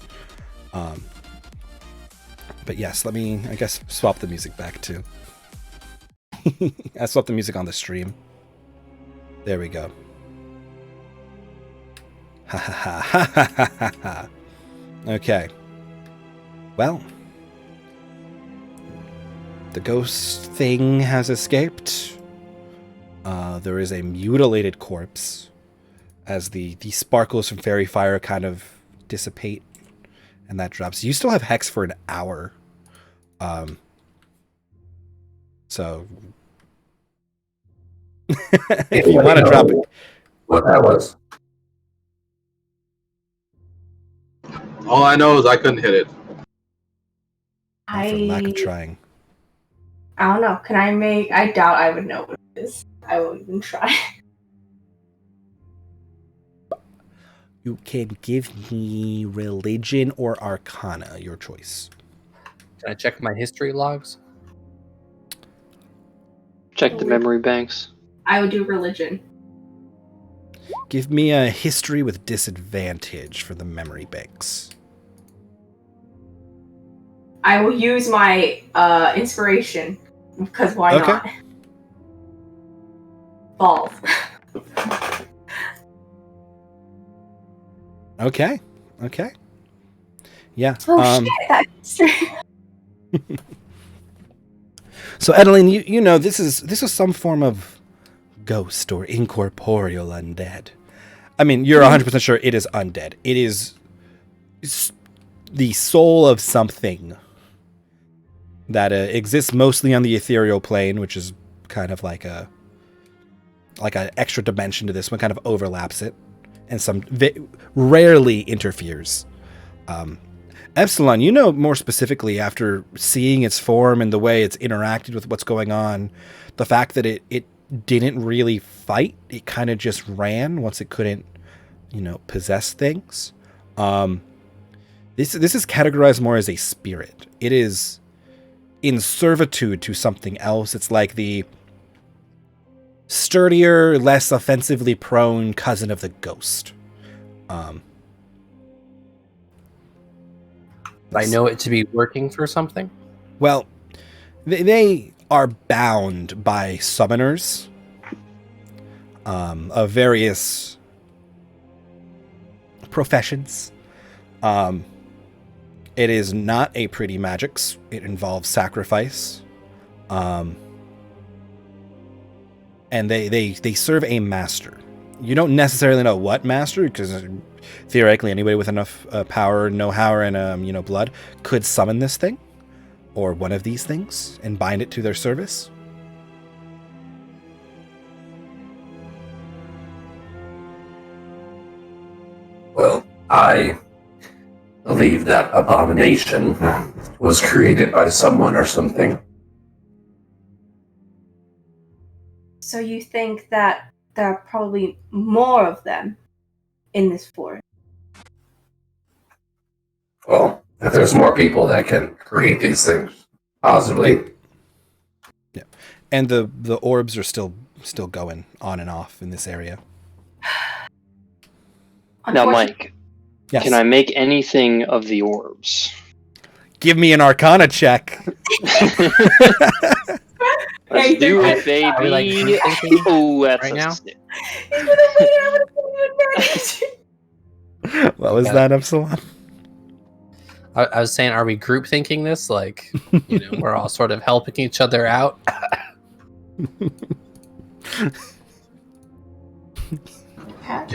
But yes, let me, I guess, swap the music back too. I swapped the music on the stream. There we go. Ha ha ha ha ha ha ha. Okay. Well, the ghost thing has escaped. There is a mutilated corpse as the sparkles from fairy fire kind of dissipate, and that drops. You still have Hex for an hour. So if you want to drop it. What that was. All I know is I couldn't hit it. For lack of trying. I don't know. I doubt I would know what it is. I won't even try. You can give me religion or arcana, your choice. Can I check my history logs? Check the memory banks. I would do religion. Give me a history with disadvantage for the memory banks. I will use my inspiration, because why not? Balls. Okay. Yeah. Oh shit, that's history. So, Adeline, you know this is some form of ghost or incorporeal undead. I mean, you're 100% sure it is undead. It's the soul of something that exists mostly on the ethereal plane, which is kind of like an extra dimension to this one, kind of overlaps it, and rarely interferes. Epsilon, you know more specifically after seeing its form and the way it's interacted with what's going on, the fact that it didn't really fight, it kind of just ran once it couldn't, possess things. This is categorized more as a spirit. It is in servitude to something else. It's like the sturdier, less offensively prone cousin of the ghost. I know it to be working for something. Well, they are bound by summoners of various professions. It is not a pretty magics. It involves sacrifice. And they serve a master. You don't necessarily know what master, because theoretically anybody with enough power, know-how, and blood could summon this thing, or one of these things, and bind it to their service. Well, I believe that abomination was created by someone or something. So you think that there are probably more of them in this forest? Well, if there's more people that can create these things, possibly. Yeah, and the orbs are still going on and off in this area. Now, Mike, Yes. can I make anything of the orbs? Give me an Arcana check. Let's do it, baby. Are we, like, thinking Oh, that's right a now? six. What was that, Epsilon? I was saying, are we group thinking this? Like, we're all sort of helping each other out.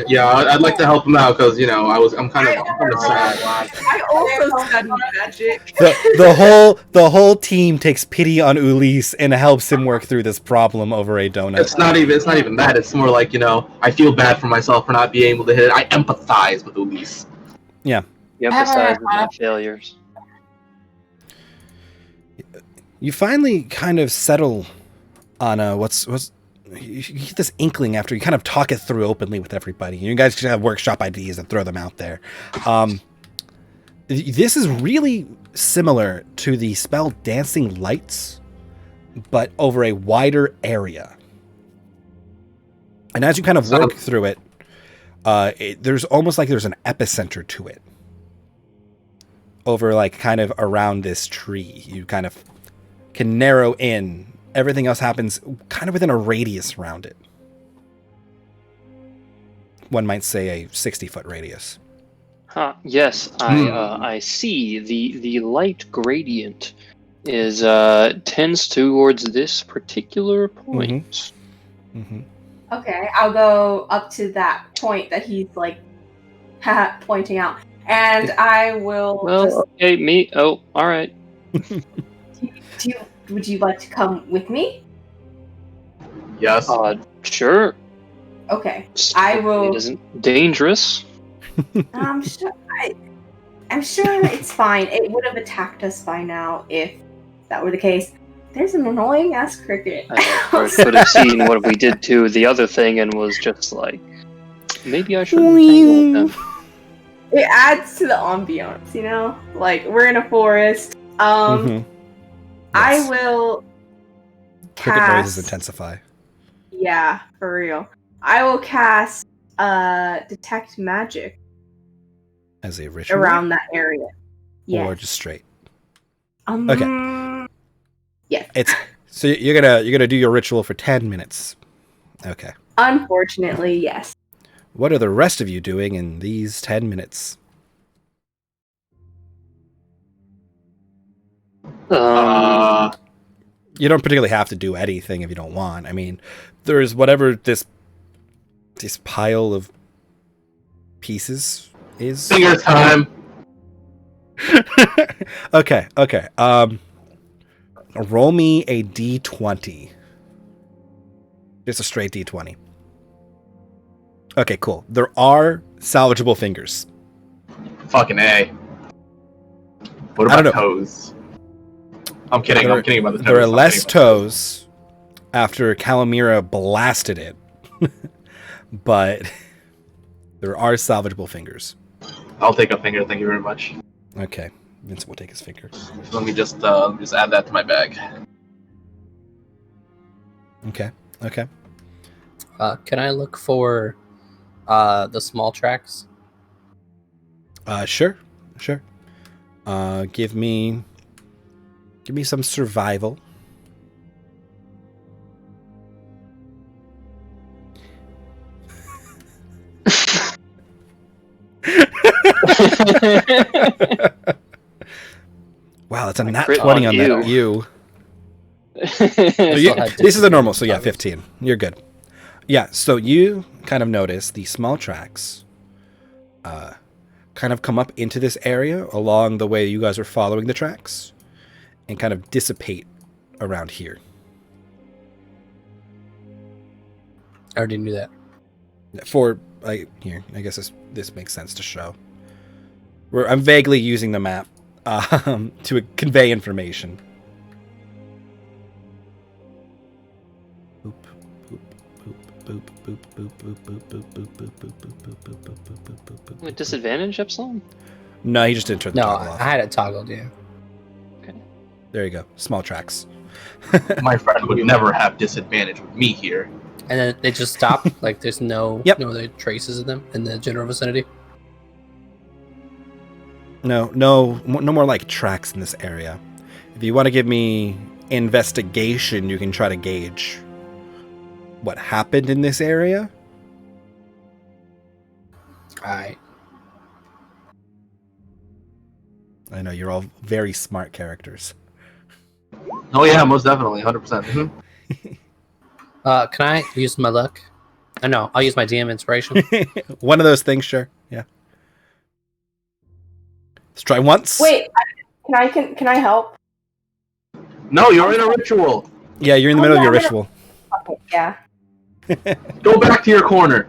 Yeah, I'd like to help him out because I'm kind of sad. I also study magic. The whole team takes pity on Ulysse and helps him work through this problem over a donut. It's not even that. It's more like I feel bad for myself for not being able to hit it. I empathize with Ulysse. Yeah. You emphasize with my failures. You finally kind of settle on you get this inkling after you kind of talk it through openly with everybody. You guys just have workshop ideas and throw them out there. This is really similar to the spell Dancing Lights, but over a wider area. And as you kind of work through it, there's almost like there's an epicenter to it. Over like kind of around this tree. You kind of can narrow in. Everything else happens kind of within a radius around it. One might say a 60-foot radius. Yes, I see. The light gradient is tends towards this particular point. Mm-hmm. Okay, I'll go up to that point that he's like pointing out, and I will. Okay, me. Oh, all right. Would you like to come with me? Yes. Sure. Okay, I will. It isn't dangerous. I'm sure. I'm sure it's fine. It would have attacked us by now if that were the case. There's an annoying ass cricket. I could have seen what we did to the other thing and was just like, maybe I shouldn't tangle with them. It adds to the ambiance, Like we're in a forest. Yes. I will. Cricket noises intensify. Yeah, for real. I will cast detect magic As a ritual? around that area. Yeah. Or just straight? Okay. Yes. So you're gonna do your ritual for 10 minutes. Okay. Unfortunately, yes. What are the rest of you doing in these 10 minutes? You don't particularly have to do anything if you don't want. I mean, there's whatever this pile of pieces is. Finger time. Okay. Roll me a d20. Just a straight d20. Okay, cool. There are salvageable fingers. Fucking A. What about toes? I'm kidding about the toes. There are less toes after Calamira blasted it. But there are salvageable fingers. I'll take a finger, thank you very much. Okay. Vincent will take his finger. Let me just add that to my bag. Okay. Can I look for the small tracks? Sure. Give me some survival. Wow, that's a nat 20 on that. You. This is a normal, so yeah, 15. You're good. Yeah, so you kind of notice the small tracks kind of come up into this area along the way you guys are following the tracks and kind of dissipate around here. I already knew that. I guess this makes sense to show. I'm vaguely using the map to convey information. With disadvantage, Epsilon? No, he just didn't turn the No, toggle I off. had it toggled, yeah. There you go. Small tracks. My friend would never have disadvantage with me here. And then they just stop. Like there's no Yep. no other traces of them in the general vicinity. No more like tracks in this area. If you want to give me investigation, you can try to gauge what happened in this area. Alright. I know you're all very smart characters. Oh yeah, most definitely, 100%. Can I use my luck? No, I'll use my DM inspiration. One of those things, sure. Yeah. Let's try once. Wait, can I help? No, you're in a ritual. Yeah, you're in the middle of your ritual. Okay, yeah. Go back to your corner.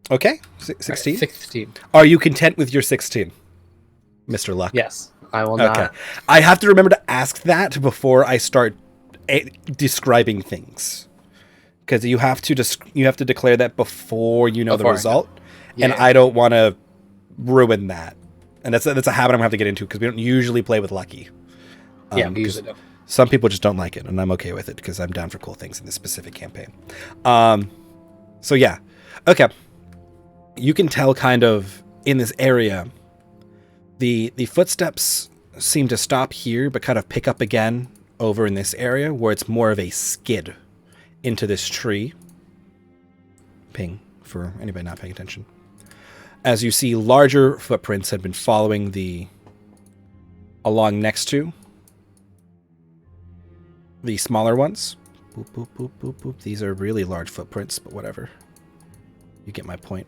Okay, 16. 16. Are you content with your 16, Mr. Luck? Yes, I will Okay. not. I have to remember to ask that before I start describing things, because you have to declare that before you know the Before I know. result, and Yeah. I don't want to ruin that. And that's a habit I'm gonna have to get into because we don't usually play with lucky. Yeah, we 'cause usually don't. some people just don't like it, and I'm okay with it because I'm down for cool things in this specific campaign. So yeah, okay. You can tell kind of in this area, the footsteps seem to stop here, but kind of pick up again over in this area where it's more of a skid into this tree. Ping for anybody not paying attention. As you see, larger footprints have been following along next to the smaller ones. Boop, boop, boop, boop, boop. These are really large footprints, but whatever. You get my point.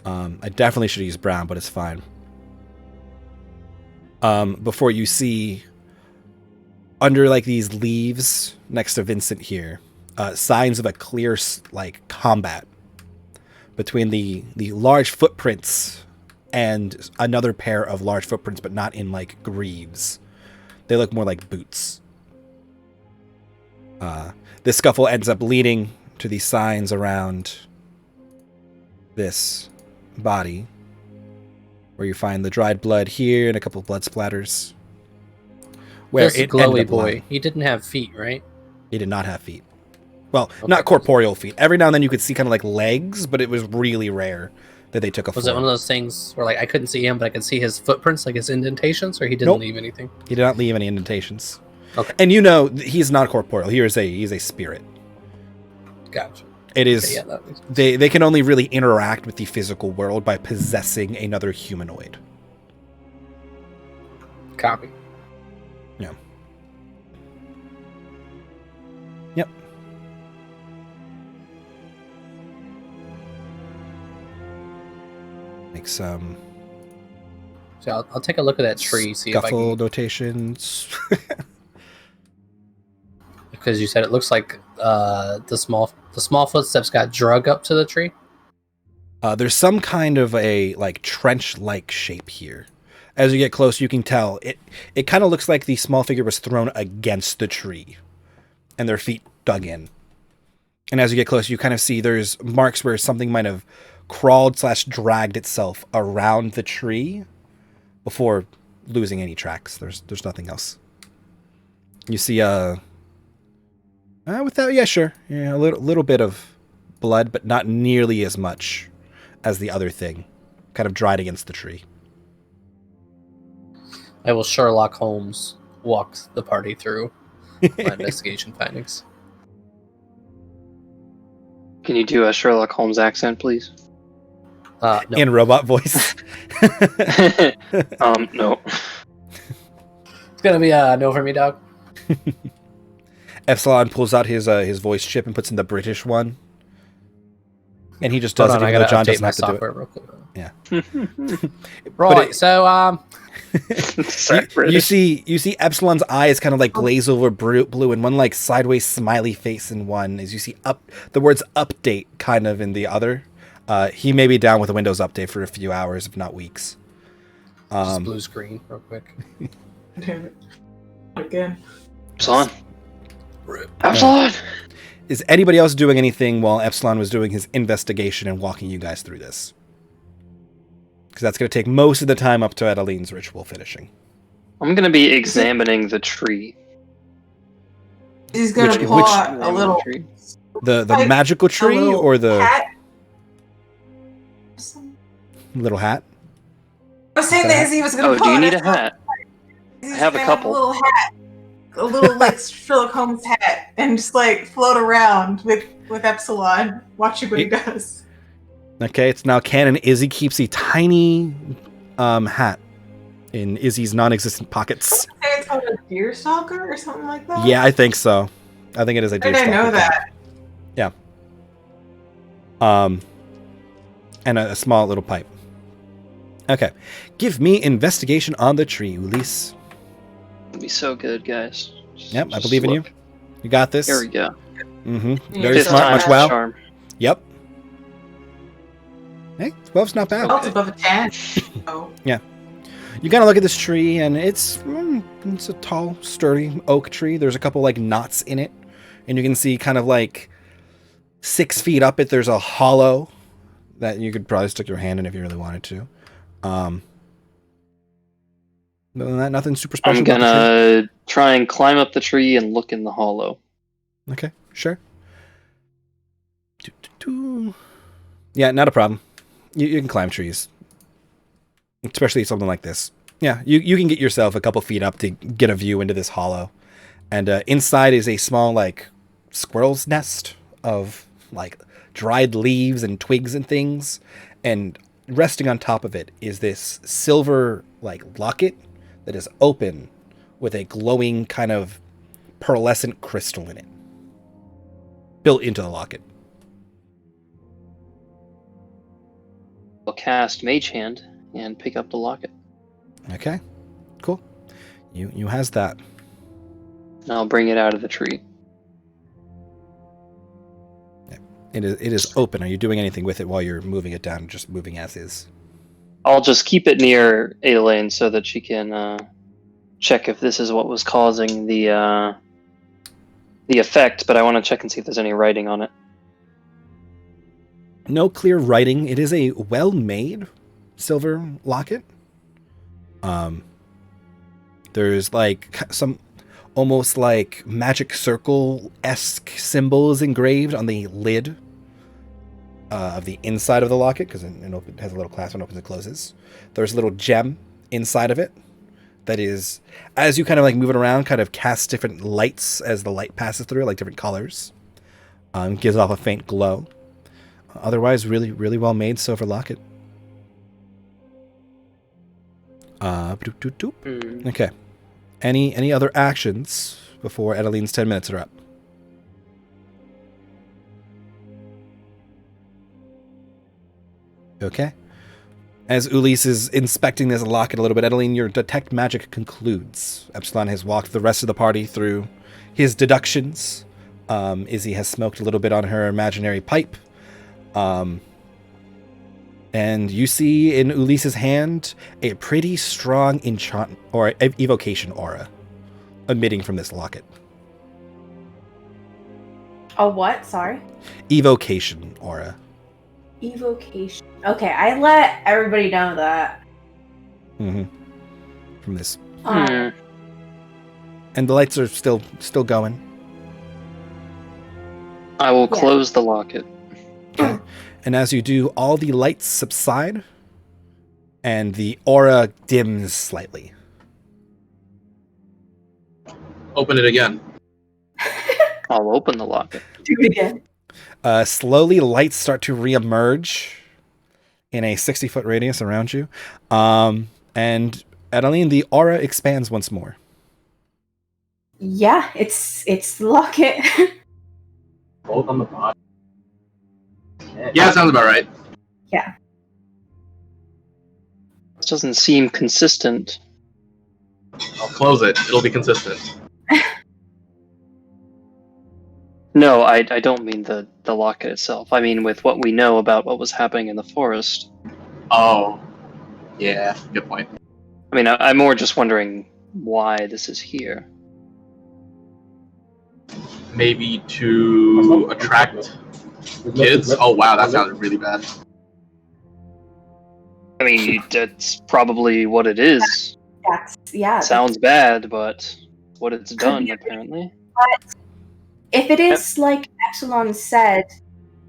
I definitely should use brown, but it's fine. Before you see under like these leaves next to Vincent here, signs of a clear like combat between the large footprints and another pair of large footprints, but not in like greaves. They look more like boots. This scuffle ends up leading to these signs around this body, where you find the dried blood here and a couple of blood splatters. Where This it glowy ended up boy, lying. he didn't have feet, right? He did not have feet. Well, Okay. not corporeal feet. Every now and then you could see kind of like legs, but it was really rare that they took a Was it form. one of those things where like I couldn't see him, but I could see his footprints, like his indentations, or he didn't Nope. leave anything? He did not leave any indentations. Okay. And you know he's not corporeal. He's a spirit. Gotcha. It is. Okay, yeah, that makes sense. They can only really interact with the physical world by possessing another humanoid. Copy. Yeah. Yep. Make some So I'll take a look at that tree, see if I scuffle can, notations. because you said it looks like the small footsteps got drug up to the tree. There's some kind of a like trench-like shape here. As you get close, you can tell it kind of looks like the small figure was thrown against the tree, and their feet dug in. And as you get close, you kind of see there's marks where something might have crawled/dragged itself around the tree before losing any tracks. There's nothing else. You see without sure. Yeah, a little bit of blood, but not nearly as much as the other thing. Kind of dried against the tree. I will Sherlock Holmes walk the party through my investigation findings. Can you do a Sherlock Holmes accent, please? No. In robot voice. No. It's gonna be a no for me, dog. Epsilon pulls out his voice chip and puts in the British one. And he just does Hold it on, I even though gotta John update doesn't my have to do it. software real quick. Yeah. Right. it- So Sorry, You British. see Epsilon's eyes kind of like glaze over blue and one like sideways smiley face in one as you see the words update kind of in the other. He may be down with a Windows update for a few hours, if not weeks. Just blue screen real quick. Damn it. Again. Epsilon. Epsilon. Is anybody else doing anything while Epsilon was doing his investigation and walking you guys through this? Because that's going to take most of the time up to Adeline's ritual finishing. I'm going to be examining the tree. He's gonna Which- pull which- out a little tree. The like magical tree little or the hat. little hat? I was saying that Izzy was gonna Oh, pull do you out need a a hat? Izzy's I have a gonna couple. A little hat, a little like Sherlock Holmes hat, and just like float around with Epsilon, watching what he does. Okay, it's now canon. Izzy keeps a tiny hat in Izzy's non-existent pockets. I think it's called a deer stalker or something like that. Yeah, I think so. I think it is a I deer didn't know stalker. that. Yeah. And a small little pipe. Okay. Give me investigation on the tree, Ulysse. It'll be so good, guys. Yep, I Just believe in you. look. You got this. Here we go. Mm-hmm. Yeah, Very fifth smart, time much is well. Charm. Yep. Hey, 12's not bad. Oh, it's above a 10. Oh. You gotta look at this tree, and it's a tall, sturdy oak tree. There's a couple like knots in it, and you can see kind of like 6 feet up it. There's a hollow that you could probably stick your hand in if you really wanted to. Other than that, nothing super special. I'm about the gonna try and climb up the tree and look in the hollow. tree. Okay, sure. Yeah, not a problem. You can climb trees. Especially something like this. Yeah, you can get yourself a couple feet up to get a view into this hollow. And inside is a small, like, squirrel's nest of, like, dried leaves and twigs and things. And resting on top of it is this silver, like, locket that is open with a glowing kind of pearlescent crystal in it. Built into the locket. I'll cast Mage Hand and pick up the locket. Okay, cool. You has that. And I'll bring it out of the tree. It is open. Are you doing anything with it while you're moving it down? Just moving as is. I'll just keep it near Adelaine so that she can check if this is what was causing the effect, but I want to check and see if there's any writing on it. No clear writing. It is a well-made silver locket. There's like some almost like magic circle-esque symbols engraved on the lid of the inside of the locket, because it has a little clasp when it opens and closes. There's a little gem inside of it that is, as you kind of like move it around, kind of casts different lights as the light passes through, like different colors. Gives off a faint glow. Otherwise, really, really well-made silver locket. Okay. Any other actions before Adeline's 10 minutes are up? Okay. As Ulysse is inspecting this locket a little bit, Adeline, your detect magic concludes. Epsilon has walked the rest of the party through his deductions. Izzy has smoked a little bit on her imaginary pipe. And you see in Ulysses' hand a pretty strong enchant or evocation aura emitting from this locket. A what? Sorry. Evocation aura. Evocation. Okay, I let everybody know that. Mm-hmm. From this, Um, and the lights are still going. I will Yeah. close the locket. Okay. And as you do, all the lights subside, and the aura dims slightly. Open it again. I'll open the locket. Do it again. Slowly, lights start to reemerge in a 60-foot radius around you. And Adeline, the aura expands once more. Yeah, it's the locket. Both on the bottom. Yeah, sounds about right. This doesn't seem consistent. I'll close it. It'll be consistent. No, I don't mean the locket itself. I mean with what we know about what was happening in the forest. Oh, yeah, good point. I mean, I'm more just wondering why this is here. Maybe to attract kids. Oh wow, that sounded really bad. I mean, that's probably what it is. Sounds Bad, but what it's done, be. apparently. But if it is like Epsilon said,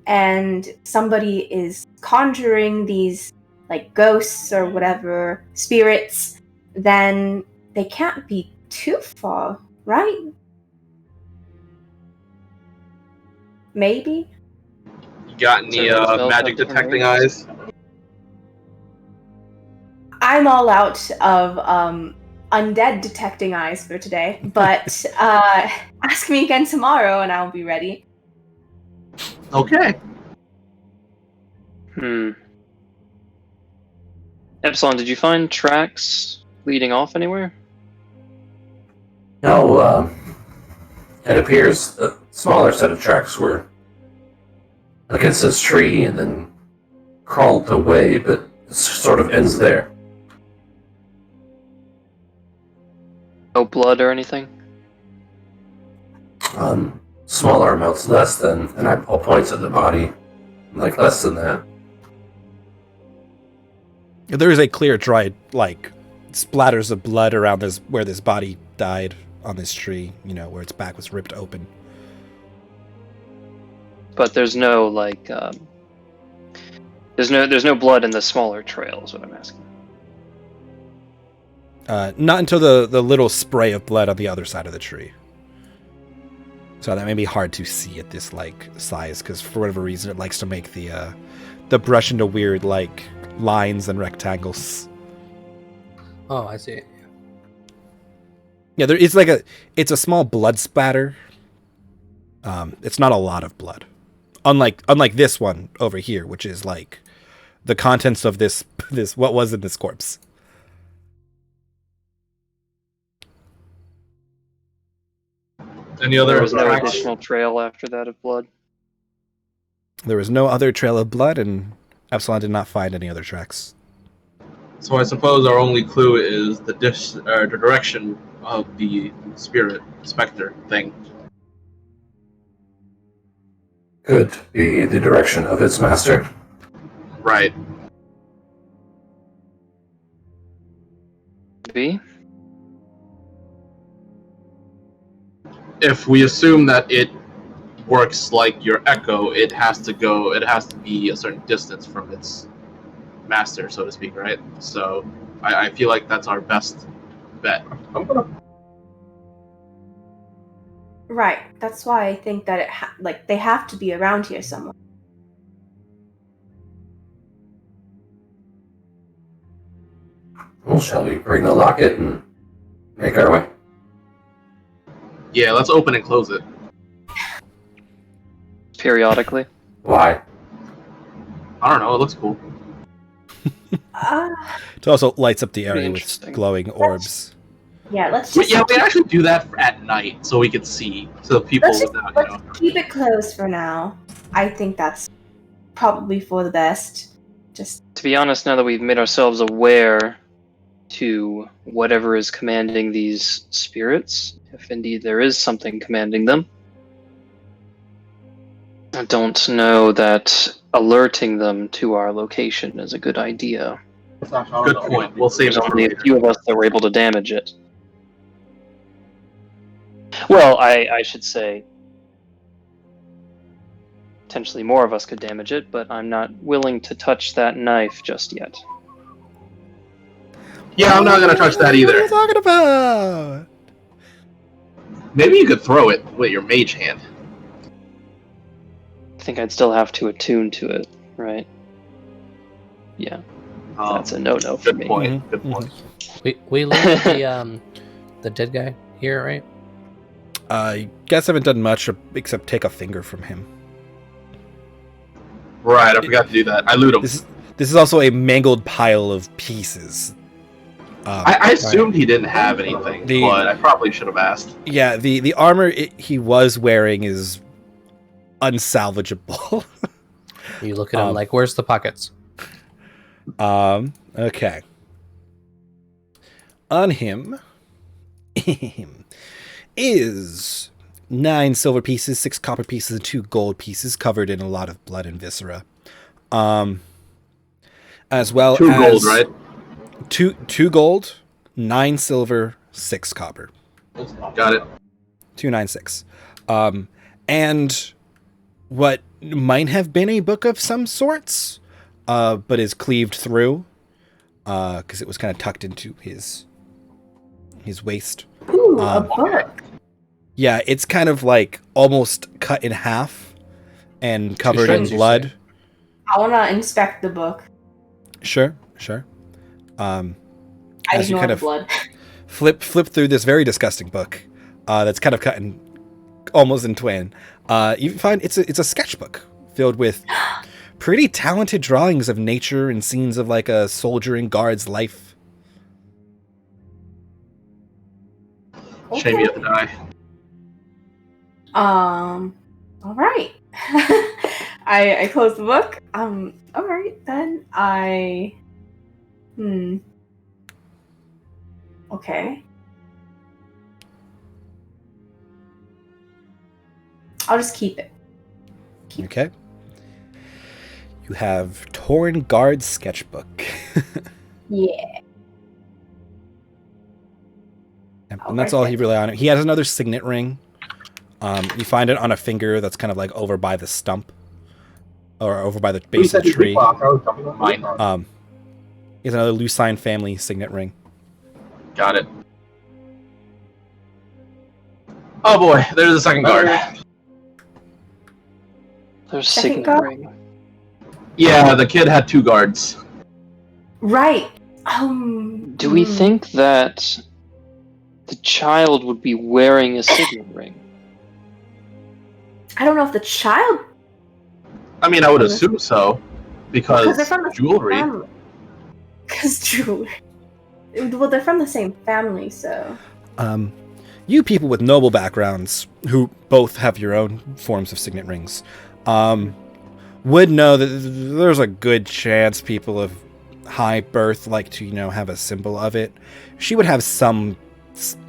and somebody is conjuring these like ghosts or whatever spirits, then they can't be too far, right? Maybe. You got any magic detecting eyes? I'm all out of undead detecting eyes for today, but ask me again tomorrow and I'll be ready. Okay. Epsilon, did you find tracks leading off anywhere? No, it appears a smaller set of tracks were against this tree and then crawled away, but it sort of ends there. No blood or anything? Smaller amounts, less than, and I'll point to the body, like less than that. There is a clear, dried, like, splatters of blood around this where this body died on this tree, you know, where its back was ripped open. But there's no, like, there's no blood in the smaller trail, is what I'm asking. Not until the little spray of blood on the other side of the tree. So that may be hard to see at this, like, size, because for whatever reason it likes to make the brush into weird, like, lines and rectangles. Oh, I see. Yeah, it's a small blood spatter. It's not a lot of blood. Unlike this one over here, which is like the contents of this what was in this corpse. Any other? There was no additional trail after that of blood? There was no other trail of blood, and Epsilon did not find any other tracks. So I suppose our only clue is the direction of the specter thing. Could be the direction of its master. Right. B? If we assume that it works like your echo, it has to be a certain distance from its master, so to speak, right? So I feel like that's our best bet. Right. That's why I think that they have to be around here somewhere. Well, shall we bring the locket and make our way? Yeah, let's open and close it. Periodically? Why? I don't know, it looks cool. It also lights up the area with Interesting. glowing orbs. Yeah, let's just We actually do that at night so we could see. So the people let's keep it closed for now. I think that's probably for the best. Just To be honest, now that we've made ourselves aware to whatever is commanding these spirits, if indeed there is something commanding them, I don't know that alerting them to our location is a good idea. Good point. We'll save There's it for only a later. few of us that were able to damage it. Well, I should say potentially more of us could damage it, but I'm not willing to touch that knife just yet. Yeah, I'm not gonna touch that What are either. you talking about? Maybe you could throw it with your mage hand. I think I'd still have to attune to it, right? Yeah, that's a no-no for Good me. point. Mhm, Good point. We left the dead guy here, right? I guess I haven't done much except take a finger from him. Right, I forgot to do that. I loot him. This is also a mangled pile of pieces. I assumed he didn't have anything, but I probably should have asked. Yeah, the armor he was wearing is unsalvageable. You look at him like, where's the pockets? Okay. on him is 9 silver pieces, 6 copper pieces, and 2 gold pieces covered in a lot of blood and viscera. As well 2 as gold, right? 2 gold, 9 silver, 6 copper. Got it. 296. And what might have been a book of some sorts, but is cleaved through, because it was kind of tucked into his waist. Ooh, a book. Yeah, it's kind of like almost cut in half and covered in blood. I want to inspect the book. Sure. I As you ignore kind the of blood. flip through this very disgusting book, that's kind of cut in almost in twain. You find it's a sketchbook filled with pretty talented drawings of nature and scenes of like a soldier and guard's life. Shame you have to die. All right. I close the book. All right, then okay. I'll just keep it. Okay. You have Torn Guard Sketchbook. Yeah. And that's all he really on it. He has another signet ring. You find it on a finger that's kind of like over by the stump. Or over by the base of the tree. He has another Lucine family signet ring. Got it. Oh boy, there's a second guard. There's Second signet guard? ring. Yeah, the kid had 2 guards. Right. Do we think that the child would be wearing a signet ring? I don't know if the child. I mean, I would assume so, because they're from the jewelry. Because jewelry. Well, they're from the same family, so. You people with noble backgrounds, who both have your own forms of signet rings, would know that there's a good chance people of high birth like to, have a symbol of it. She would have some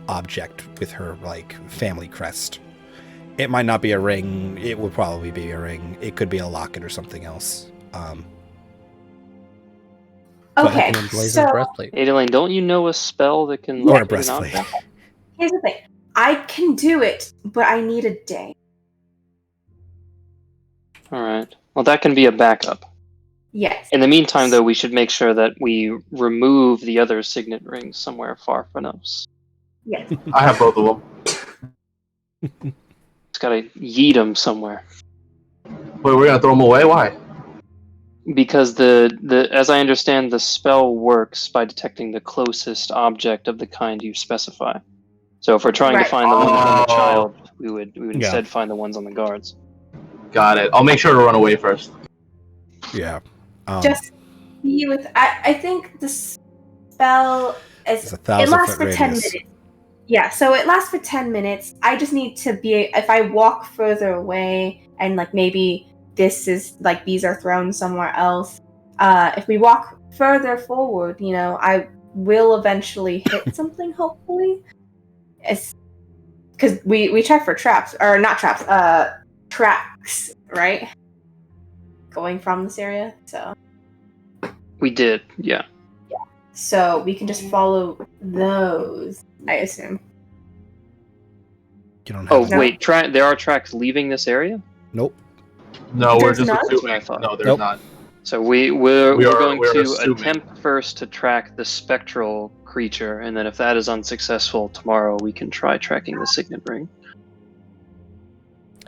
object with her, like, family crest. It might not be a ring. It would probably be a ring. It could be a locket or something else. Okay, An emblazoned so breastplate. Adelaine, don't you know a spell that can Or a look breastplate. here's the thing. I can do it, but I need a day. Alright. Well, that can be a backup. Yes. In the meantime, though, we should make sure that we remove the other signet rings somewhere far from us. Yes. I have both of them. It's gotta yeet them somewhere. Wait, we're gonna throw them away? Why? Because the as I understand, the spell works by detecting the closest object of the kind you specify. So if we're trying to Right. find the ones on the Oh. child, we would Yeah. instead find the ones on the guards. Got it. I'll make sure to run away first. Yeah. Just be with. I think the spell It's is. a It 1,000 lasts foot for 10 radius. minutes. Yeah, so it lasts for 10 minutes. I just need to be. If I walk further away and, like, maybe this is, like, these are thrown somewhere else. If we walk further forward, I will eventually hit something, hopefully. It's because we check for traps, or not traps, tracks, right? Going from this area, so We did, yeah. we can just follow those, I assume. You don't have Oh, No. wait, there are tracks leaving this area? Nope. No, we're There's just not? That's what I assuming. thought. No, there's Nope. not. So we're going we're to assuming. attempt first to track the spectral creature, and then if that is unsuccessful, tomorrow we can try tracking the signet ring.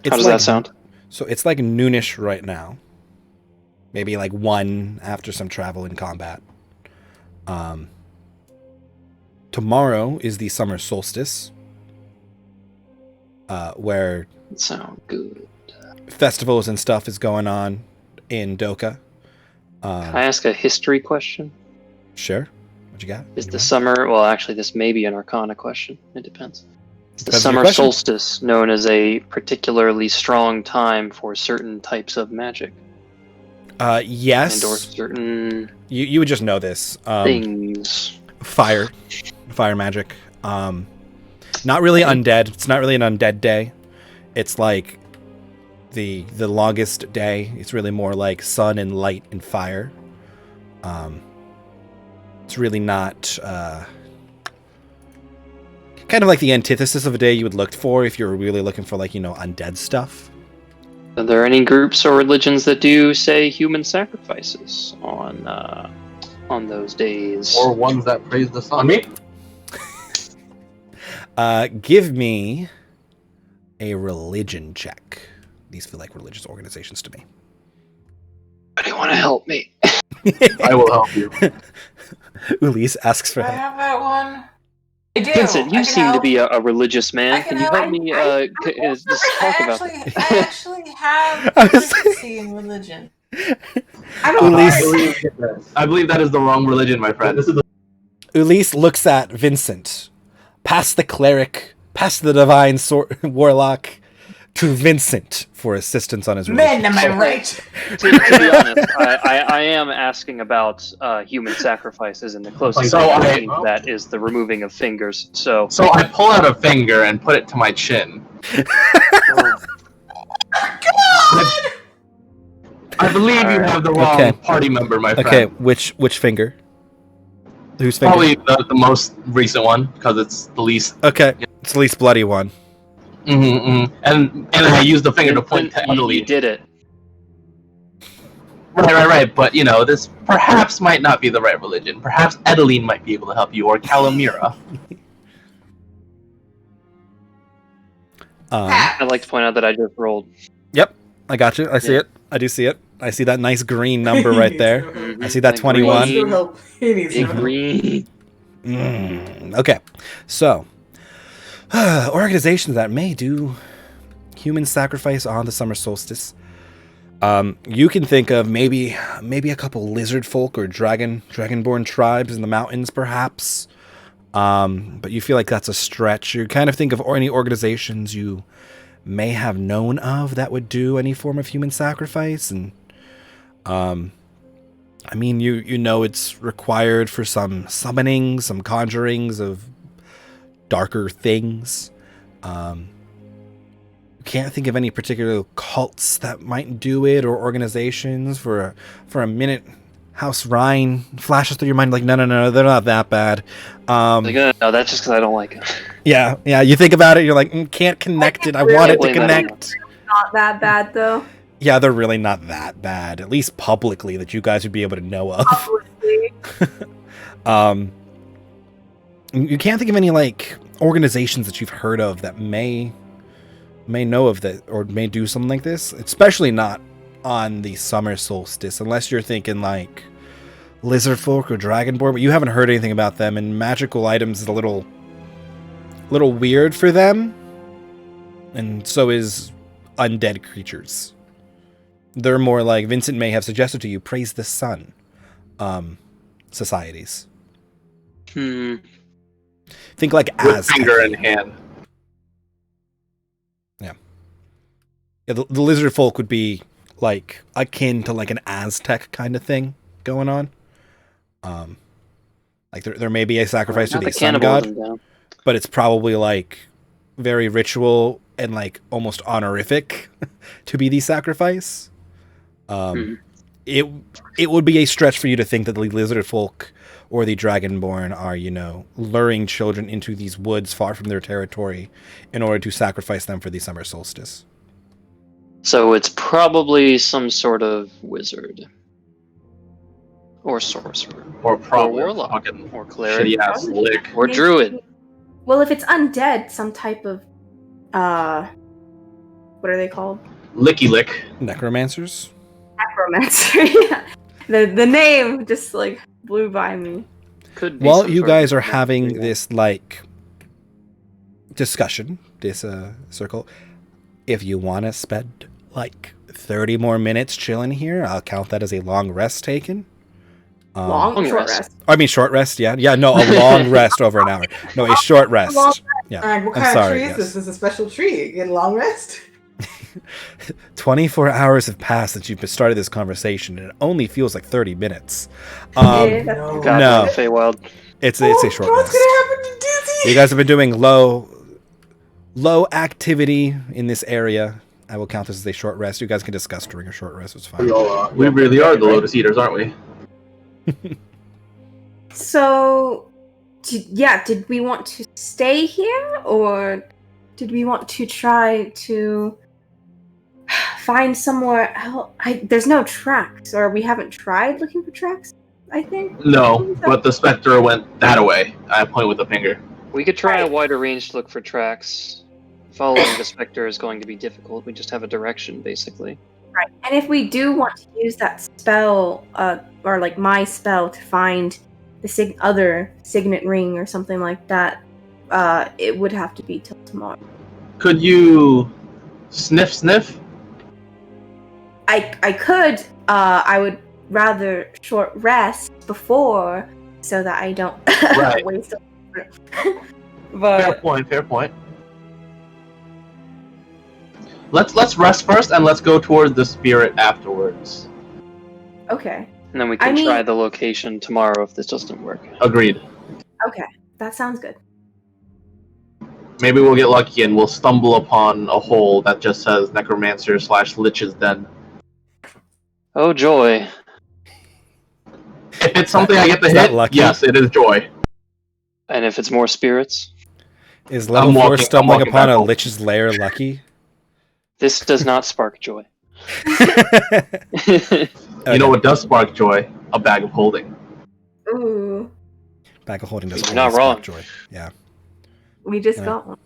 How does that sound? So it's like noonish right now. Maybe like 1 after some travel and combat. Tomorrow is the summer solstice, where Sound good. festivals and stuff is going on in Doka. Can I ask a history question? Sure. What you got? Is the summer, well, actually, this may be an Arcana question. It depends. Is the Depends on your summer question. solstice known as a particularly strong time for certain types of magic? Yes. And or certain You would just know this. things? Fire. fire magic. Not really undead. It's not really an undead day. It's like the longest day. It's really more like sun and light and fire. It's really not kind of like the antithesis of a day you would look for if you're really looking for, like, undead stuff. Are there any groups or religions that do say human sacrifices on those days? Or ones that praise the sun. On me? Give me a religion check. These feel like religious organizations to me. Do you want to help me? I will help you. Ulysse asks for I help. have that one. I do. Vincent, you seem to be a religious man. I Can you help me just talk about I that? actually have proficiency in religion. I believe that is the wrong religion, my friend. Ulysse looks at Vincent, past the cleric, past the divine warlock, to Vincent for assistance on his Men, am I relationship. right? To be honest, I am asking about human sacrifices, and the closest So I think that is the removing of fingers. So I pull out a finger and put it to my chin. I believe you have the wrong party member, my friend. Okay, which finger? Whose finger? Probably the most recent one, because it's the least. Okay, it's the least bloody one. And I used the finger to point to Edeline. You did it. Right. But, this perhaps might not be the right religion. Perhaps Edeline might be able to help you, or Calamira. I'd like to point out that I just rolled. Yep, I got you. I see it. I do see it. I see that nice green number right there. I see that 21. Big green. Okay, so organizations that may do human sacrifice on the summer solstice. You can think of maybe a couple lizard folk or dragonborn tribes in the mountains, perhaps. But you feel like that's a stretch. You kind of think of any organizations you may have known of that would do any form of human sacrifice, and I mean, you know it's required for some summoning, some conjurings of darker things. Can't think of any particular cults that might do it, or organizations. For a minute, House Rhine flashes through your mind like, no, they're not that bad. No, that's just because I don't like it. Yeah, you think about it, you're like, can't connect it. I want it to connect. Not that bad, though. Yeah, they're really not that bad, at least publicly, that you guys would be able to know of. You can't think of any, like, organizations that you've heard of that may know of that, or may do something like this, especially not on the summer solstice, unless you're thinking like lizard folk or dragonborn, but you haven't heard anything about them, and magical items is a little weird for them, and so is undead creatures. They're more like Vincent may have suggested to you, praise the sun societies. Think like Aztec. Finger in hand. Yeah, the lizard folk would be like akin to like an Aztec kind of thing going on. Like there may be a sacrifice to the sun god, but it's probably like very ritual and like almost honorific to be the sacrifice. It would be a stretch for you to think that the lizard folk or the dragonborn are, luring children into these woods far from their territory in order to sacrifice them for the summer solstice. So it's probably some sort of wizard. Or sorcerer. Or probably or warlock. Or cleric. Shitty-ass lick. Or druid. Well, if it's undead, some type of, what are they called? Licky lick. Necromancers? Necromancer, yeah. The name just, like, blew by me. Could be While you guys are having this, like, discussion, this circle, if you want to spend, like, 30 more minutes chilling here, I'll count that as a long rest taken. Long short rest. I mean, short rest, yeah. Yeah, no, a long rest over an hour. No, a short rest. Yeah. All right, what kind of tree is this? This is a special tree. You get a long rest? 24 hours have passed since you've started this conversation, and it only feels like 30 minutes. God, no. Feywild. It's a short rest. What's going to happen to You guys have been doing low activity in this area. I will count this as a short rest. You guys can discuss during a short rest. It's fine. We really are the Lotus Eaters, aren't we? So, did we want to stay here, or did we want to try to find somewhere else? There's no tracks, or we haven't tried looking for tracks, I think? No, but the Spectre went that way. I point with the finger. We could try a wider range to look for tracks. Following the Spectre is going to be difficult. We just have a direction, basically. Right. And if we do want to use that spell, or like my spell, to find the other signet ring or something like that, it would have to be till tomorrow. Could you sniff? I could. I would rather short rest before, so that I don't waste. But Fair point. Let's rest first, and let's go towards the spirit afterwards. okay, And then we can try the location tomorrow if this doesn't work. Agreed. okay, that sounds good. Maybe we'll get lucky and we'll stumble upon a hole that just says Necromancer/Lich's Den. Oh, joy. If it's something I get to Is that hit, lucky? yes, it is joy. And if it's more spirits? Is level 4 I'm stumbling walking upon back a home. Lich's Lair lucky? This does not spark joy. You know what does spark joy? A bag of holding. Ooh, Bag of holding does You're not always spark wrong. joy. Yeah. we just Yeah. got one.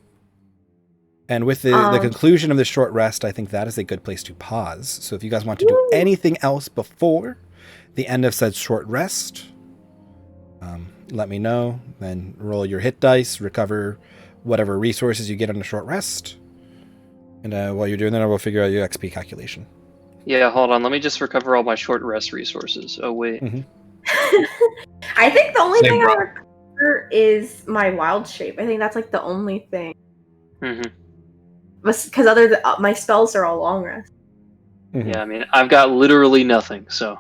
And with the conclusion of this short rest, I think that is a good place to pause. So if you guys want to do anything else before the end of said short rest, let me know. Then roll your hit dice, recover whatever resources you get on a short rest. And while you're doing that, I will figure out your XP calculation. Yeah, hold on. Let me just recover all my short rest resources. Oh, wait. I think the only Same, thing bro. I recover is my wild shape. I think that's like the only thing. Mm-hmm. Because my spells are all long rest. Yeah, I mean, I've got literally nothing, so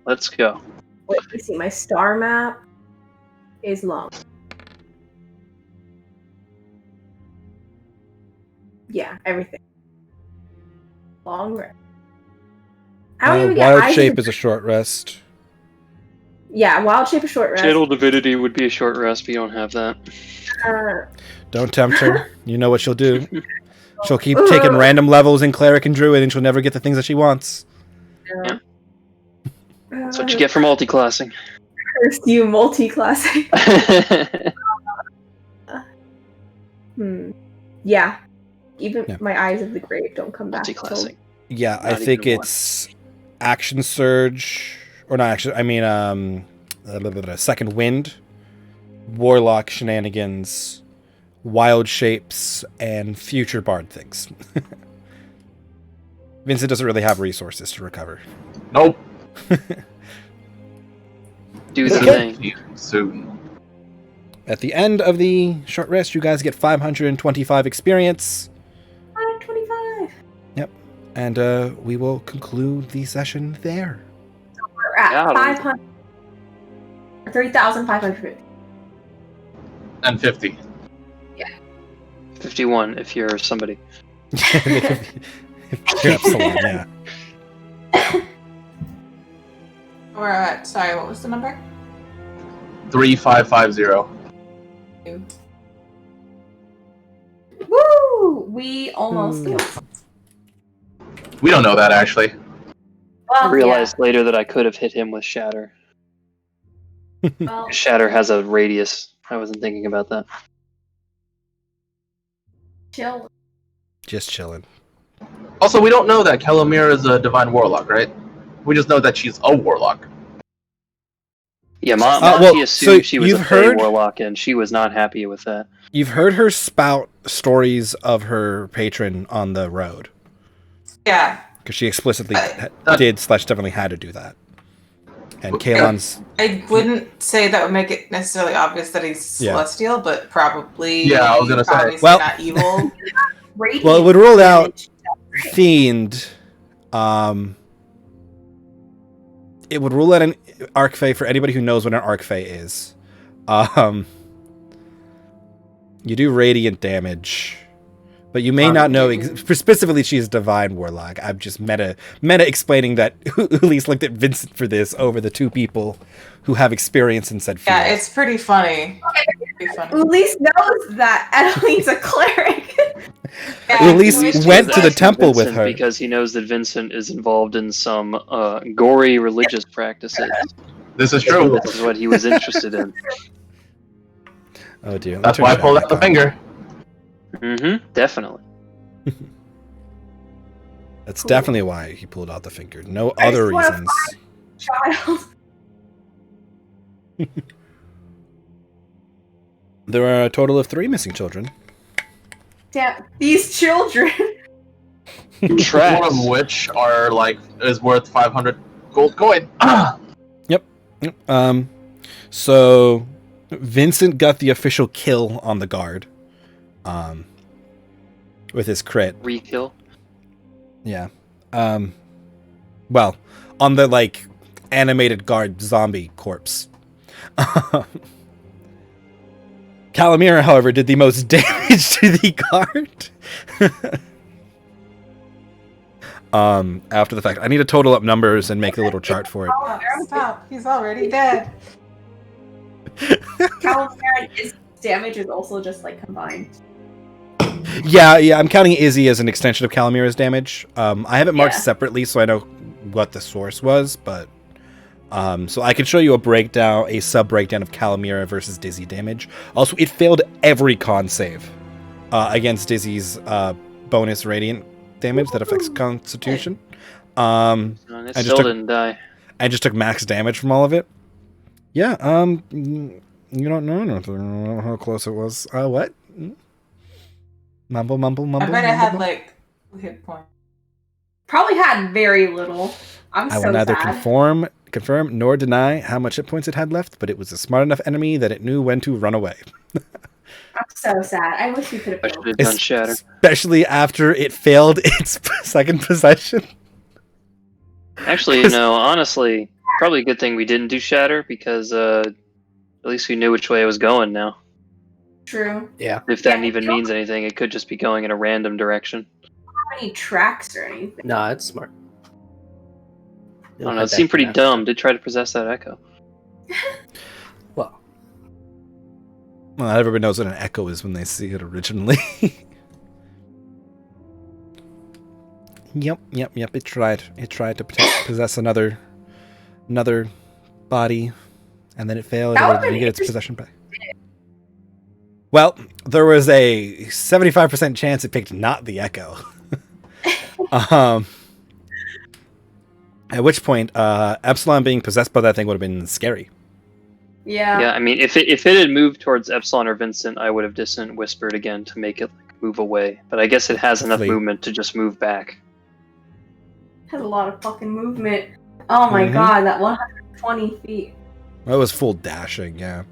let's go. Wait, you see, my star map is long. Yeah, everything. Long rest. I don't even get Wild eyes shape of- is a short rest. Yeah, wild shape is short rest. Channel Divinity would be a short rest, but you don't have that. Don't tempt her. You know what she'll do. She'll keep taking random levels in Cleric and Druid, and she'll never get the things that she wants. Yeah. That's what you get for multi-classing. Curse you, multi-classing. Yeah. Even my eyes of the grave don't come back. Multi-classing. Yeah, I Not think even it's Action Surge, or not Action, I mean, Second Wind, Warlock Shenanigans, Wild Shapes, and Future Bard things. Vincent doesn't really have resources to recover. Nope. Do the Okay. thing. Soon. At the end of the short rest, you guys get 525 experience. 525. Yep. And we will conclude the session there. We're at Yeah, 500. 3,500. And 50. 51 if you're somebody. You're Epsilon, yeah. We're at, sorry, what was the number? 3550. Woo! We almost. We don't know that actually. I Well, realized later that I could have hit him with Shatter. yeah. Well, Shatter has a radius. I wasn't thinking about that. chill. Just chilling. Also, we don't know that Kelomir is a divine warlock, right? We just know that she's a warlock. Yeah, well, Monty assumed so she was you've a Fey heard- warlock, and she was not happy with that. You've heard her spout stories of her patron on the road. Yeah. Because she explicitly definitely had to do that. And Kalon's... I wouldn't say that would make it necessarily obvious that he's Yeah. celestial, but probably. Yeah, I was gonna say. probably Well- not evil. Well, it would rule out Fiend. It would rule out an Arc Fae for anybody who knows what an Arc Fae is. You do radiant damage. But you may not know, specifically she's Divine Warlock. I'm just meta explaining that Ulysse looked at Vincent for this over the two people who have experience in said field. Yeah, it's pretty funny. Ulysse knows that Adeline's a cleric. Ulysse went to the temple with her. Because he knows that Vincent is involved in some gory religious practices. This is true. This is what he was interested in. Oh dear. That's why I pulled out the finger. Mm-hmm. Definitely. That's definitely why he pulled out the finger. No other reasons. Child. There are a total of 3 missing children. Damn, these children. One of which are is worth 500 gold coin. Yep. So Vincent got the official kill on the guard. With his crit. Re-kill? Yeah. Well, on the, animated guard zombie corpse. Calamira, however, did the most damage to the guard. After the fact. I need to total up numbers and make a little chart for it. Oh, stop. He's already dead. Calamira's damage is also just, combined. Yeah, I'm counting Izzy as an extension of Calamira's damage. I have it marked separately so I know what the source was, but so I can show you a sub-breakdown of Calamira versus Dizzy damage. Also, it failed every con save against Dizzy's bonus radiant damage that affects Constitution. It still didn't die. I just took max damage from all of it. Yeah, you don't know how close it was. What? Mumble. I bet it had hit points. Probably had very little. I will neither confirm nor deny how much hit points it had left, but it was a smart enough enemy that it knew when to run away. I'm so sad. I wish you could have done Shatter. Especially after it failed its second possession. Actually, honestly, probably a good thing we didn't do Shatter because at least we knew which way it was going now. True. Yeah. If that even means anything, it could just be going in a random direction. Any tracks or anything. No, it's smart. I don't know, it seemed pretty dumb to try to possess that echo. Well, everybody knows what an echo is when they see it originally. Yep. It tried to possess another body, and then it failed. It didn't get its possession back. Well, there was a 75% chance it picked not the echo. At which point, Epsilon being possessed by that thing would have been scary. Yeah. Yeah, I mean, if it had moved towards Epsilon or Vincent, I would have Dissonant Whispered again to make it move away. But I guess it has enough movement to just move back. It has a lot of fucking movement. Oh my god, that 120 feet. That was full dashing, yeah.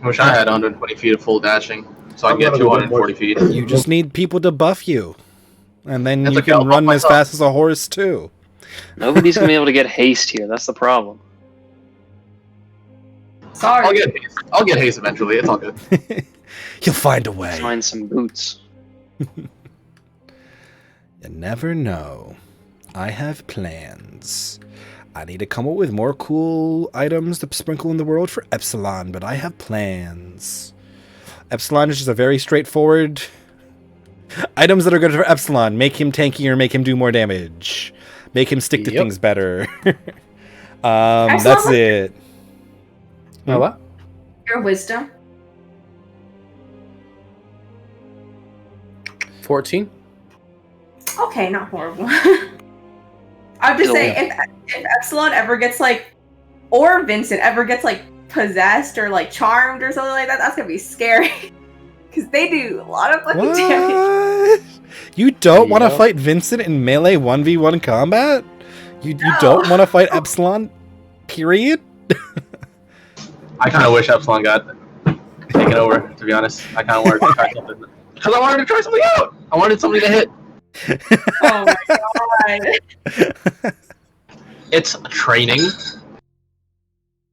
I wish I had 120 feet of full dashing, so I can get 240 feet. You just need people to buff you. And then you can run as fast as a horse, too. Nobody's going to be able to get haste here. That's the problem. Sorry. I'll get haste eventually. It's all good. You'll find a way. Find some boots. You never know. I have plans. I need to come up with more cool items to sprinkle in the world for Epsilon, but I have plans. Epsilon is just a very straightforward... Items that are good for Epsilon. Make him tankier, make him do more damage. Make him stick to things better. That's it. What? Your wisdom. 14. Okay, not horrible. I'm just saying, if Epsilon ever gets or Vincent ever gets possessed or charmed or something like that, that's gonna be scary. Because they do a lot of fucking damage. You don't want to fight Vincent in melee 1v1 combat? You don't want to fight Epsilon? Period? I kind of wish Epsilon got taken over, to be honest. I kind of wanted to try something. Because I wanted to try something out! I wanted somebody to hit. Oh my god. It's training.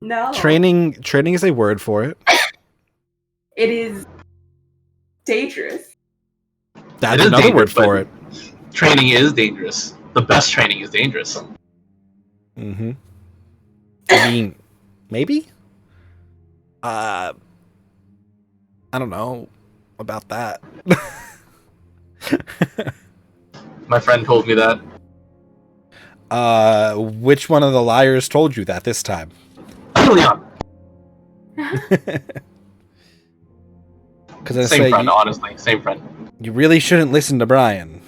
No. Training is a word for it. It is dangerous. That's It is another word dangerous, for it. Training is dangerous. The best training is dangerous. Mm-hmm. I mean, maybe? I don't know about that. My friend told me that. Which one of the liars told you that this time? Leon. Because I Same say friend, honestly. Same friend. you really shouldn't listen to Brian.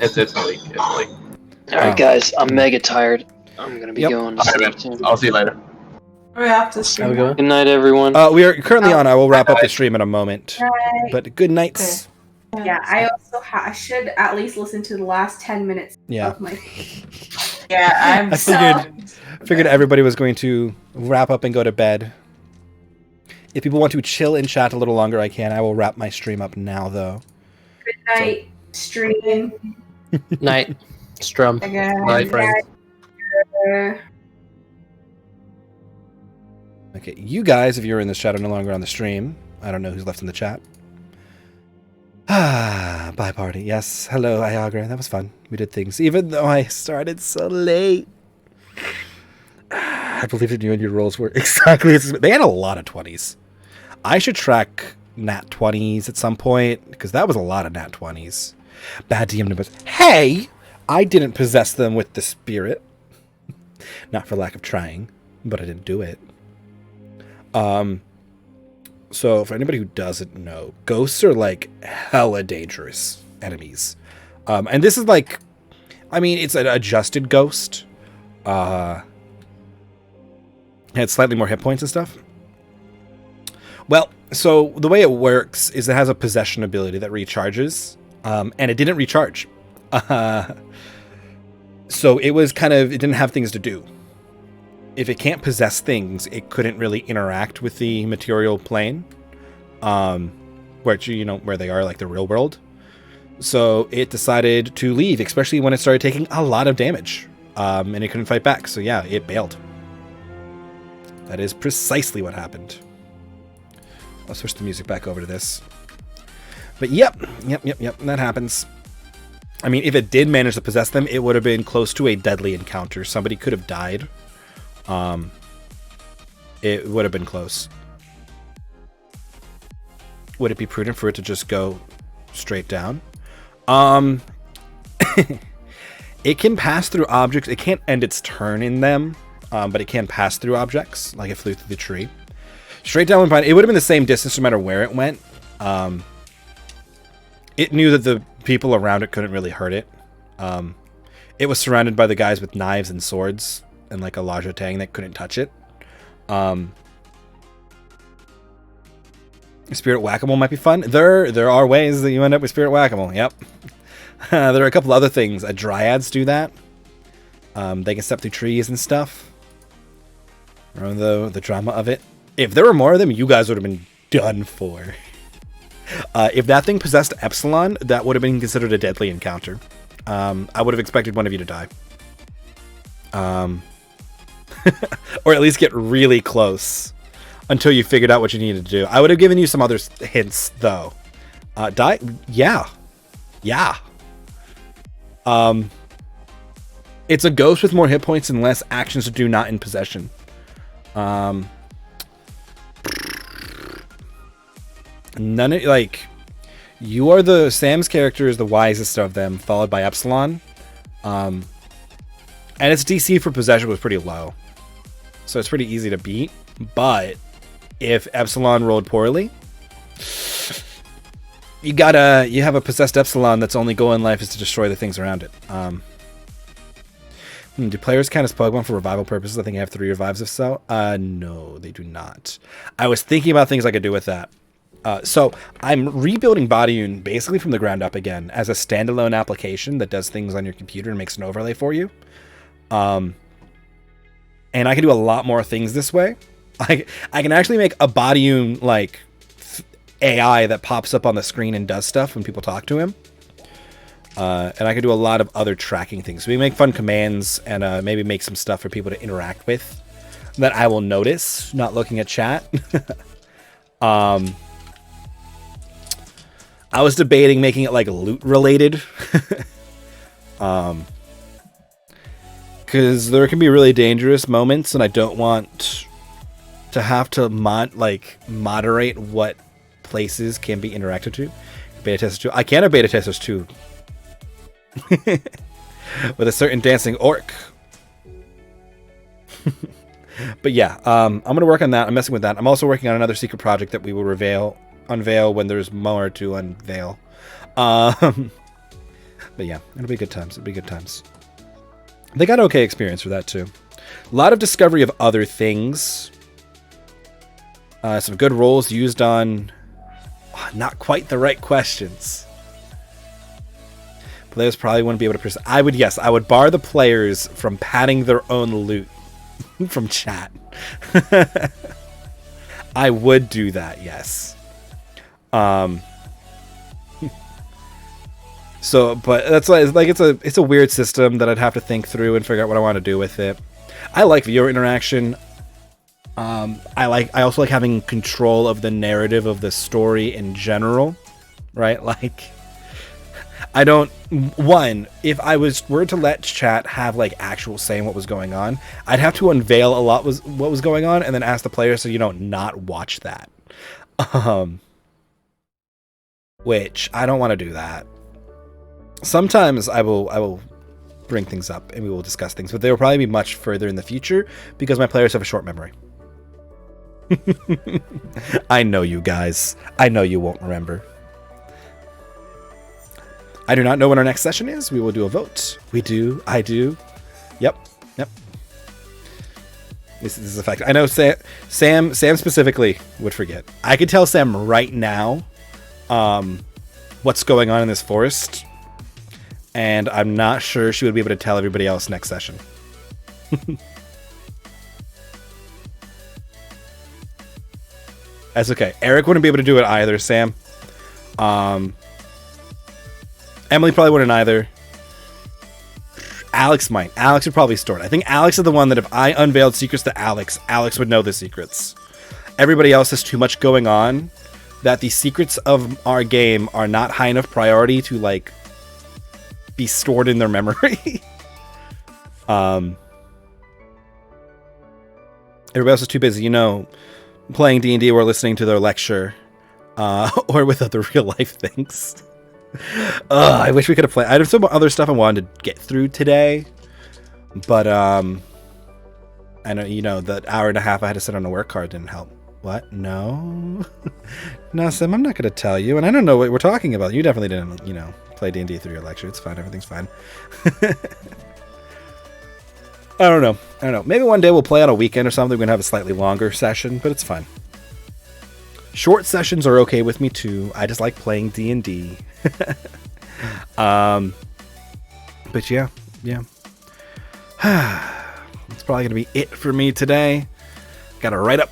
It's Malik. It's Malik. All right, guys, I'm mega tired. I'm gonna be going to All right, sleep man. soon. I'll see you later. We're off to Have a stream. good now. one. Good night, everyone. We are currently on. I will wrap up the stream in a moment. Right. But good nights. Yeah, I also I should at least listen to the last 10 minutes Yeah. of my. Yeah, I'm I figured everybody was going to wrap up and go to bed. If people want to chill and chat a little longer, I can. I will wrap my stream up now, though. Good night, stream. Night. Strum. Again. Night, friends. Okay, you guys, if you're in the chat, are no longer on the stream. I don't know who's left in the chat. Bye party. Yes, hello, Iagra. That was fun. We did things, even though I started so late. I believe in you and your rolls were exactly as... They had a lot of 20s. I should track nat 20s at some point, because that was a lot of nat 20s. Bad DM numbers. Hey! I didn't possess them with the spirit. Not for lack of trying, but I didn't do it. So for anybody who doesn't know, ghosts are like hella dangerous enemies. And this is like, I mean, it's an adjusted ghost. Had slightly more hit points and stuff. Well, so the way it works is it has a possession ability that recharges, and it didn't recharge. So it was kind of, it didn't have things to do. If it can't possess things, it couldn't really interact with the material plane, where they are, like the real world. So it decided to leave, especially when it started taking a lot of damage, and it couldn't fight back. So yeah, it bailed. That is precisely what happened. I'll switch the music back over to this. But yep, that happens. I mean, if it did manage to possess them, it would have been close to a deadly encounter. Somebody could have died. It would have been close. Would it be prudent for it to just go straight down? It can pass through objects. It can't end its turn in them, but it can pass through objects, like it flew through the tree. Straight down, it would have been the same distance no matter where it went. It knew that the people around it couldn't really hurt it. It was surrounded by the guys with knives and swords and like a Laja Tang that couldn't touch it. Spirit Whack-A-Mole might be fun. There are ways that you end up with Spirit Whack-A-Mole. Yep. There are a couple other things. Dryads do that. They can step through trees and stuff. Remember the drama of it? If there were more of them, you guys would have been done for. If that thing possessed Epsilon, that would have been considered a deadly encounter. I would have expected one of you to die. Or at least get really close until you figured out what you needed to do. I would have given you some other hints, though. Die? Yeah. It's a ghost with more hit points and less actions to do not in possession. None of, like, you are Sam's character is the wisest of them, followed by Epsilon. And its DC for possession was pretty low. So it's pretty easy to beat. But if Epsilon rolled poorly, you have a possessed Epsilon that's only goal in life is to destroy the things around it. Do players count as Pokemon for revival purposes? I think I have 3 revives if so. No, they do not. I was thinking about things I could do with that. So I'm rebuilding botiun basically from the ground up again as a standalone application that does things on your computer and makes an overlay for you. And I can do a lot more things this way. I can actually make a botiun like AI that pops up on the screen and does stuff when people talk to him. And I can do a lot of other tracking things. So we make fun commands and maybe make some stuff for people to interact with that I will notice, not looking at chat. I was debating making it like loot related. Because there can be really dangerous moments, and I don't want to have to moderate what places can be interacted to. Beta testers too. I can have beta testers too. With a certain dancing orc. But yeah, I'm gonna work on that. I'm messing with that. I'm also working on another secret project that we will unveil when there's more to unveil. But yeah, it'll be good times. It'll be good times. They got okay experience for that too. A lot of discovery of other things. Some good rolls used on not quite the right questions. Players probably wouldn't be able to I would bar the players from padding their own loot from chat. I would do that, yes. So, but that's like it's a weird system that I'd have to think through and figure out what I want to do with it. I like viewer interaction. I also like having control of the narrative of the story in general, right? Like, I don't. If I were to let chat have like actual saying what was going on, I'd have to unveil a lot what was going on, and then ask the players to not watch that. Which I don't want to do that. Sometimes I will bring things up and we will discuss things, but they will probably be much further in the future because my players have a short memory. I know you guys. I know you won't remember. I do not know when our next session is. We will do a vote. We do. I do. Yep. This is a fact. I know Sam specifically would forget. I could tell Sam right now what's going on in this forest, and I'm not sure she would be able to tell everybody else next session. That's okay. Eric wouldn't be able to do it either, Sam. Emily probably wouldn't either. Alex might. Alex would probably store it. I think Alex is the one that if I unveiled secrets to Alex would know the secrets. Everybody else has too much going on that the secrets of our game are not high enough priority to like be stored in their memory. Everybody else is too busy, playing D&D or listening to their lecture, or with other real life things. I wish we could have played. I have some other stuff I wanted to get through today, but I know, that hour and a half I had to sit on a work card didn't help. What? No, no, Sam, I'm not going to tell you, and I don't know what we're talking about. You definitely didn't, play D&D through your lecture. It's fine. Everything's fine. I don't know. Maybe one day we'll play on a weekend or something. We're going to have a slightly longer session, but it's fine. Short sessions are okay with me too. I just like playing D&D. But yeah. It's probably going to be it for me today. Got to write up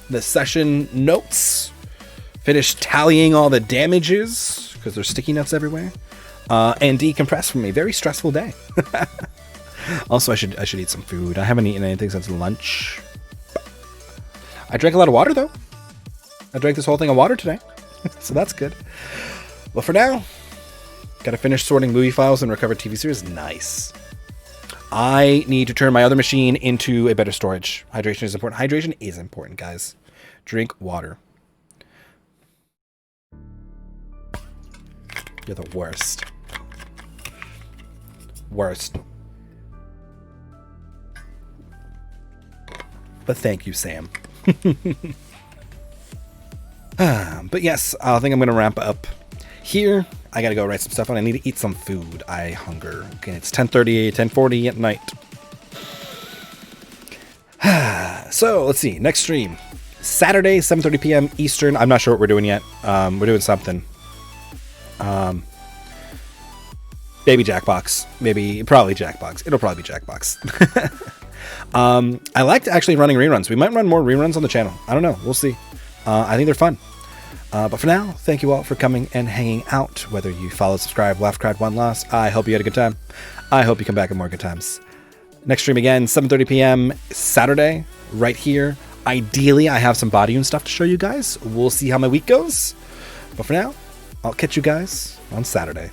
the session notes. Finish tallying all the damages because there's sticky notes everywhere. And decompress from a very stressful day. Also, I should eat some food. I haven't eaten anything since lunch. I drank a lot of water though. I drank this whole thing of water today. So that's good. Well, for now, gotta finish sorting movie files and recover TV series. Nice. I need to turn my other machine into a better storage. Hydration is important. Hydration is important, guys. Drink water. You're the worst. Worst. But thank you, Sam. But yes, I think I'm going to ramp up here. I got to go write some stuff and I need to eat some food. I hunger. Okay, it's 10:40 at night. So, let's see. Next stream. Saturday, 7:30 p.m. Eastern. I'm not sure what we're doing yet. We're doing something. Maybe Jackbox. Probably Jackbox. It'll probably be Jackbox. I liked actually running reruns. We might run more reruns on the channel. I don't know. We'll see. I think they're fun. But for now, thank you all for coming and hanging out. Whether you followed, subscribed, laughed, cried, won, lost, I hope you had a good time. I hope you come back in more good times. Next stream again, 7:30 p.m. Saturday, right here. Ideally, I have some botiun stuff to show you guys. We'll see how my week goes. But for now, I'll catch you guys on Saturday.